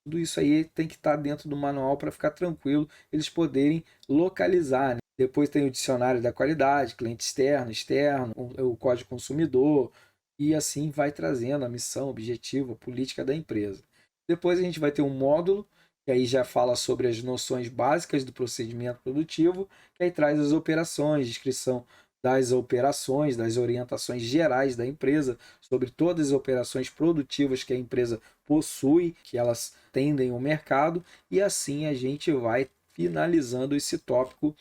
Tudo isso aí tem que estar dentro do manual para ficar tranquilo, eles poderem localizar, né? Depois tem o dicionário da qualidade, cliente externo, o código consumidor, e assim vai trazendo a missão, objetivo, a política da empresa. Depois a gente vai ter um módulo, que aí já fala sobre as noções básicas do procedimento produtivo, que aí traz as operações, descrição das operações, das orientações gerais da empresa, sobre todas as operações produtivas que a empresa possui, que elas tendem ao mercado, e assim a gente vai finalizando esse tópico.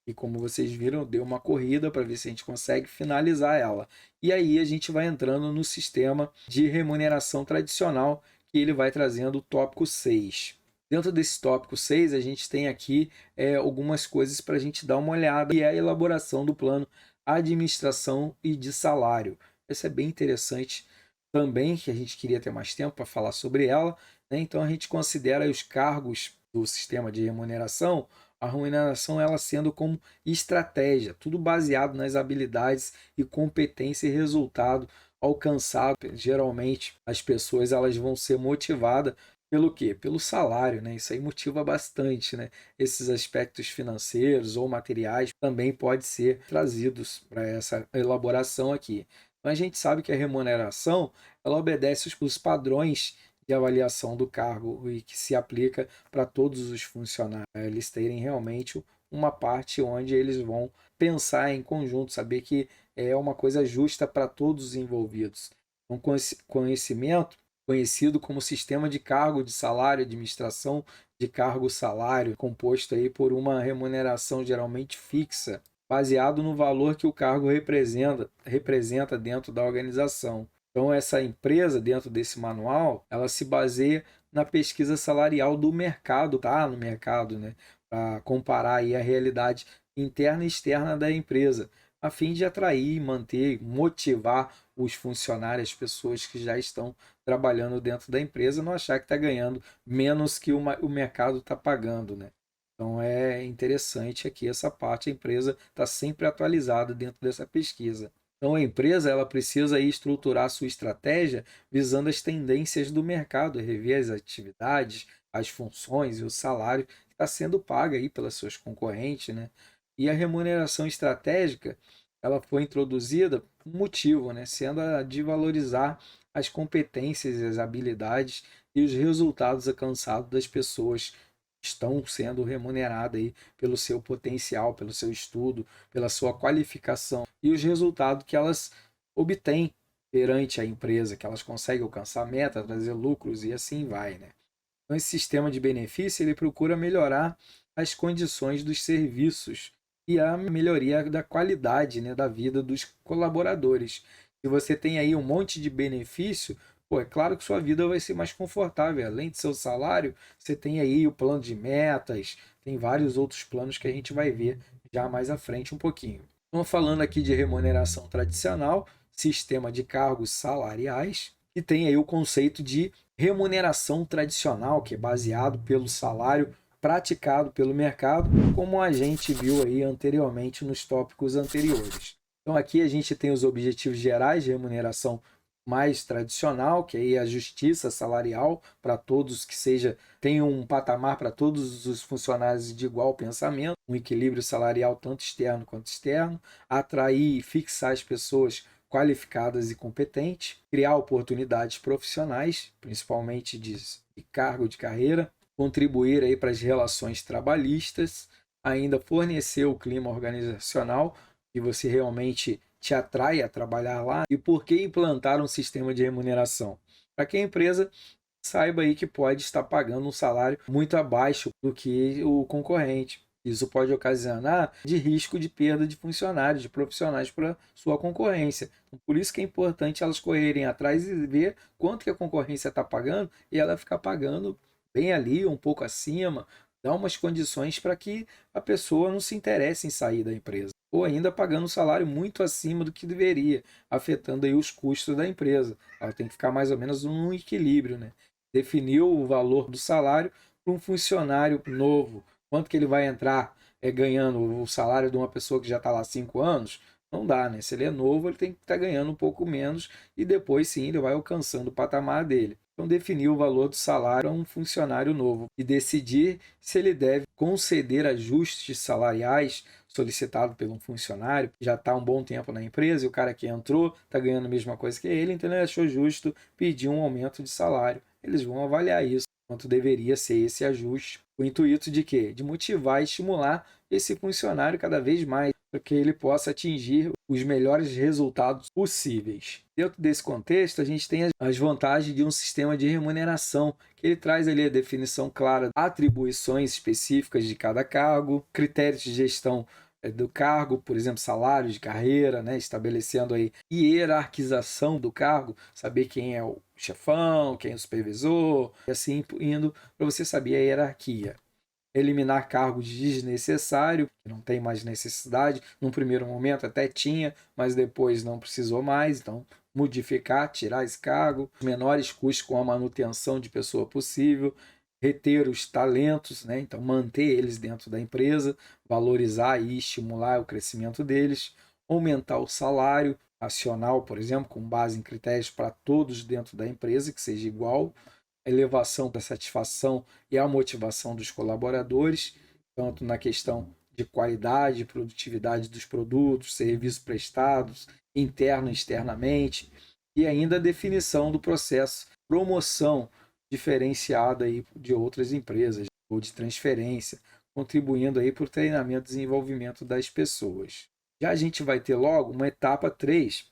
E como vocês viram, deu uma corrida para ver se a gente consegue finalizar ela. E aí a gente vai entrando no sistema de remuneração tradicional, que ele vai trazendo o tópico 6. Dentro desse tópico 6, a gente tem aqui algumas coisas para a gente dar uma olhada, e é a elaboração do plano administração e de salário. Isso é bem interessante também, que a gente queria ter mais tempo para falar sobre ela, né? Então a gente considera os cargos do sistema de remuneração, a remuneração ela sendo como estratégia, tudo baseado nas habilidades e competência e resultado alcançado. Geralmente as pessoas elas vão ser motivadas pelo quê? Pelo salário, né? Isso aí motiva bastante, né? Esses aspectos financeiros ou materiais também podem ser trazidos para essa elaboração aqui. Então a gente sabe que a remuneração ela obedece os padrões de avaliação do cargo e que se aplica para todos os funcionários. Eles terem realmente uma parte onde eles vão pensar em conjunto, saber que é uma coisa justa para todos os envolvidos. Um conhecimento conhecido como sistema de cargo de salário, administração de cargo-salário, composto aí por uma remuneração geralmente fixa, baseado no valor que o cargo representa dentro da organização. Então, essa empresa, dentro desse manual, ela se baseia na pesquisa salarial do mercado, tá? No mercado, né? Para comparar aí a realidade interna e externa da empresa, a fim de atrair, manter, motivar os funcionários, as pessoas que já estão trabalhando dentro da empresa, não achar que está ganhando menos que o mercado está pagando, né? Então é interessante aqui essa parte, a empresa está sempre atualizada dentro dessa pesquisa. Então a empresa ela precisa aí estruturar sua estratégia visando as tendências do mercado, rever as atividades, as funções e o salário que está sendo pago aí pelas suas concorrentes, né? E a remuneração estratégica ela foi introduzida por um motivo, né? Sendo a de valorizar as competências, as habilidades e os resultados alcançados das pessoas que estão sendo remuneradas aí pelo seu potencial, pelo seu estudo, pela sua qualificação e os resultados que elas obtêm perante a empresa, que elas conseguem alcançar metas, trazer lucros e assim vai, né? Então, esse sistema de benefício ele procura melhorar as condições dos serviços e a melhoria da qualidade, né, da vida dos colaboradores. Se você tem aí um monte de benefício, pô, é claro que sua vida vai ser mais confortável. Além de seu salário, você tem aí o plano de metas, tem vários outros planos que a gente vai ver já mais à frente um pouquinho. Então, falando aqui de remuneração tradicional, sistema de cargos salariais, e tem aí o conceito de remuneração tradicional, que é baseado pelo salário praticado pelo mercado, como a gente viu aí anteriormente nos tópicos anteriores. Então aqui a gente tem os objetivos gerais de remuneração mais tradicional, que aí é a justiça salarial para todos, que seja tem um patamar para todos os funcionários de igual pensamento, um equilíbrio salarial tanto externo quanto externo, atrair e fixar as pessoas qualificadas e competentes, criar oportunidades profissionais, principalmente de cargo de carreira, contribuir aí para as relações trabalhistas, ainda fornecer o clima organizacional que você realmente te atrai a trabalhar lá. E por que implantar um sistema de remuneração? Para que a empresa saiba aí que pode estar pagando um salário muito abaixo do que o concorrente. Isso pode ocasionar de risco de perda de funcionários, de profissionais para sua concorrência. Por isso que é importante elas correrem atrás e ver quanto que a concorrência está pagando e ela ficar pagando bem ali, um pouco acima, dar umas condições para que a pessoa não se interesse em sair da empresa. Ou ainda pagando um salário muito acima do que deveria, afetando aí os custos da empresa. Ela tem que ficar mais ou menos num equilíbrio, né? Definir o valor do salário para um funcionário novo. Quanto que ele vai entrar ganhando o salário de uma pessoa que já está lá há 5 anos? Não dá, né? Se ele é novo, ele tem que estar ganhando um pouco menos e depois sim ele vai alcançando o patamar dele. Então, definir o valor do salário a um funcionário novo e decidir se ele deve conceder ajustes salariais solicitado por um funcionário que já está há um bom tempo na empresa e o cara que entrou está ganhando a mesma coisa que ele, então ele achou justo pedir um aumento de salário. Eles vão avaliar isso, quanto deveria ser esse ajuste. O intuito de quê? De motivar e estimular esse funcionário cada vez mais, para que ele possa atingir os melhores resultados possíveis. Dentro desse contexto, a gente tem as vantagens de um sistema de remuneração, que ele traz ali a definição clara, atribuições específicas de cada cargo, critérios de gestão do cargo, por exemplo, salário de carreira, né? Estabelecendo aí hierarquização do cargo, saber quem é o chefão, quem é o supervisor, e assim indo para você saber a hierarquia. Eliminar cargos desnecessários, que não tem mais necessidade. Num primeiro momento até tinha, mas depois não precisou mais, então modificar, tirar esse cargo, menores custos com a manutenção de pessoa possível, reter os talentos, né? Então manter eles dentro da empresa, valorizar e estimular o crescimento deles, aumentar o salário racional, por exemplo, com base em critérios para todos dentro da empresa, que seja igual, elevação da satisfação e a motivação dos colaboradores, tanto na questão de qualidade e produtividade dos produtos, serviços prestados, interno e externamente, e ainda a definição do processo promoção diferenciada aí de outras empresas ou de transferência, contribuindo aí para o treinamento e desenvolvimento das pessoas. Já a gente vai ter logo uma etapa 3,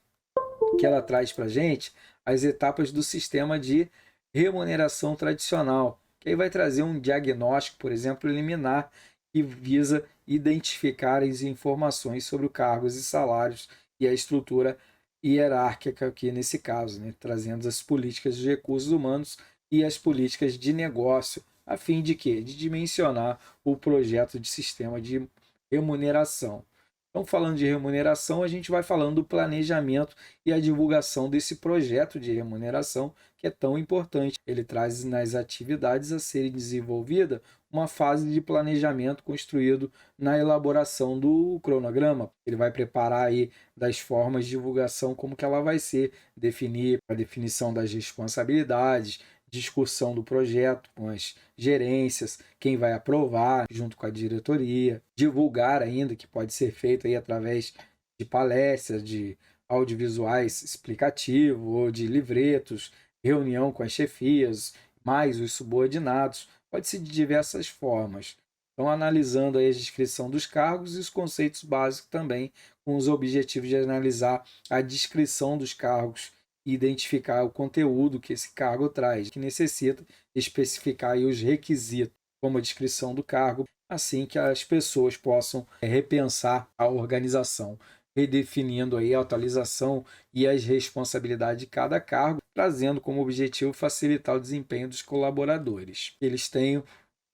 que ela traz para a gente as etapas do sistema de remuneração tradicional, que aí vai trazer um diagnóstico, por exemplo, preliminar, que visa identificar as informações sobre os cargos e salários e a estrutura hierárquica aqui nesse caso, né? Trazendo as políticas de recursos humanos e as políticas de negócio, a fim de quê? De dimensionar o projeto de sistema de remuneração. Então, falando de remuneração, a gente vai falando do planejamento e a divulgação desse projeto de remuneração, que é tão importante. Ele traz nas atividades a serem desenvolvida uma fase de planejamento construído na elaboração do cronograma. Ele vai preparar aí das formas de divulgação, como que ela vai ser, definir a definição das responsabilidades, discussão do projeto com as gerências, quem vai aprovar junto com a diretoria, divulgar ainda, que pode ser feito aí através de palestras, de audiovisuais explicativos ou de livretos, reunião com as chefias, mais os subordinados, pode ser de diversas formas. Então, analisando aí a descrição dos cargos e os conceitos básicos também, com os objetivos de analisar a descrição dos cargos e identificar o conteúdo que esse cargo traz, que necessita especificar aí os requisitos, como a descrição do cargo, assim que as pessoas possam repensar a organização, redefinindo aí a atualização e as responsabilidades de cada cargo, trazendo como objetivo facilitar o desempenho dos colaboradores. Eles têm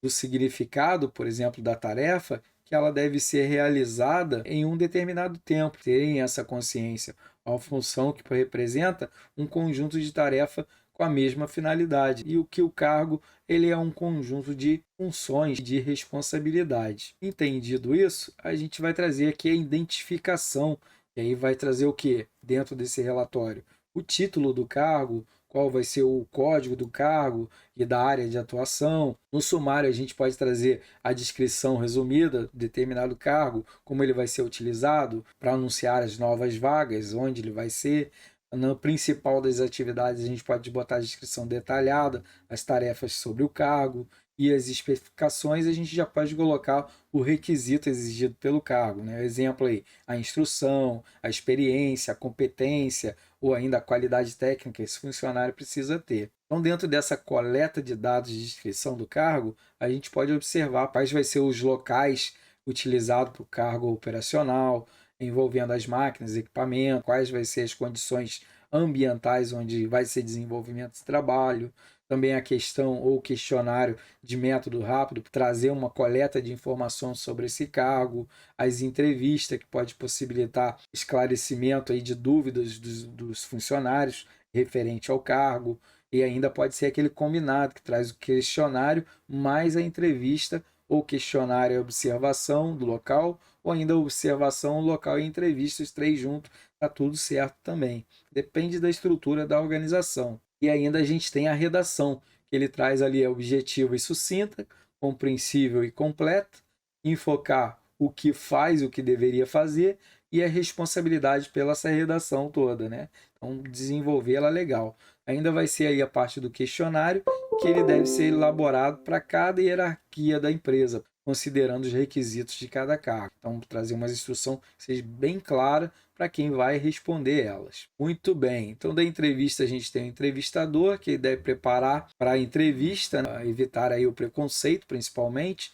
o significado, por exemplo, da tarefa, que ela deve ser realizada em um determinado tempo, terem essa consciência, uma função que representa um conjunto de tarefa com a mesma finalidade, e o que o cargo ele é um conjunto de funções de responsabilidade. Entendido isso, a gente vai trazer aqui a identificação, e aí vai trazer o que dentro desse relatório? O título do cargo, qual vai ser o código do cargo e da área de atuação. No sumário, a gente pode trazer a descrição resumida de determinado cargo, como ele vai ser utilizado para anunciar as novas vagas, onde ele vai ser. No principal das atividades, a gente pode botar a descrição detalhada, as tarefas sobre o cargo e as especificações, a gente já pode colocar o requisito exigido pelo cargo, né? Exemplo aí, a instrução, a experiência, a competência ou ainda a qualidade técnica que esse funcionário precisa ter. Então, dentro dessa coleta de dados de descrição do cargo, a gente pode observar quais vai ser os locais utilizados para o cargo operacional, envolvendo as máquinas, equipamentos, quais vai ser as condições ambientais onde vai ser desenvolvimento de trabalho, também a questão ou questionário de método rápido, trazer uma coleta de informação sobre esse cargo, as entrevistas que pode possibilitar esclarecimento aí de dúvidas dos funcionários referente ao cargo, e ainda pode ser aquele combinado que traz o questionário mais a entrevista ou questionário e observação do local, ou ainda observação, local e entrevista, os três juntos, está tudo certo também. Depende da estrutura da organização. E ainda a gente tem a redação, que ele traz ali objetiva e sucinta, compreensível e completa, enfocar o que faz, o que deveria fazer e a responsabilidade pela essa redação toda, né? Então, desenvolvê-la legal. Ainda vai ser aí a parte do questionário, que ele deve ser elaborado para cada hierarquia da empresa, considerando os requisitos de cada cargo. Então, trazer uma instrução que seja bem clara para quem vai responder elas. Muito bem. Então, da entrevista, a gente tem o entrevistador, que deve preparar para a entrevista, né? Evitar aí o preconceito, principalmente,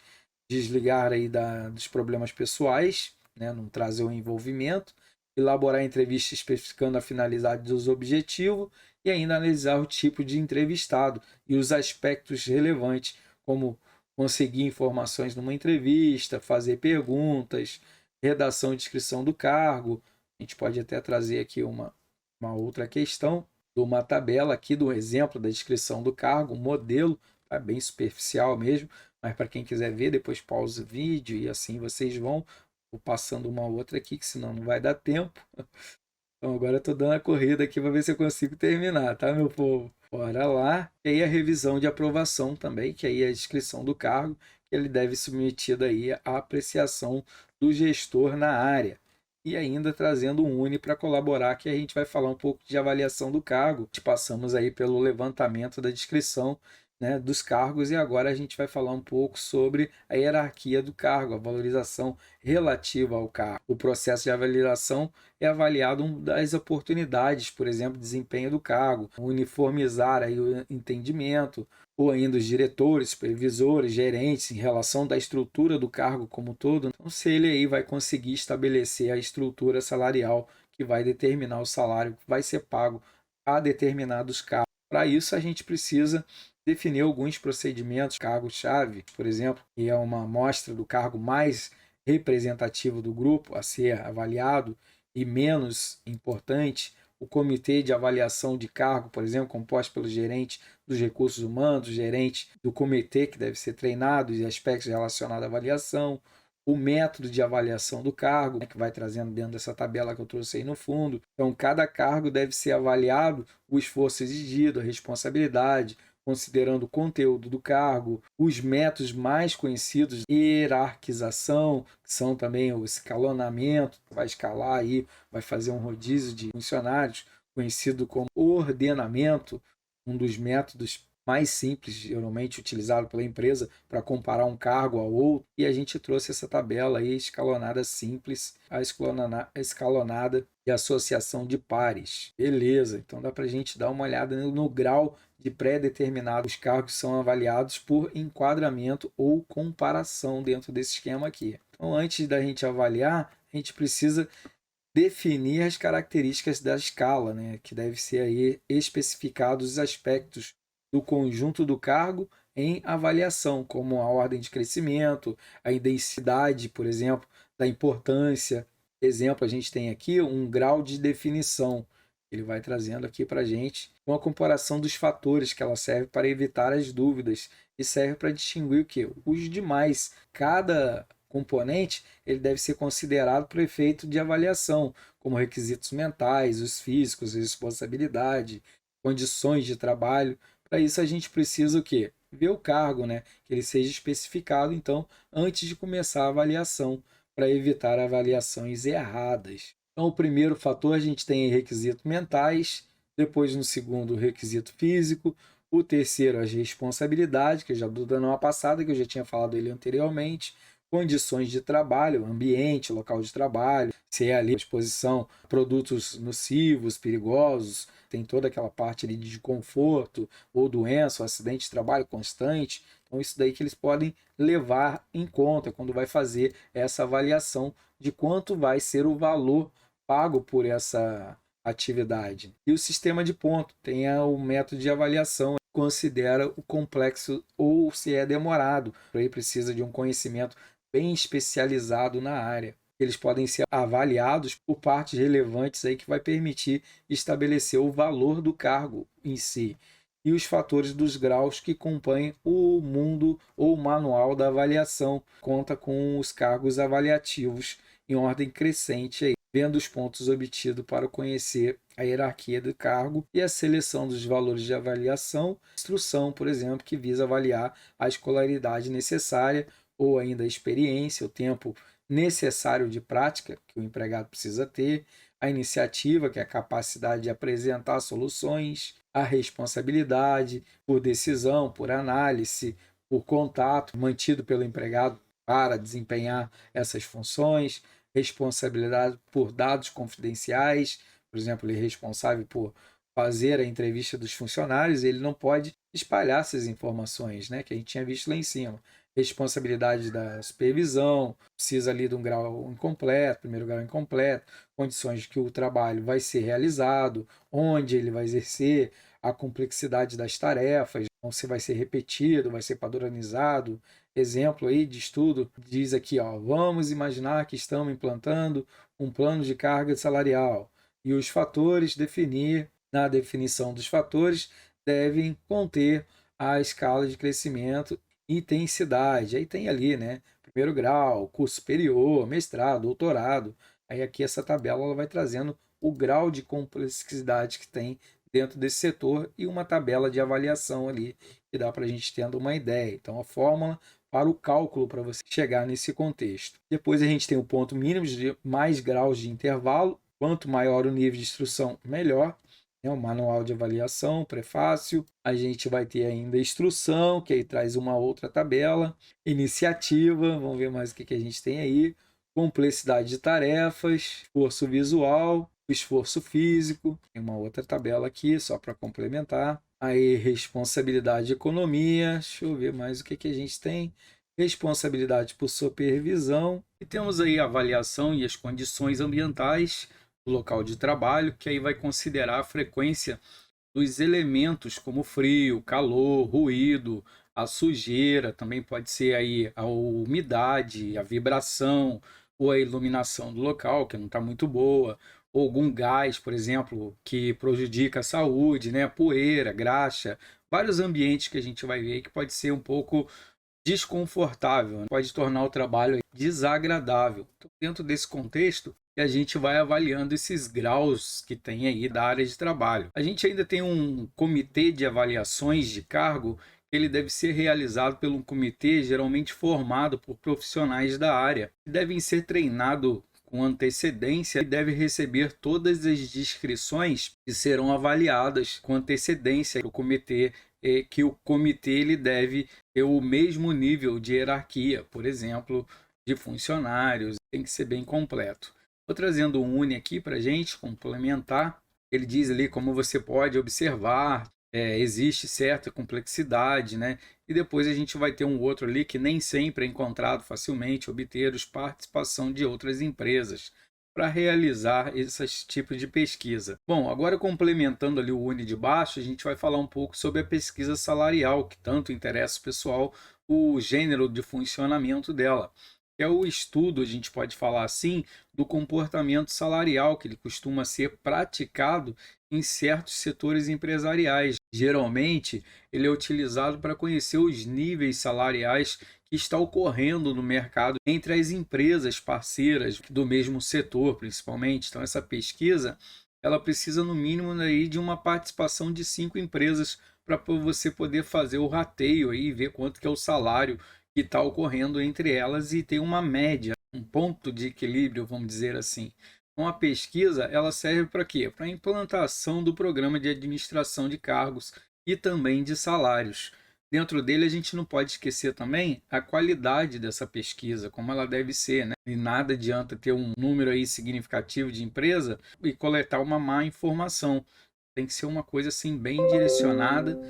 desligar aí dos problemas pessoais, né, não trazer o envolvimento, elaborar a entrevista especificando a finalidade dos objetivos e ainda analisar o tipo de entrevistado e os aspectos relevantes, como conseguir informações numa entrevista, fazer perguntas, redação e descrição do cargo. A gente pode até trazer aqui uma outra questão, de uma tabela aqui do exemplo da descrição do cargo, um modelo, tá bem superficial mesmo, mas para quem quiser ver, depois pausa o vídeo e assim vocês vão. Vou passando uma outra aqui, que senão não vai dar tempo. Então agora eu estou dando a corrida aqui para ver se eu consigo terminar, tá, meu povo? Bora lá. E aí a revisão de aprovação também, que aí é a descrição do cargo, que ele deve ser submetido aí à apreciação do gestor na área. E ainda trazendo um UNE para colaborar, que a gente vai falar um pouco de avaliação do cargo. Passamos aí pelo levantamento da descrição, né, dos cargos, e agora a gente vai falar um pouco sobre a hierarquia do cargo, a valorização relativa ao cargo. O processo de avaliação é avaliado das oportunidades, por exemplo, desempenho do cargo, uniformizar aí o entendimento, ou ainda os diretores, supervisores, gerentes, em relação da estrutura do cargo como um todo. Então, se ele aí vai conseguir estabelecer a estrutura salarial que vai determinar o salário que vai ser pago a determinados cargos. Para isso, a gente precisa definir alguns procedimentos, cargo-chave, por exemplo, que é uma amostra do cargo mais representativo do grupo a ser avaliado, e menos importante, o comitê de avaliação de cargo, por exemplo, composto pelo gerente dos recursos humanos, gerente do comitê que deve ser treinado e aspectos relacionados à avaliação, o método de avaliação do cargo, que vai trazendo dentro dessa tabela que eu trouxe aí no fundo. Então, cada cargo deve ser avaliado, o esforço exigido, a responsabilidade, considerando o conteúdo do cargo, os métodos mais conhecidos, hierarquização, que são também o escalonamento, vai escalar aí, vai fazer um rodízio de funcionários, conhecido como ordenamento, um dos métodos mais simples, geralmente utilizado pela empresa para comparar um cargo ao outro, e a gente trouxe essa tabela aí escalonada simples, a escalonada de associação de pares. Beleza, então dá para a gente dar uma olhada no grau de pré-determinado. Os cargos são avaliados por enquadramento ou comparação dentro desse esquema aqui. Então, antes da gente avaliar, a gente precisa definir as características da escala, né? Que deve ser aí especificados os aspectos do conjunto do cargo em avaliação, como a ordem de crescimento, a intensidade, por exemplo, da importância. Exemplo, a gente tem aqui um grau de definição. Ele vai trazendo aqui para a gente uma comparação dos fatores que ela serve para evitar as dúvidas e serve para distinguir o que? Os demais. Cada componente ele deve ser considerado para o efeito de avaliação, como requisitos mentais, os físicos, responsabilidade, condições de trabalho. Para isso a gente precisa o quê? Ver o cargo, né? Que ele seja especificado, então, antes de começar a avaliação, para evitar avaliações erradas. Então, o primeiro fator a gente tem requisitos mentais, depois no segundo, o requisito físico, o terceiro, as responsabilidades, que eu já estou dando uma passada, que eu já tinha falado ele anteriormente, condições de trabalho, ambiente, local de trabalho, se é ali à disposição produtos nocivos, perigosos, tem toda aquela parte ali de conforto, ou doença, ou acidente de trabalho constante. Então, isso daí que eles podem levar em conta quando vai fazer essa avaliação de quanto vai ser o valor pago por essa atividade. E o sistema de ponto tem o método de avaliação, considera o complexo ou se é demorado. Aí precisa de um conhecimento bem especializado na área. Eles podem ser avaliados por partes relevantes aí que vai permitir estabelecer o valor do cargo em si e os fatores dos graus que compõem o mundo ou manual da avaliação. Conta com os cargos avaliativos em ordem crescente aí, vendo os pontos obtidos para conhecer a hierarquia do cargo e a seleção dos valores de avaliação, instrução, por exemplo, que visa avaliar a escolaridade necessária ou ainda a experiência, o tempo necessário de prática que o empregado precisa ter, a iniciativa, que é a capacidade de apresentar soluções, a responsabilidade por decisão, por análise, por contato mantido pelo empregado para desempenhar essas funções, responsabilidade por dados confidenciais, por exemplo, ele é responsável por fazer a entrevista dos funcionários, ele não pode espalhar essas informações, né, que a gente tinha visto lá em cima. responsabilidade da supervisão, precisa ali de um grau incompleto, primeiro grau incompleto, condições de que o trabalho vai ser realizado, onde ele vai exercer, a complexidade das tarefas, então se vai ser repetido, vai ser padronizado. Exemplo aí de estudo diz aqui, ó, vamos imaginar que estamos implantando um plano de carga salarial e os fatores na definição dos fatores devem conter a escala de crescimento e intensidade. Aí tem ali, né, primeiro grau, curso superior, mestrado, doutorado. Aí aqui essa tabela ela vai trazendo o grau de complexidade que tem dentro desse setor e uma tabela de avaliação ali que dá para a gente tendo uma ideia. Então, a fórmula para o cálculo para você chegar nesse contexto. Depois a gente tem o ponto mínimo de mais graus de intervalo. Quanto maior o nível de instrução, melhor. O manual de avaliação, prefácio. A gente vai ter ainda instrução, que aí traz uma outra tabela. Iniciativa, vamos ver mais o que a gente tem aí. Complexidade de tarefas, esforço visual, esforço físico. Tem uma outra tabela aqui, só para complementar. Aí, responsabilidade de economia. Deixa eu ver mais o que a gente tem. Responsabilidade por supervisão. E temos aí a avaliação e as condições ambientais do local de trabalho, que aí vai considerar a frequência dos elementos como frio, calor, ruído, a sujeira, também pode ser aí a umidade, a vibração ou a iluminação do local, que não está muito boa, ou algum gás, por exemplo, que prejudica a saúde, né? Poeira, graxa, vários ambientes que a gente vai ver que pode ser um pouco desconfortável, né? Pode tornar o trabalho desagradável. Então, dentro desse contexto, a gente vai avaliando esses graus que tem aí da área de trabalho. A gente ainda tem um comitê de avaliações de cargo, que ele deve ser realizado por um comitê geralmente formado por profissionais da área, que devem ser treinados com antecedência e deve receber todas as descrições que serão avaliadas com antecedência para o comitê, que o comitê ele deve ter o mesmo nível de hierarquia, por exemplo, de funcionários, tem que ser bem completo. Estou trazendo um UNI aqui para a gente complementar. Ele diz ali como você pode observar, existe certa complexidade, né? E depois a gente vai ter um outro ali que nem sempre é encontrado facilmente, obter a participação de outras empresas para realizar esses tipos de pesquisa. Bom, agora complementando ali o UNI de baixo, a gente vai falar um pouco sobre a pesquisa salarial, que tanto interessa o pessoal, o gênero de funcionamento dela. É o estudo, a gente pode falar assim, do comportamento salarial, que ele costuma ser praticado em certos setores empresariais. Geralmente, ele é utilizado para conhecer os níveis salariais que está ocorrendo no mercado entre as empresas parceiras do mesmo setor, principalmente. Então, essa pesquisa, ela precisa no mínimo aí de uma participação de 5 empresas para você poder fazer o rateio aí, ver quanto que é o salário que está ocorrendo entre elas e ter uma média, um ponto de equilíbrio, vamos dizer assim. Então, a pesquisa ela serve para quê? Para a implantação do programa de administração de cargos e também de salários. Dentro dele, a gente não pode esquecer também a qualidade dessa pesquisa, como ela deve ser, né? E nada adianta ter um número aí significativo de empresa e coletar uma má informação. Tem que ser uma coisa assim bem direcionada,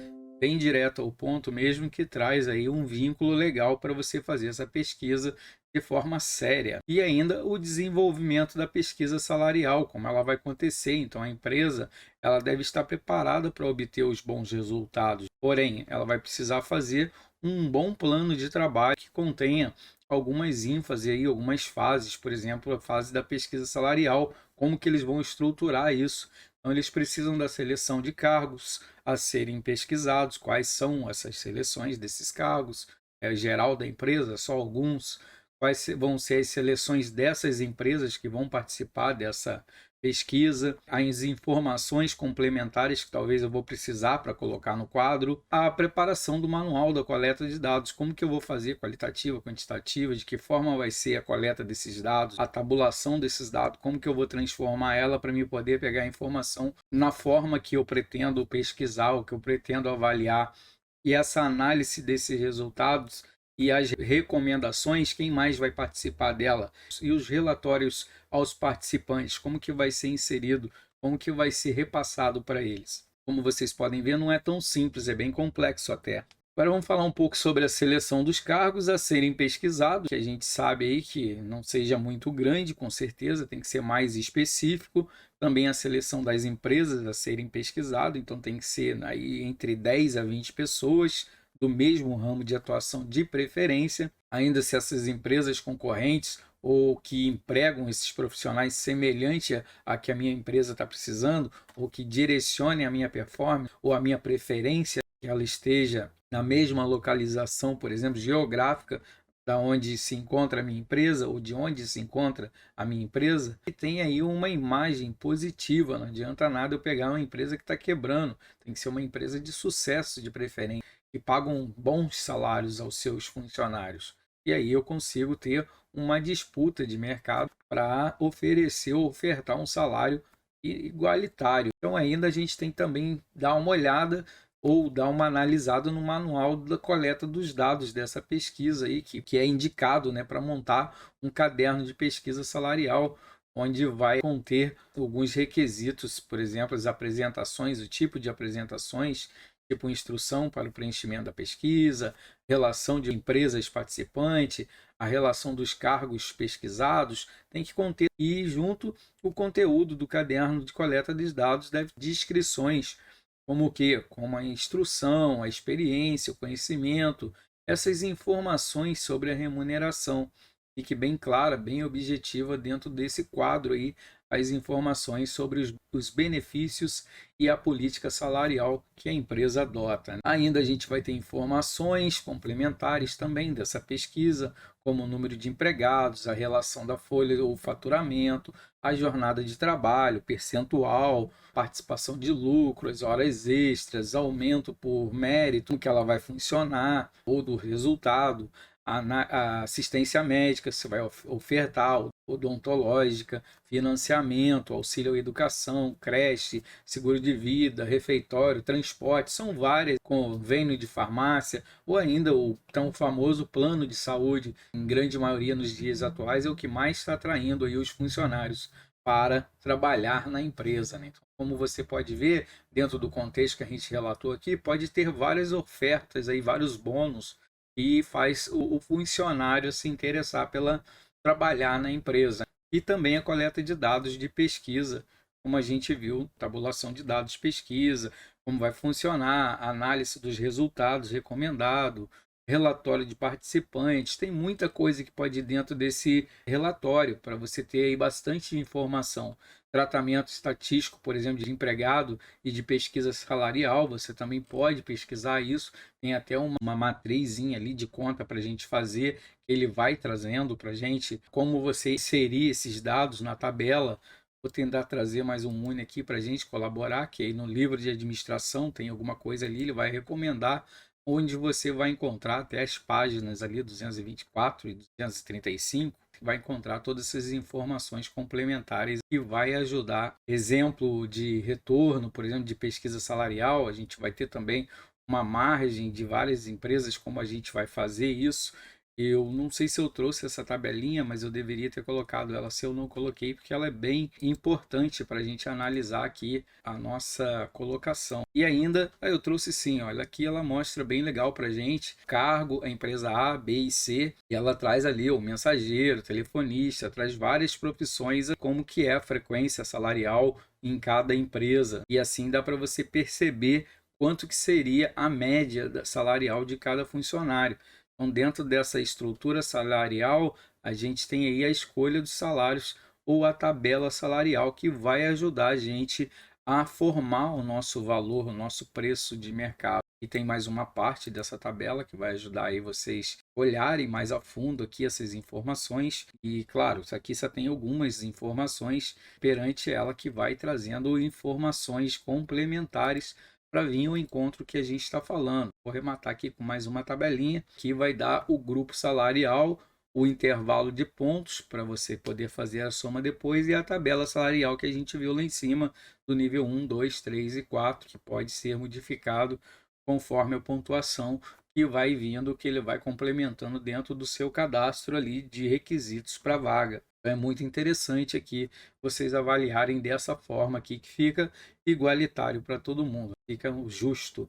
bem direto ao ponto mesmo, que traz aí um vínculo legal para você fazer essa pesquisa de forma séria. E ainda o desenvolvimento da pesquisa salarial, como ela vai acontecer. Então a empresa ela deve estar preparada para obter os bons resultados. Porém, ela vai precisar fazer um bom plano de trabalho que contenha algumas ênfases aí, algumas fases, por exemplo, a fase da pesquisa salarial, como que eles vão estruturar isso. Então, eles precisam da seleção de cargos a serem pesquisados, quais são essas seleções desses cargos, geral da empresa, só alguns, quais vão ser as seleções dessas empresas que vão participar dessa pesquisa, as informações complementares que talvez eu vou precisar para colocar no quadro, a preparação do manual da coleta de dados, como que eu vou fazer qualitativa, quantitativa, de que forma vai ser a coleta desses dados, a tabulação desses dados, como que eu vou transformar ela para me poder pegar a informação na forma que eu pretendo pesquisar, o que eu pretendo avaliar, e essa análise desses resultados e as recomendações, quem mais vai participar dela, e os relatórios aos participantes, como que vai ser inserido, como que vai ser repassado para eles. Como vocês podem ver, não é tão simples, é bem complexo até. Agora vamos falar um pouco sobre a seleção dos cargos a serem pesquisados, que a gente sabe aí que não seja muito grande, com certeza, tem que ser mais específico. Também a seleção das empresas a serem pesquisadas, então tem que ser aí entre 10 a 20 pessoas do mesmo ramo de atuação de preferência. Ainda se essas empresas concorrentes ou que empregam esses profissionais semelhante a que a minha empresa está precisando, ou que direcione a minha performance ou a minha preferência, que ela esteja na mesma localização, por exemplo, geográfica, da onde se encontra a minha empresa ou de onde se encontra a minha empresa, e tem aí uma imagem positiva. Não adianta nada eu pegar uma empresa que está quebrando, tem que ser uma empresa de sucesso de preferência, que pagam bons salários aos seus funcionários. E aí eu consigo ter uma disputa de mercado para oferecer ou ofertar um salário igualitário. Então ainda a gente tem que também dar uma olhada ou dar uma analisada no manual da coleta dos dados dessa pesquisa aí, que é indicado, né, para montar um caderno de pesquisa salarial, onde vai conter alguns requisitos, por exemplo, as apresentações, o tipo de apresentações, tipo instrução para o preenchimento da pesquisa, relação de empresas participantes, a relação dos cargos pesquisados, tem que conter, e junto o conteúdo do caderno de coleta dos dados deve descrições, como o quê? Como a instrução, a experiência, o conhecimento, essas informações sobre a remuneração. Fique bem clara, bem objetiva dentro desse quadro aí, as informações sobre os benefícios e a política salarial que a empresa adota. Ainda a gente vai ter informações complementares também dessa pesquisa, como o número de empregados, a relação da folha ou faturamento, a jornada de trabalho, percentual, participação de lucro, as horas extras, aumento por mérito, como que ela vai funcionar, ou do resultado, a assistência médica, se vai ofertar, odontológica, financiamento, auxílio à educação, creche, seguro de vida, refeitório, transporte, são várias, convênio de farmácia, ou ainda o tão famoso plano de saúde, em grande maioria nos dias atuais, é o que mais está atraindo aí os funcionários para trabalhar na empresa, né? Então, como você pode ver, dentro do contexto que a gente relatou aqui, pode ter várias ofertas aí, vários bônus, e faz o funcionário se interessar pela trabalhar na empresa. E também a coleta de dados de pesquisa, como a gente viu, tabulação de dados de pesquisa, como vai funcionar, a análise dos resultados recomendado, relatório de participantes, tem muita coisa que pode ir dentro desse relatório para você ter aí bastante informação. Tratamento estatístico, por exemplo, de empregado e de pesquisa salarial, você também pode pesquisar isso. Tem até uma matrizinha ali de conta para a gente fazer, que ele vai trazendo para a gente como você inserir esses dados na tabela. Vou tentar trazer mais um Uni aqui para a gente colaborar, que aí no livro de administração tem alguma coisa ali, ele vai recomendar onde você vai encontrar até as páginas ali 224 e 235, vai encontrar todas essas informações complementares que vai ajudar. Exemplo de retorno, por exemplo, de pesquisa salarial, a gente vai ter também uma margem de várias empresas, como a gente vai fazer isso. Eu não sei se eu trouxe essa tabelinha, mas eu deveria ter colocado ela, se eu não coloquei, porque ela é bem importante para a gente analisar aqui a nossa colocação. E ainda, eu trouxe sim, olha, aqui ela mostra bem legal para a gente, cargo, a empresa A, B e C, e ela traz ali o mensageiro, telefonista, traz várias profissões, como que é a frequência salarial em cada empresa. E assim dá para você perceber quanto que seria a média salarial de cada funcionário. Então, dentro dessa estrutura salarial, a gente tem aí a escolha dos salários ou a tabela salarial que vai ajudar a gente a formar o nosso valor, o nosso preço de mercado. E tem mais uma parte dessa tabela que vai ajudar aí vocês olharem mais a fundo aqui essas informações. E claro, isso aqui só tem algumas informações perante ela que vai trazendo informações complementares para vir o encontro que a gente está falando. Vou arrematar aqui com mais uma tabelinha que vai dar o grupo salarial, o intervalo de pontos para você poder fazer a soma depois e a tabela salarial que a gente viu lá em cima do nível 1, 2, 3 e 4, que pode ser modificado conforme a pontuação que vai vindo, que ele vai complementando dentro do seu cadastro ali de requisitos para a vaga. É muito interessante aqui vocês avaliarem dessa forma aqui, que fica igualitário para todo mundo, fica justo.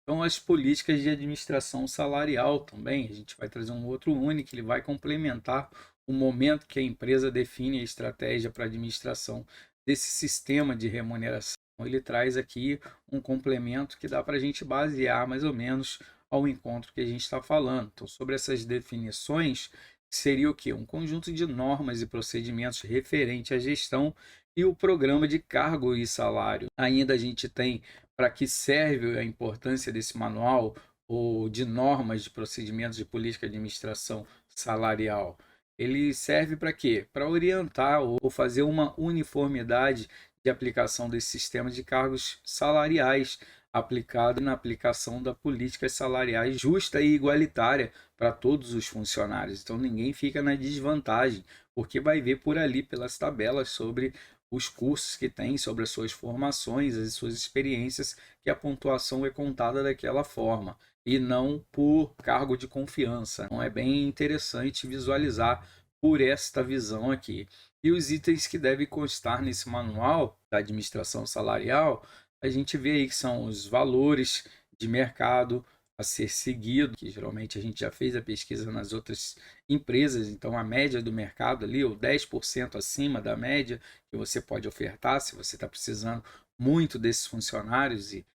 Então, as políticas de administração salarial também, a gente vai trazer um outro único, ele vai complementar o momento que a empresa define a estratégia para a administração desse sistema de remuneração. Ele traz aqui um complemento que dá para a gente basear mais ou menos ao encontro que a gente está falando. Então, sobre essas definições, seria o quê? Um conjunto de normas e procedimentos referente à gestão e o programa de cargo e salário. Ainda a gente tem para que serve a importância desse manual ou de normas de procedimentos de política de administração salarial. Ele serve para quê? Para orientar ou fazer uma uniformidade de aplicação desse sistema de cargos salariais aplicado na aplicação da política salariais justa e igualitária para todos os funcionários. Então ninguém fica na desvantagem, porque vai ver por ali pelas tabelas sobre os cursos que tem, sobre as suas formações, as suas experiências, que a pontuação é contada daquela forma e não por cargo de confiança. Então é bem interessante visualizar por esta visão aqui. E os itens que devem constar nesse manual da administração salarial, a gente vê aí que são os valores de mercado a ser seguido, que geralmente a gente já fez a pesquisa nas outras empresas, então a média do mercado ali, ou 10% acima da média que você pode ofertar, se você está precisando muito desses funcionários e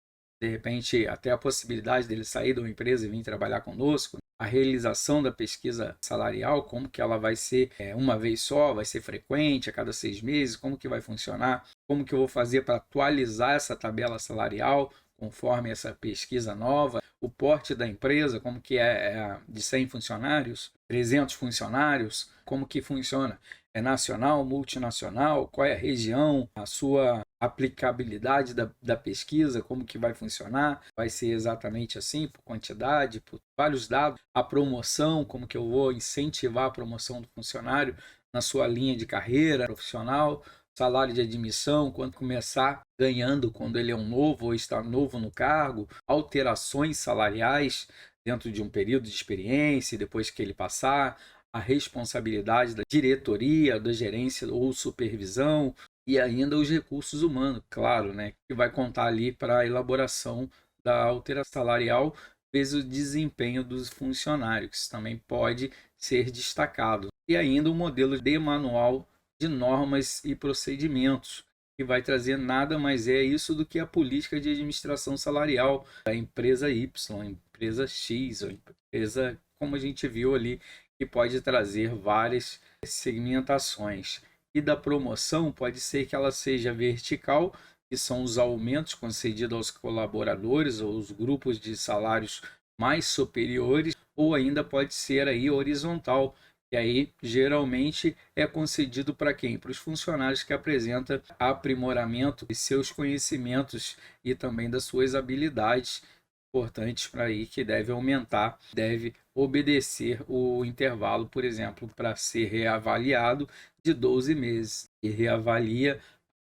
de repente até a possibilidade dele sair de uma empresa e vir trabalhar conosco, a realização da pesquisa salarial, como que ela vai ser uma vez só, vai ser frequente, a cada 6 meses, como que vai funcionar, como que eu vou fazer para atualizar essa tabela salarial conforme essa pesquisa nova, o porte da empresa, como que é de 100 funcionários, 300 funcionários, como que funciona, é nacional, multinacional, qual é a região, a sua aplicabilidade da pesquisa, como que vai funcionar, vai ser exatamente assim, por quantidade, por vários dados, a promoção, como que eu vou incentivar a promoção do funcionário na sua linha de carreira profissional, salário de admissão, quando começar ganhando, quando ele é um novo ou está novo no cargo, alterações salariais dentro de um período de experiência, depois que ele passar, a responsabilidade da diretoria, da gerência ou supervisão, e ainda os recursos humanos, claro, né, que vai contar ali para a elaboração da alteração salarial, vezes o desempenho dos funcionários, que isso também pode ser destacado. E ainda um modelo de manual de normas e procedimentos, que vai trazer nada mais isso do que a política de administração salarial da empresa Y, empresa X, ou empresa, como a gente viu ali, que pode trazer várias segmentações. E da promoção pode ser que ela seja vertical, que são os aumentos concedidos aos colaboradores ou os grupos de salários mais superiores, ou ainda pode ser aí horizontal, e aí geralmente é concedido para quem? Para os funcionários que apresentam aprimoramento de seus conhecimentos e também das suas habilidades importantes para aí que deve aumentar, deve obedecer o intervalo, por exemplo, para ser reavaliado de 12 meses e reavalia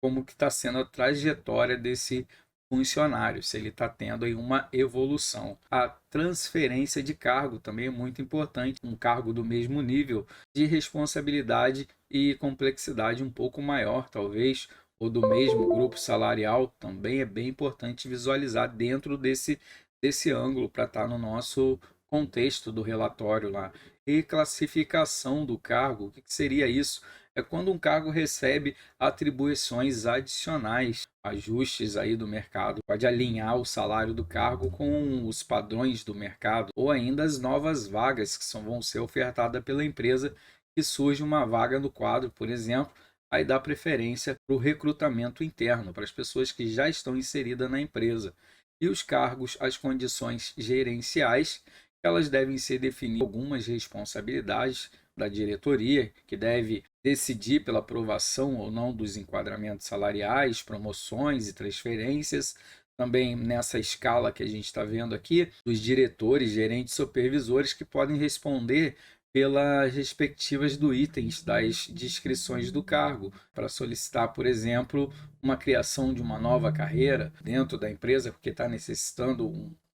como que está sendo a trajetória desse funcionário, se ele está tendo aí uma evolução. A transferência de cargo também é muito importante, um cargo do mesmo nível de responsabilidade e complexidade um pouco maior, talvez, ou do mesmo grupo salarial, também é bem importante visualizar dentro desse ângulo para estar no nosso contexto do relatório lá. E classificação do cargo, o que seria isso? É quando um cargo recebe atribuições adicionais, ajustes aí do mercado, pode alinhar o salário do cargo com os padrões do mercado, ou ainda as novas vagas que vão ser ofertadas pela empresa, que surge uma vaga no quadro, por exemplo, aí dá preferência para o recrutamento interno, para as pessoas que já estão inseridas na empresa. E os cargos, as condições gerenciais, elas devem ser definidas algumas responsabilidades da diretoria, que deve decidir pela aprovação ou não dos enquadramentos salariais, promoções e transferências. Também nessa escala que a gente está vendo aqui, dos diretores, gerentes, supervisores, que podem responder pelas respectivas do itens das descrições do cargo, para solicitar, por exemplo, uma criação de uma nova carreira dentro da empresa, porque está necessitando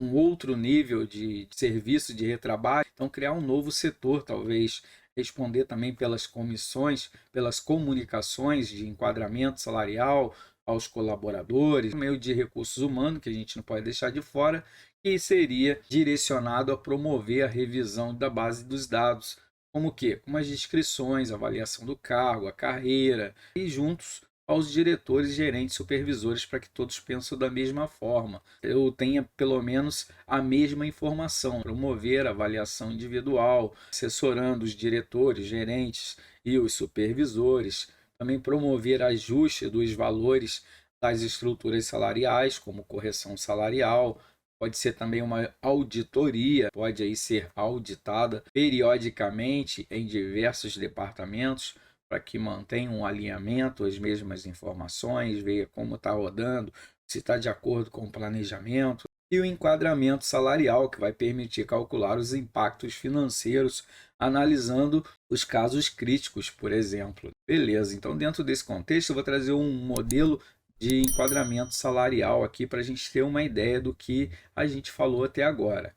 um outro nível de serviço de retrabalho, então criar um novo setor, talvez responder também pelas comissões, pelas comunicações de enquadramento salarial, aos colaboradores, meio de recursos humanos, que a gente não pode deixar de fora, que seria direcionado a promover a revisão da base dos dados, como o quê? Como as descrições, a avaliação do cargo, a carreira, e juntos aos diretores, gerentes, supervisores, para que todos pensem da mesma forma. Eu tenha pelo menos a mesma informação, promover a avaliação individual, assessorando os diretores, gerentes e os supervisores, também promover ajuste dos valores das estruturas salariais, como correção salarial. Pode ser também uma auditoria, pode aí ser auditada periodicamente em diversos departamentos, para que mantenha um alinhamento, as mesmas informações, veja como está rodando, se está de acordo com o planejamento, e o enquadramento salarial, que vai permitir calcular os impactos financeiros, analisando os casos críticos, por exemplo. Beleza, então dentro desse contexto eu vou trazer um modelo de enquadramento salarial aqui para a gente ter uma ideia do que a gente falou até agora.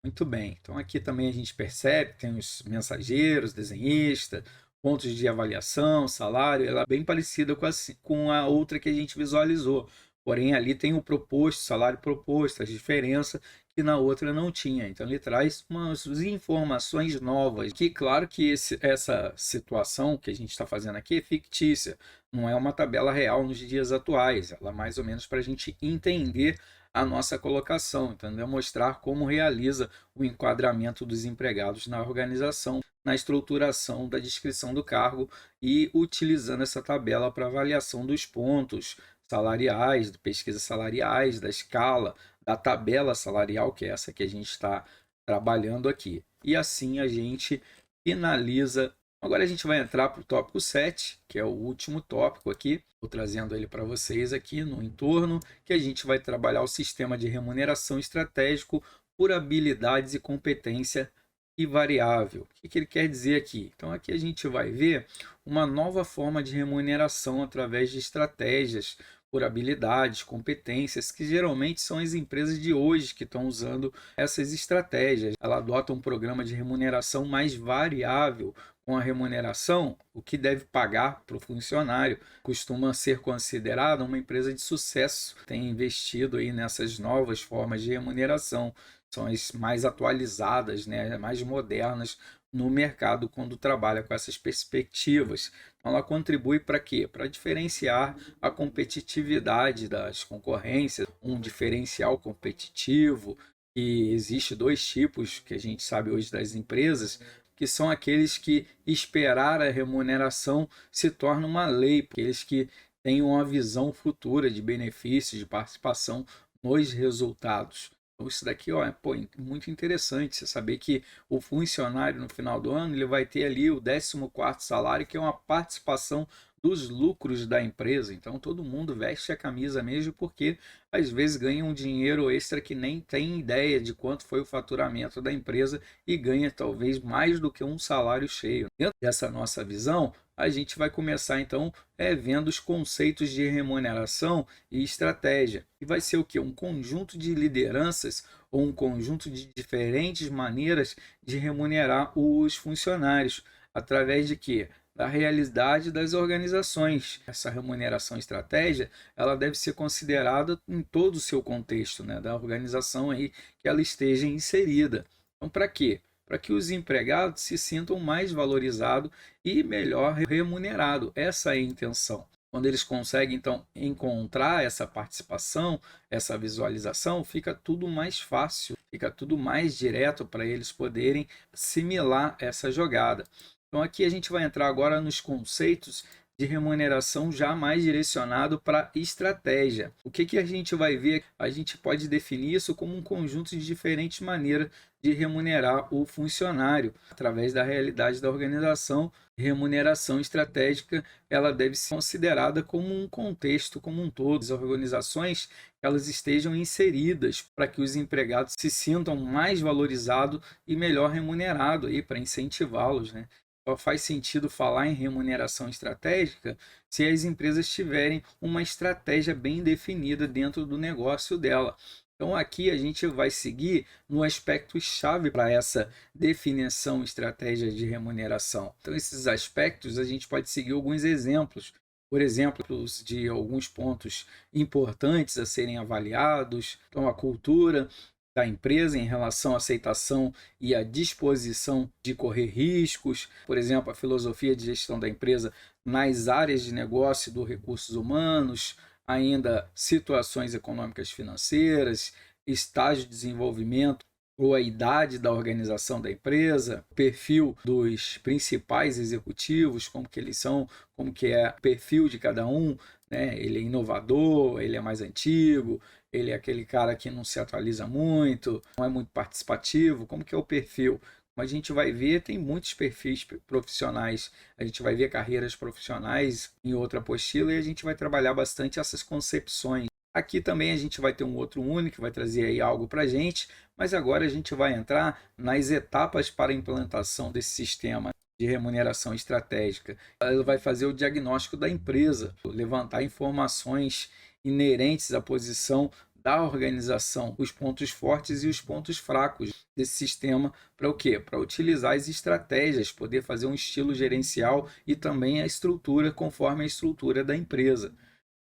Muito bem, então aqui também a gente percebe que tem os mensageiros, desenhista, pontos de avaliação, salário, ela é bem parecida com a outra que a gente visualizou, porém ali tem o proposto, salário proposto, a diferença que na outra não tinha, então ele traz umas informações novas, que claro que essa situação que a gente está fazendo aqui é fictícia, não é uma tabela real nos dias atuais, ela é mais ou menos para a gente entender a nossa colocação, entendeu? Mostrar como realiza o enquadramento dos empregados na organização, na estruturação da descrição do cargo e utilizando essa tabela para avaliação dos pontos salariais, de pesquisas salariais, da escala, da tabela salarial, que é essa que a gente está trabalhando aqui. E assim a gente finaliza. Agora a gente vai entrar para o tópico 7, que é o último tópico aqui. Estou trazendo ele para vocês aqui no entorno, que a gente vai trabalhar o sistema de remuneração estratégico por habilidades e competência e variável. O que ele quer dizer aqui? Então aqui a gente vai ver uma nova forma de remuneração através de estratégias por habilidades, competências, que geralmente são as empresas de hoje que estão usando essas estratégias. Ela adota um programa de remuneração mais variável, com a remuneração, o que deve pagar para o funcionário costuma ser considerada uma empresa de sucesso. Tem investido aí nessas novas formas de remuneração, são as mais atualizadas, né, mais modernas no mercado quando trabalha com essas perspectivas. Então ela contribui para quê? Para diferenciar a competitividade das concorrências, um diferencial competitivo, e existe dois tipos que a gente sabe hoje das empresas, que são aqueles que esperar a remuneração se torna uma lei, aqueles que têm uma visão futura de benefícios, de participação nos resultados. Então isso daqui ó, é muito interessante, você saber que o funcionário no final do ano ele vai ter ali o 14º salário, que é uma participação dos lucros da empresa. Então todo mundo veste a camisa mesmo, porque às vezes ganha um dinheiro extra que nem tem ideia de quanto foi o faturamento da empresa e ganha talvez mais do que um salário cheio. Dentro dessa nossa visão, a gente vai começar então vendo os conceitos de remuneração e estratégia. E vai ser o que? Um conjunto de lideranças ou um conjunto de diferentes maneiras de remunerar os funcionários. Através de quê? Da realidade das organizações. Essa remuneração estratégia, ela deve ser considerada em todo o seu contexto, né, da organização aí que ela esteja inserida. Então, para quê? Para que os empregados se sintam mais valorizados e melhor remunerados. Essa é a intenção. Quando eles conseguem, então, encontrar essa participação, essa visualização, fica tudo mais fácil, fica tudo mais direto para eles poderem assimilar essa jogada. Então aqui a gente vai entrar agora nos conceitos de remuneração já mais direcionado para estratégia. O que a gente vai ver? A gente pode definir isso como um conjunto de diferentes maneiras de remunerar o funcionário através da realidade da organização. Remuneração estratégica, ela deve ser considerada como um contexto como um todo. As organizações elas estejam inseridas para que os empregados se sintam mais valorizados e melhor remunerados para incentivá-los, né? Só faz sentido falar em remuneração estratégica se as empresas tiverem uma estratégia bem definida dentro do negócio dela. Então aqui a gente vai seguir no aspecto chave para essa definição estratégia de remuneração. Então esses aspectos a gente pode seguir alguns exemplos, por exemplo, de alguns pontos importantes a serem avaliados. Então, a cultura da empresa em relação à aceitação e à disposição de correr riscos, por exemplo, a filosofia de gestão da empresa nas áreas de negócio e dos recursos humanos, ainda situações econômicas financeiras, estágio de desenvolvimento ou a idade da organização da empresa, perfil dos principais executivos, como que eles são, como que é o perfil de cada um, né? Ele é inovador, ele é mais antigo, ele é aquele cara que não se atualiza muito, não é muito participativo, como que é o perfil? Como a gente vai ver, tem muitos perfis profissionais, a gente vai ver carreiras profissionais em outra apostila e a gente vai trabalhar bastante essas concepções. Aqui também a gente vai ter um outro único que vai trazer aí algo para a gente, mas agora a gente vai entrar nas etapas para a implantação desse sistema de remuneração estratégica. Ela vai fazer o diagnóstico da empresa, levantar informações inerentes à posição da organização, os pontos fortes e os pontos fracos desse sistema, para o quê? Para utilizar as estratégias, poder fazer um estilo gerencial e também a estrutura conforme a estrutura da empresa.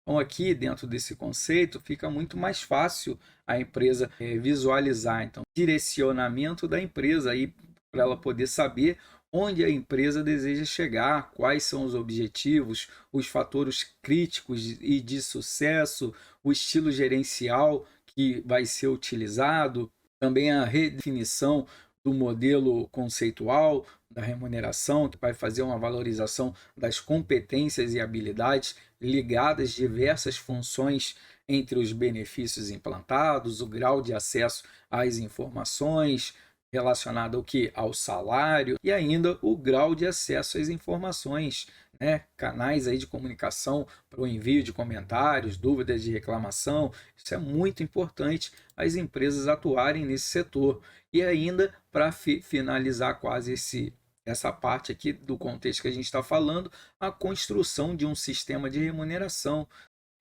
Então, aqui dentro desse conceito, fica muito mais fácil a empresa visualizar. Então, direcionamento da empresa aí para ela poder saber onde a empresa deseja chegar, quais são os objetivos, os fatores críticos e de sucesso, o estilo gerencial que vai ser utilizado, também a redefinição do modelo conceitual da remuneração, que vai fazer uma valorização das competências e habilidades ligadas a diversas funções entre os benefícios implantados, o grau de acesso às informações relacionado ao que? Ao salário e ainda o grau de acesso às informações, né? Canais aí de comunicação para o envio de comentários, dúvidas de reclamação. Isso é muito importante as empresas atuarem nesse setor. E ainda, para finalizar quase essa parte aqui do contexto que a gente está falando, a construção de um sistema de remuneração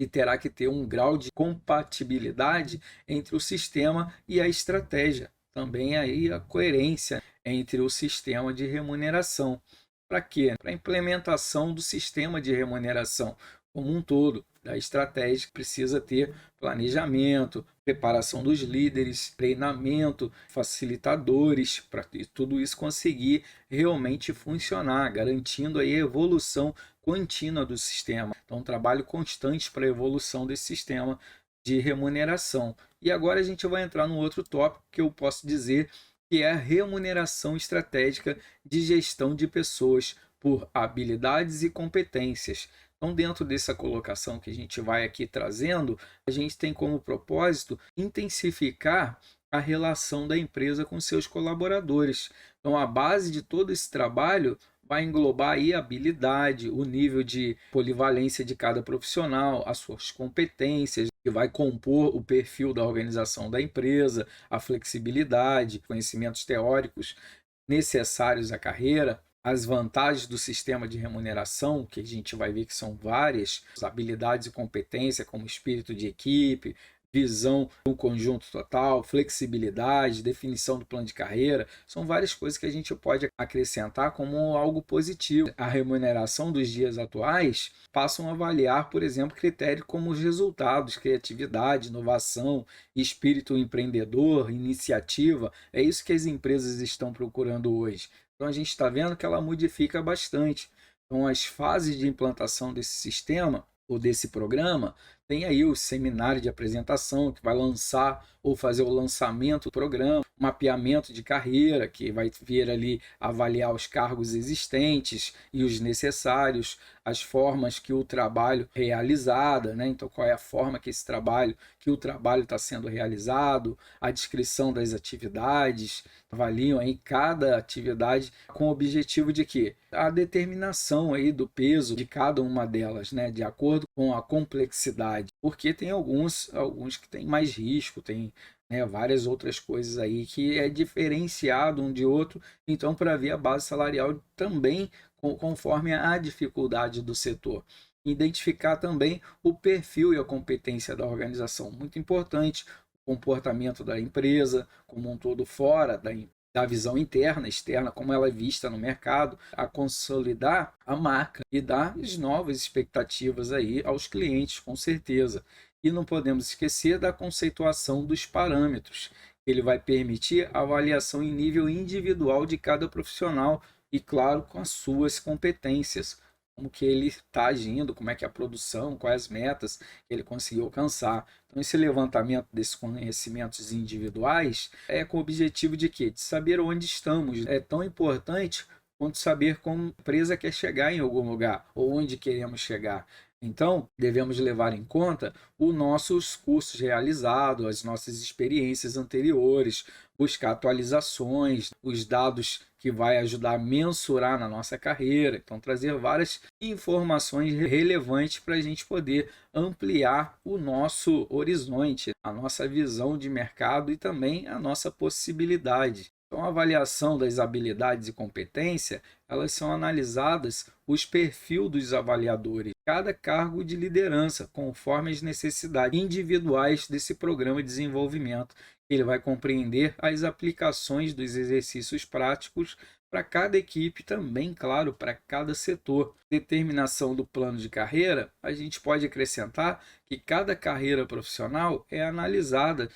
e terá que ter um grau de compatibilidade entre o sistema e a estratégia. Também aí a coerência entre o sistema de remuneração. Para quê? Para a implementação do sistema de remuneração como um todo. Da estratégia precisa ter planejamento, preparação dos líderes, treinamento, facilitadores, para tudo isso conseguir realmente funcionar, garantindo aí a evolução contínua do sistema. Então, um trabalho constante para a evolução desse sistema de remuneração. E agora a gente vai entrar no outro tópico que eu posso dizer que é a remuneração estratégica de gestão de pessoas por habilidades e competências. Então, dentro dessa colocação que a gente vai aqui trazendo, a gente tem como propósito intensificar a relação da empresa com seus colaboradores. Então, a base de todo esse trabalho vai englobar aí a habilidade, o nível de polivalência de cada profissional, as suas competências, que vai compor o perfil da organização da empresa, a flexibilidade, conhecimentos teóricos necessários à carreira, as vantagens do sistema de remuneração, que a gente vai ver que são várias, as habilidades e competência, como espírito de equipe, visão do conjunto total, flexibilidade, definição do plano de carreira, são várias coisas que a gente pode acrescentar como algo positivo. A remuneração dos dias atuais passam a avaliar, por exemplo, critérios como os resultados, criatividade, inovação, espírito empreendedor, iniciativa. É isso que as empresas estão procurando hoje. Então a gente está vendo que ela modifica bastante. Então as fases de implantação desse sistema ou desse programa, tem aí o seminário de apresentação que vai lançar ou fazer o lançamento do programa, mapeamento de carreira que vai vir ali avaliar os cargos existentes e os necessários, as formas que o trabalho é realizado, né? Então qual é a forma que o trabalho está sendo realizado, a descrição das atividades, avaliam aí cada atividade com o objetivo de quê? A determinação aí do peso de cada uma delas, né? De acordo com a complexidade, porque tem alguns que têm mais risco, tem, né, várias outras coisas aí que é diferenciado um de outro. Então, para ver a base salarial também conforme a dificuldade do setor. Identificar também o perfil e a competência da organização, muito importante, o comportamento da empresa como um todo fora da visão interna, externa, como ela é vista no mercado, a consolidar a marca e dar as novas expectativas aí aos clientes, com certeza. E não podemos esquecer da conceituação dos parâmetros. Ele vai permitir a avaliação em nível individual de cada profissional e, claro, com as suas competências, como que ele está agindo, como é que é a produção, quais as metas que ele conseguiu alcançar. Então, esse levantamento desses conhecimentos individuais é com o objetivo de quê? De saber onde estamos. É tão importante quanto saber como a empresa quer chegar em algum lugar, ou onde queremos chegar. Então, devemos levar em conta os nossos cursos realizados, as nossas experiências anteriores, buscar atualizações, os dados que vai ajudar a mensurar na nossa carreira. Então, trazer várias informações relevantes para a gente poder ampliar o nosso horizonte, a nossa visão de mercado e também a nossa possibilidade. Então, a avaliação das habilidades e competência, elas são analisadas os perfis dos avaliadores, cada cargo de liderança, conforme as necessidades individuais desse programa de desenvolvimento. Ele vai compreender as aplicações dos exercícios práticos para cada equipe, também, claro, para cada setor. Determinação do plano de carreira, a gente pode acrescentar que cada carreira profissional é analisada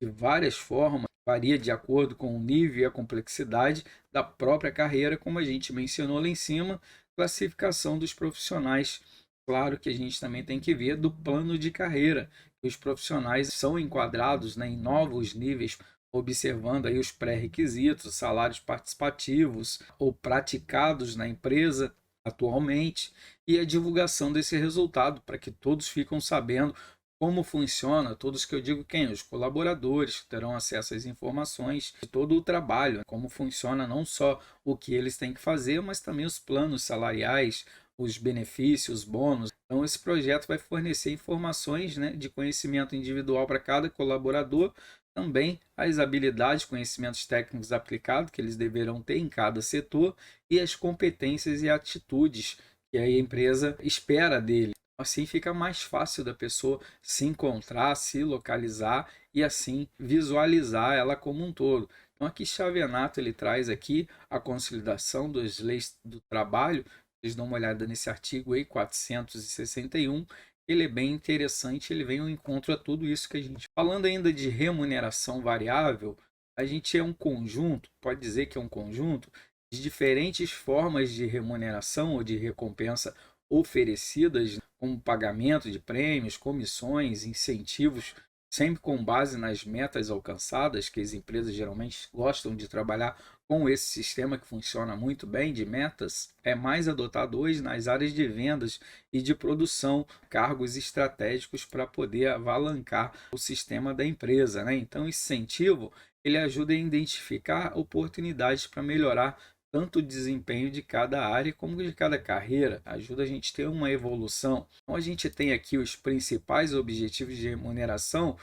de várias formas, varia de acordo com o nível e a complexidade da própria carreira, como a gente mencionou lá em cima, classificação dos profissionais. Claro que a gente também tem que ver do plano de carreira, que os profissionais são enquadrados, né, em novos níveis, observando aí os pré-requisitos, salários participativos ou praticados na empresa atualmente, e a divulgação desse resultado para que todos fiquem sabendo como funciona, todos que eu digo quem? Os colaboradores que terão acesso às informações de todo o trabalho, como funciona não só o que eles têm que fazer, mas também os planos salariais, os benefícios, bônus. Então, esse projeto vai fornecer informações, né, de conhecimento individual para cada colaborador, também as habilidades, conhecimentos técnicos aplicados que eles deverão ter em cada setor e as competências e atitudes que a empresa espera dele. Assim fica mais fácil da pessoa se encontrar, se localizar e assim visualizar ela como um todo. Então aqui Xavenato ele traz aqui a consolidação das leis do trabalho. Vocês dão uma olhada nesse artigo aí, 461. Ele é bem interessante, ele vem ao encontro a tudo isso que a gente... Falando ainda de remuneração variável, a gente é um conjunto, pode dizer que é um conjunto de diferentes formas de remuneração ou de recompensa oferecidas, como pagamento de prêmios, comissões, incentivos, sempre com base nas metas alcançadas, que as empresas geralmente gostam de trabalhar com esse sistema que funciona muito bem de metas. É mais adotado hoje nas áreas de vendas e de produção, cargos estratégicos para poder alavancar o sistema da empresa, né? Então, o incentivo ele ajuda a identificar oportunidades para melhorar tanto o desempenho de cada área como de cada carreira, ajuda a gente a ter uma evolução. Então, a gente tem aqui os principais objetivos de remuneração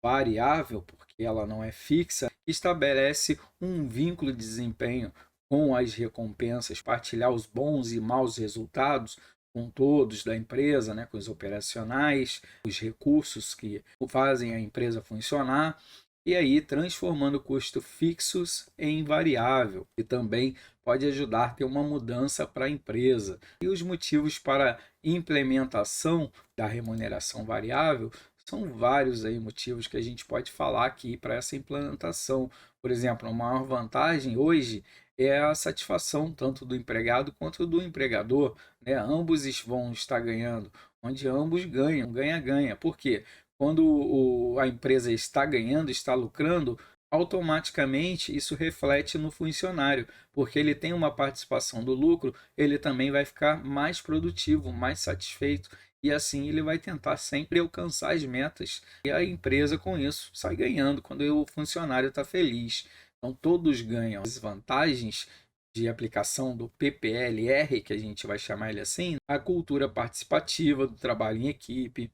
variável, porque ela não é fixa, que estabelece um vínculo de desempenho com as recompensas, partilhar os bons e maus resultados com todos da empresa, né, com os operacionais, os recursos que fazem a empresa funcionar, e aí transformando custos fixos em variável, e também pode ajudar a ter uma mudança para a empresa. E os motivos para implementação da remuneração variável são vários aí motivos que a gente pode falar aqui para essa implementação. Por exemplo, a maior vantagem hoje é a satisfação tanto do empregado quanto do empregador, né? Ambos vão estar ganhando, onde ambos ganham, ganha-ganha. Por quê? Quando a empresa está ganhando, está lucrando, automaticamente isso reflete no funcionário, porque ele tem uma participação do lucro, ele também vai ficar mais produtivo, mais satisfeito, e assim ele vai tentar sempre alcançar as metas. E a empresa com isso sai ganhando quando o funcionário está feliz. Então todos ganham. As vantagens de aplicação do PPLR, que a gente vai chamar ele assim, a cultura participativa do trabalho em equipe,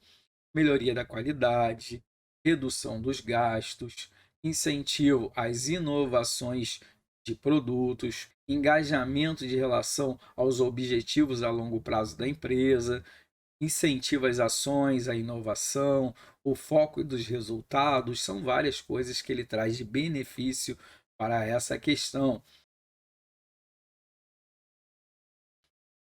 melhoria da qualidade, redução dos gastos, incentivo às inovações de produtos, engajamento de relação aos objetivos a longo prazo da empresa, incentiva as ações, a inovação, o foco dos resultados, são várias coisas que ele traz de benefício para essa questão.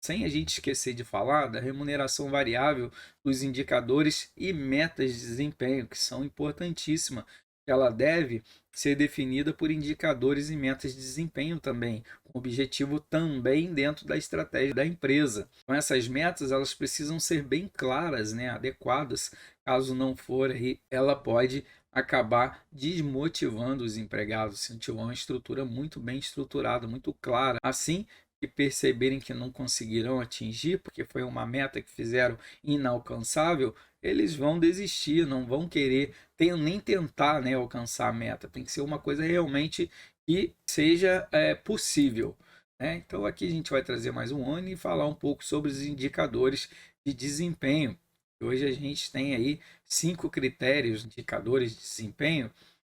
Sem a gente esquecer de falar da remuneração variável, dos indicadores e metas de desempenho, que são importantíssimas. Ela deve ser definida por indicadores e metas de desempenho também, com objetivo também dentro da estratégia da empresa. Então, essas metas elas precisam ser bem claras, né, adequadas. Caso não for, ela pode acabar desmotivando os empregados se não tiver uma estrutura muito bem estruturada, muito clara. Assim, que perceberem que não conseguirão atingir, porque foi uma meta que fizeram inalcançável, eles vão desistir, não vão querer nem tentar, né, alcançar a meta. Tem que ser uma coisa realmente que seja possível, né? Então aqui a gente vai trazer mais um ano e falar um pouco sobre os indicadores de desempenho. Hoje a gente tem aí 5 critérios, indicadores de desempenho.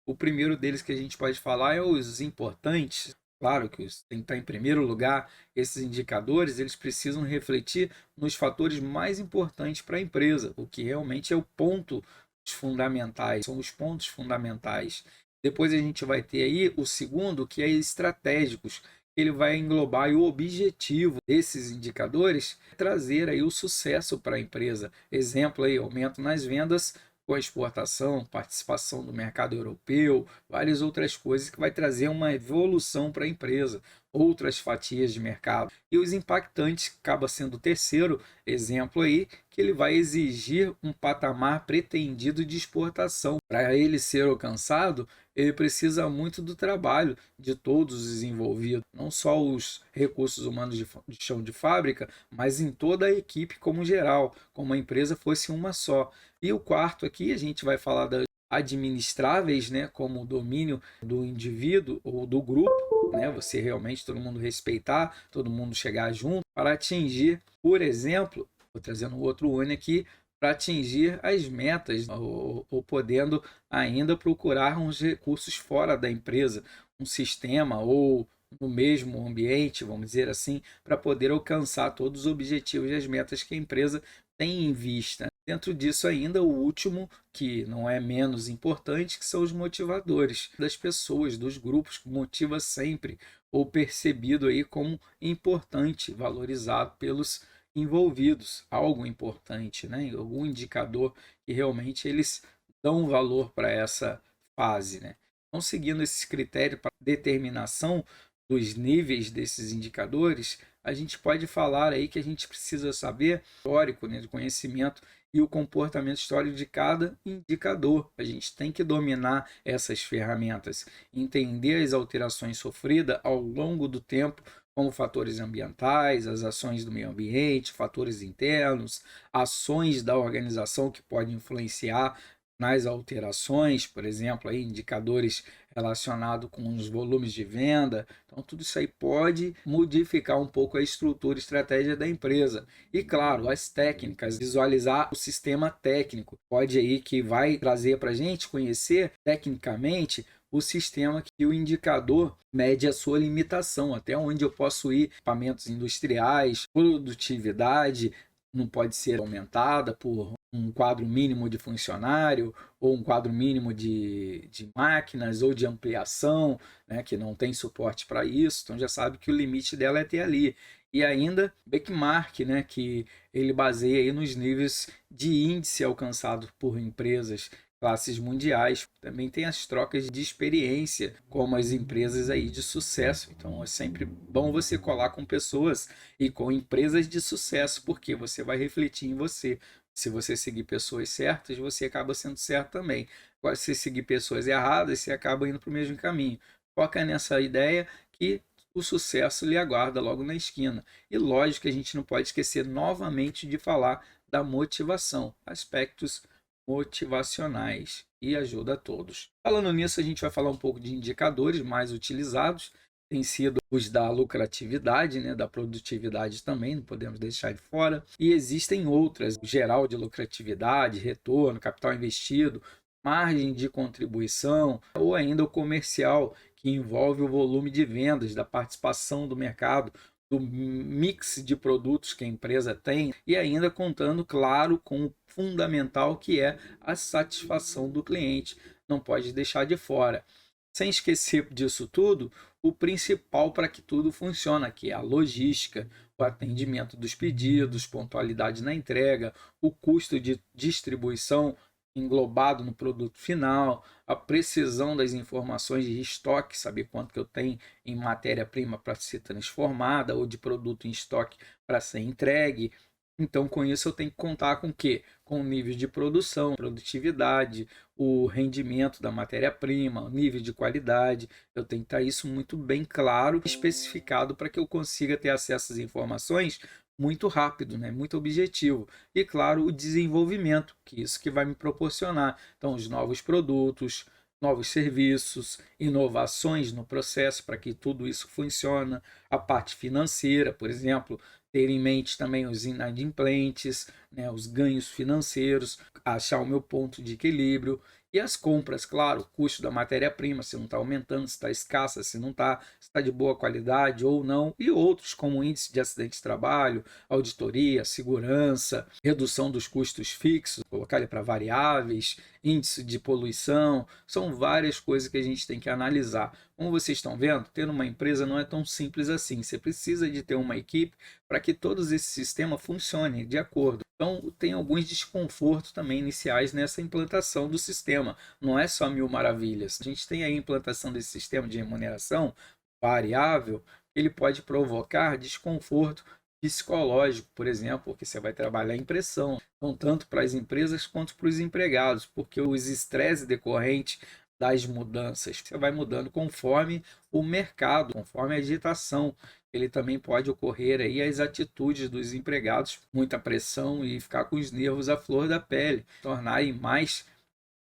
O primeiro deles que a gente pode falar é os importantes. Claro que tem que estar em primeiro lugar. Esses indicadores eles precisam refletir nos fatores mais importantes para a empresa, o que realmente é o ponto fundamentais, são os pontos fundamentais. Depois a gente vai ter aí o segundo, que é estratégicos. Ele vai englobar aí o objetivo desses indicadores, trazer aí o sucesso para a empresa. Exemplo aí, aumento nas vendas com a exportação, participação do mercado europeu, várias outras coisas que vai trazer uma evolução para a empresa, outras fatias de mercado. E os impactantes acaba sendo o terceiro exemplo aí, que ele vai exigir um patamar pretendido de exportação. Para ele ser alcançado, ele precisa muito do trabalho de todos os envolvidos, não só os recursos humanos de chão de fábrica, mas em toda a equipe como geral, como a empresa fosse uma só. E o quarto aqui, a gente vai falar das administráveis, né, como o domínio do indivíduo ou do grupo, né, você realmente todo mundo respeitar, todo mundo chegar junto para atingir, por exemplo, vou trazendo outro One aqui, para atingir as metas ou podendo ainda procurar uns recursos fora da empresa, um sistema ou no mesmo ambiente, vamos dizer assim, para poder alcançar todos os objetivos e as metas que a empresa tem em vista. Dentro disso ainda o último, que não é menos importante, que são os motivadores das pessoas, dos grupos, que motiva sempre ou percebido aí como importante, valorizado pelos envolvidos, algo importante, né? Algum indicador que realmente eles dão valor para essa fase, né? Então, seguindo esses critérios para determinação dos níveis desses indicadores, a gente pode falar aí que a gente precisa saber o histórico, né, do conhecimento e o comportamento histórico de cada indicador. A gente tem que dominar essas ferramentas, entender as alterações sofridas ao longo do tempo, como fatores ambientais, as ações do meio ambiente, fatores internos, ações da organização que podem influenciar nas alterações, por exemplo, aí, indicadores relacionados com os volumes de venda. Então, tudo isso aí pode modificar um pouco a estrutura e estratégia da empresa. E, claro, as técnicas, visualizar o sistema técnico. Pode aí que vai trazer para a gente conhecer tecnicamente o sistema que o indicador mede a sua limitação, até onde eu posso ir, equipamentos industriais, produtividade, não pode ser aumentada por um quadro mínimo de funcionário ou um quadro mínimo de máquinas ou de ampliação, né, que não tem suporte para isso, então já sabe que o limite dela é até ali. E ainda benchmark, né, que ele baseia aí nos níveis de índice alcançado por empresas, classes mundiais. Também tem as trocas de experiência, como as empresas aí de sucesso. Então é sempre bom você colar com pessoas e com empresas de sucesso, porque você vai refletir em você. Se você seguir pessoas certas, você acaba sendo certo também. Agora, se você seguir pessoas erradas, você acaba indo para o mesmo caminho. Foca nessa ideia que o sucesso lhe aguarda logo na esquina. E lógico que a gente não pode esquecer novamente de falar da motivação, aspectos motivacionais, e ajuda a todos. Falando nisso, a gente vai falar um pouco de indicadores mais utilizados, tem sido os da lucratividade, né, da produtividade também, não podemos deixar de fora, e existem outras, geral de lucratividade, retorno, capital investido, margem de contribuição, ou ainda o comercial, que envolve o volume de vendas, da participação do mercado, do mix de produtos que a empresa tem, e ainda contando, claro, com o fundamental que é a satisfação do cliente, não pode deixar de fora. Sem esquecer disso tudo, o principal para que tudo funcione, que é a logística, o atendimento dos pedidos, pontualidade na entrega, o custo de distribuição englobado no produto final, a precisão das informações de estoque, saber quanto que eu tenho em matéria-prima para ser transformada ou de produto em estoque para ser entregue. Então, com isso, eu tenho que contar com o quê? Com o nível de produção, produtividade, o rendimento da matéria-prima, o nível de qualidade. Eu tenho que estar isso muito bem claro, especificado para que eu consiga ter acesso às informações muito rápido, né? Muito objetivo. E, claro, o desenvolvimento, que isso que vai me proporcionar. Então, os novos produtos, novos serviços, inovações no processo para que tudo isso funcione. A parte financeira, por exemplo, ter em mente também os inadimplentes, né, os ganhos financeiros, achar o meu ponto de equilíbrio. E as compras, claro, o custo da matéria-prima, se não está aumentando, se está escassa, se não está, se está de boa qualidade ou não. E outros, como índice de acidente de trabalho, auditoria, segurança, redução dos custos fixos, colocar ele para variáveis, índice de poluição. São várias coisas que a gente tem que analisar. Como vocês estão vendo, ter uma empresa não é tão simples assim. Você precisa de ter uma equipe para que todos esses sistemas funcionem de acordo. Então, tem alguns desconfortos também iniciais nessa implantação do sistema. Não é só mil maravilhas. A gente tem a implantação desse sistema de remuneração variável, ele pode provocar desconforto psicológico, por exemplo, porque você vai trabalhar em pressão, então, tanto para as empresas quanto para os empregados, porque os estresses decorrentes das mudanças, você vai mudando conforme o mercado, conforme a agitação. Ele também pode ocorrer aí as atitudes dos empregados, muita pressão e ficar com os nervos à flor da pele, tornarem mais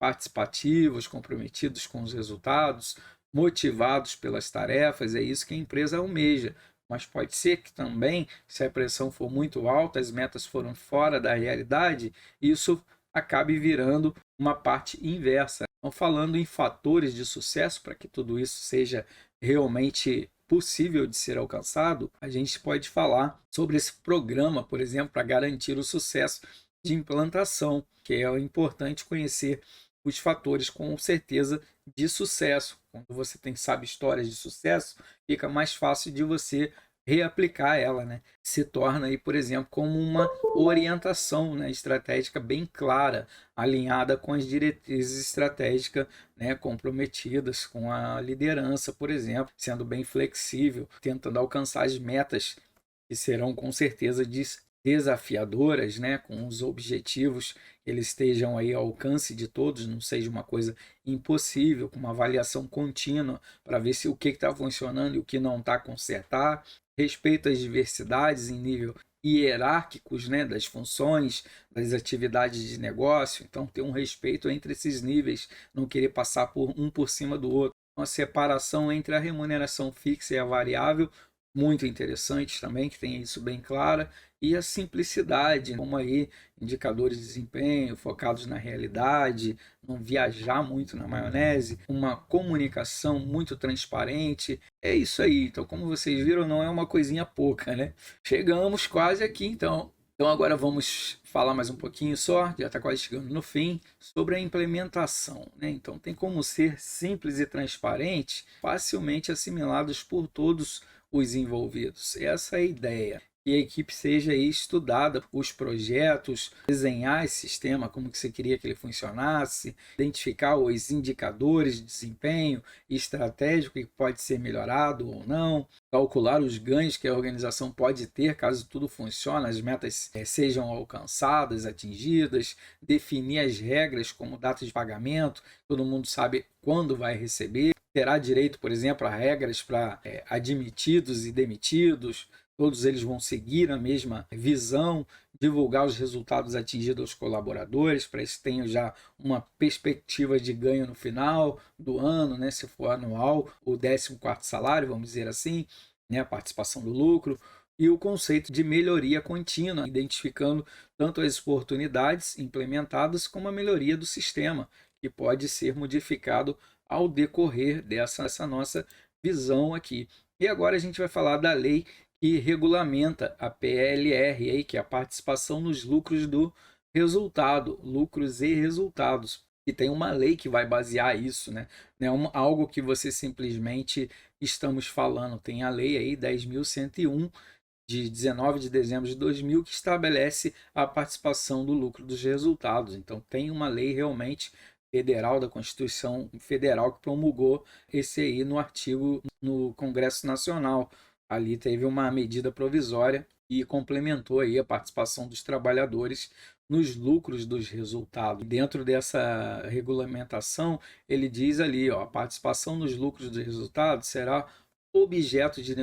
participativos, comprometidos com os resultados, motivados pelas tarefas. É isso que a empresa almeja. Mas pode ser que também, se a pressão for muito alta, as metas foram fora da realidade, isso acabe virando uma parte inversa. Então, falando em fatores de sucesso para que tudo isso seja realmente possível de ser alcançado, a gente pode falar sobre esse programa, por exemplo, para garantir o sucesso de implantação, que é importante conhecer os fatores com certeza de sucesso. Quando você sabe histórias de sucesso, fica mais fácil de você reaplicar ela, né? Se torna aí, por exemplo, como uma orientação, né, estratégica bem clara, alinhada com as diretrizes estratégicas, né, comprometidas com a liderança, por exemplo, sendo bem flexível, tentando alcançar as metas que serão com certeza desafiadoras, né, com os objetivos que eles estejam aí ao alcance de todos, não seja uma coisa impossível, com uma avaliação contínua para ver se o que está funcionando e o que não está, consertar. Respeito às diversidades em nível hierárquicos, né, das funções, das atividades de negócio. Então, ter um respeito entre esses níveis, não querer passar por cima do outro. Uma separação entre a remuneração fixa e a variável, muito interessante também, que tenha isso bem claro, e a simplicidade, como aí indicadores de desempenho focados na realidade, não viajar muito na maionese, uma comunicação muito transparente. É isso aí. Então, como vocês viram, não é uma coisinha pouca, né? Chegamos quase aqui, então. Então, agora vamos falar mais um pouquinho só, já está quase chegando no fim, sobre a implementação, né? Então, tem como ser simples e transparente, facilmente assimilados por todos os envolvidos. Essa é a ideia. Que a equipe seja aí estudada, os projetos, desenhar esse sistema, como que você queria que ele funcionasse, identificar os indicadores de desempenho estratégico que pode ser melhorado ou não, calcular os ganhos que a organização pode ter caso tudo funcione, as metas sejam alcançadas, atingidas, definir as regras como data de pagamento, todo mundo sabe quando vai receber, terá direito, por exemplo, a regras para admitidos e demitidos, todos eles vão seguir a mesma visão, divulgar os resultados atingidos aos colaboradores, para que tenham já uma perspectiva de ganho no final do ano, né? Se for anual, o 14º salário, vamos dizer assim, né? A participação do lucro, e o conceito de melhoria contínua, identificando tanto as oportunidades implementadas como a melhoria do sistema, que pode ser modificado ao decorrer dessa nossa visão aqui. E agora a gente vai falar da lei que regulamenta a PLR, que é a participação nos lucros do resultado, lucros e resultados. E tem uma lei que vai basear isso, né? Não é algo que você simplesmente estamos falando. Tem a lei aí 10.101 de 19 de dezembro de 2000 que estabelece a participação do lucro dos resultados. Então tem uma lei realmente federal da Constituição Federal que promulgou esse aí no artigo no Congresso Nacional. Ali teve uma medida provisória e complementou aí a participação dos trabalhadores nos lucros dos resultados. Dentro dessa regulamentação, ele diz ali, ó, a participação nos lucros dos resultados será objeto de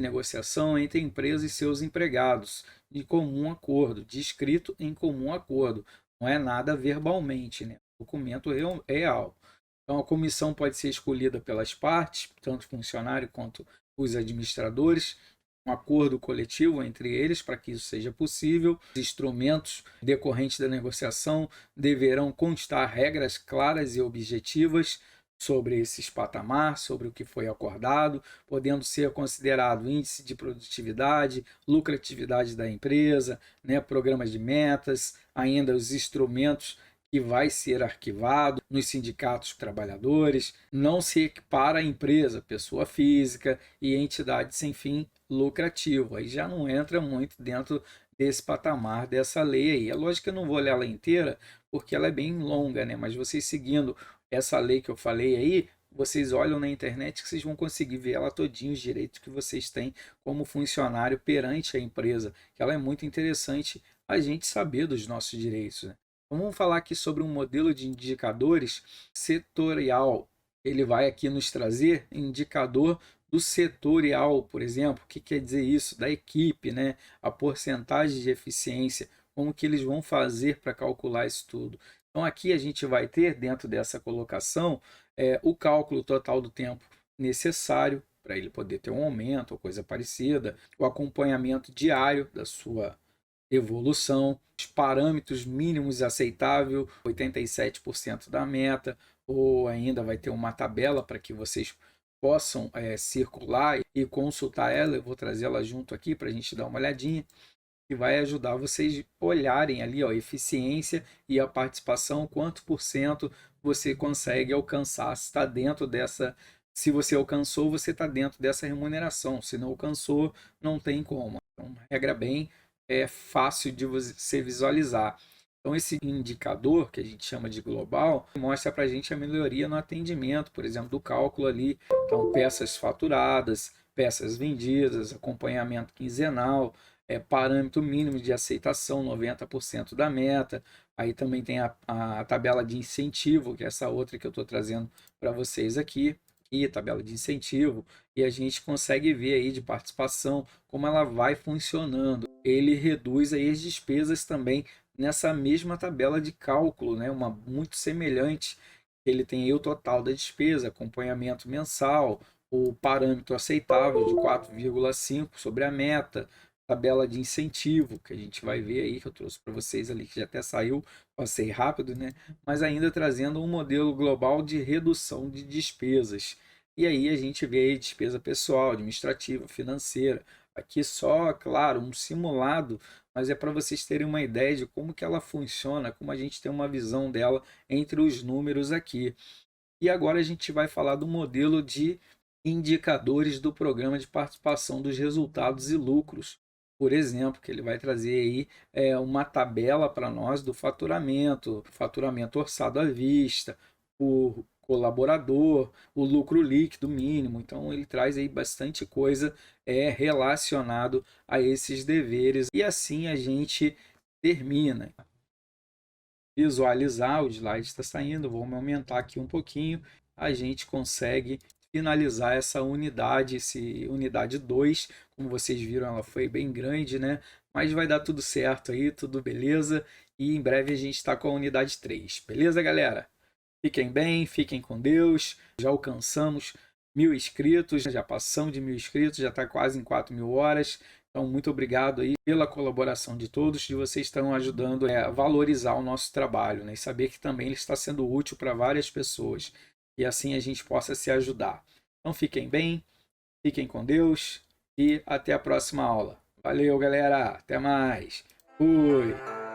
negociação entre a empresa e seus empregados, de comum acordo, descrito em comum acordo. Não é nada verbalmente, né? Documento real. Então, a comissão pode ser escolhida pelas partes, tanto o funcionário quanto os administradores, um acordo coletivo entre eles para que isso seja possível. Os instrumentos decorrentes da negociação deverão constar regras claras e objetivas sobre esses patamares, sobre o que foi acordado, podendo ser considerado índice de produtividade, lucratividade da empresa, né, programas de metas, ainda os instrumentos que vai ser arquivado nos sindicatos trabalhadores, não se equipara a empresa, pessoa física e entidade sem fim lucrativo. Aí já não entra muito dentro desse patamar dessa lei aí. É lógico que eu não vou ler ela inteira, porque ela é bem longa, né? Mas vocês seguindo essa lei que eu falei aí, vocês olham na internet que vocês vão conseguir ver ela todinho, os direitos que vocês têm como funcionário perante a empresa, que ela é muito interessante a gente saber dos nossos direitos, né? Então, vamos falar aqui sobre um modelo de indicadores setorial. Ele vai aqui nos trazer indicador do setorial, por exemplo. O que quer dizer isso? Da equipe, né? A porcentagem de eficiência, como que eles vão fazer para calcular isso tudo. Então aqui a gente vai ter, dentro dessa colocação, o cálculo total do tempo necessário para ele poder ter um aumento ou coisa parecida, o acompanhamento diário da sua evolução, os parâmetros mínimos aceitável, 87% da meta, ou ainda vai ter uma tabela para que vocês possam circular e consultar ela. Eu vou trazer ela junto aqui para a gente dar uma olhadinha, que vai ajudar vocês olharem ali, ó, eficiência e a participação, quanto por cento você consegue alcançar, se está dentro dessa, se você alcançou, você está dentro dessa remuneração, se não alcançou, não tem como. Então, regra bem fácil de você visualizar. Então, esse indicador, que a gente chama de global, mostra para a gente a melhoria no atendimento, por exemplo, do cálculo ali, então peças faturadas, peças vendidas, acompanhamento quinzenal, parâmetro mínimo de aceitação, 90% da meta. Aí também tem a tabela de incentivo, que é essa outra que eu estou trazendo para vocês aqui, e tabela de incentivo, e a gente consegue ver aí de participação como ela vai funcionando. Ele reduz aí as despesas também nessa mesma tabela de cálculo, né? Uma muito semelhante. Ele tem aí o total da despesa, acompanhamento mensal, o parâmetro aceitável de 4,5 sobre a meta, tabela de incentivo, que a gente vai ver aí, que eu trouxe para vocês ali, que já até saiu, passei rápido, né? Mas ainda trazendo um modelo global de redução de despesas. E aí a gente vê aí despesa pessoal, administrativa, financeira. Aqui só, claro, um simulado, mas é para vocês terem uma ideia de como que ela funciona, como a gente tem uma visão dela entre os números aqui. E agora a gente vai falar do modelo de indicadores do programa de participação dos resultados e lucros. Por exemplo, que ele vai trazer aí uma tabela para nós do faturamento orçado à vista, por colaborador, o lucro líquido mínimo. Então ele traz aí bastante coisa relacionado a esses deveres. E assim a gente termina. Visualizar, o slide está saindo, vamos aumentar aqui um pouquinho, a gente consegue finalizar essa unidade, unidade 2, como vocês viram, ela foi bem grande, né? Mas vai dar tudo certo aí, tudo beleza, e em breve a gente está com a unidade 3, beleza, galera? Fiquem bem, fiquem com Deus, já alcançamos 1.000 inscritos, já passamos de 1.000 inscritos, já está quase em 4.000 horas. Então, muito obrigado aí pela colaboração de todos, de vocês estão ajudando a valorizar o nosso trabalho, né? E saber que também ele está sendo útil para várias pessoas. E assim a gente possa se ajudar. Então, fiquem bem, fiquem com Deus e até a próxima aula. Valeu, galera! Até mais! Fui!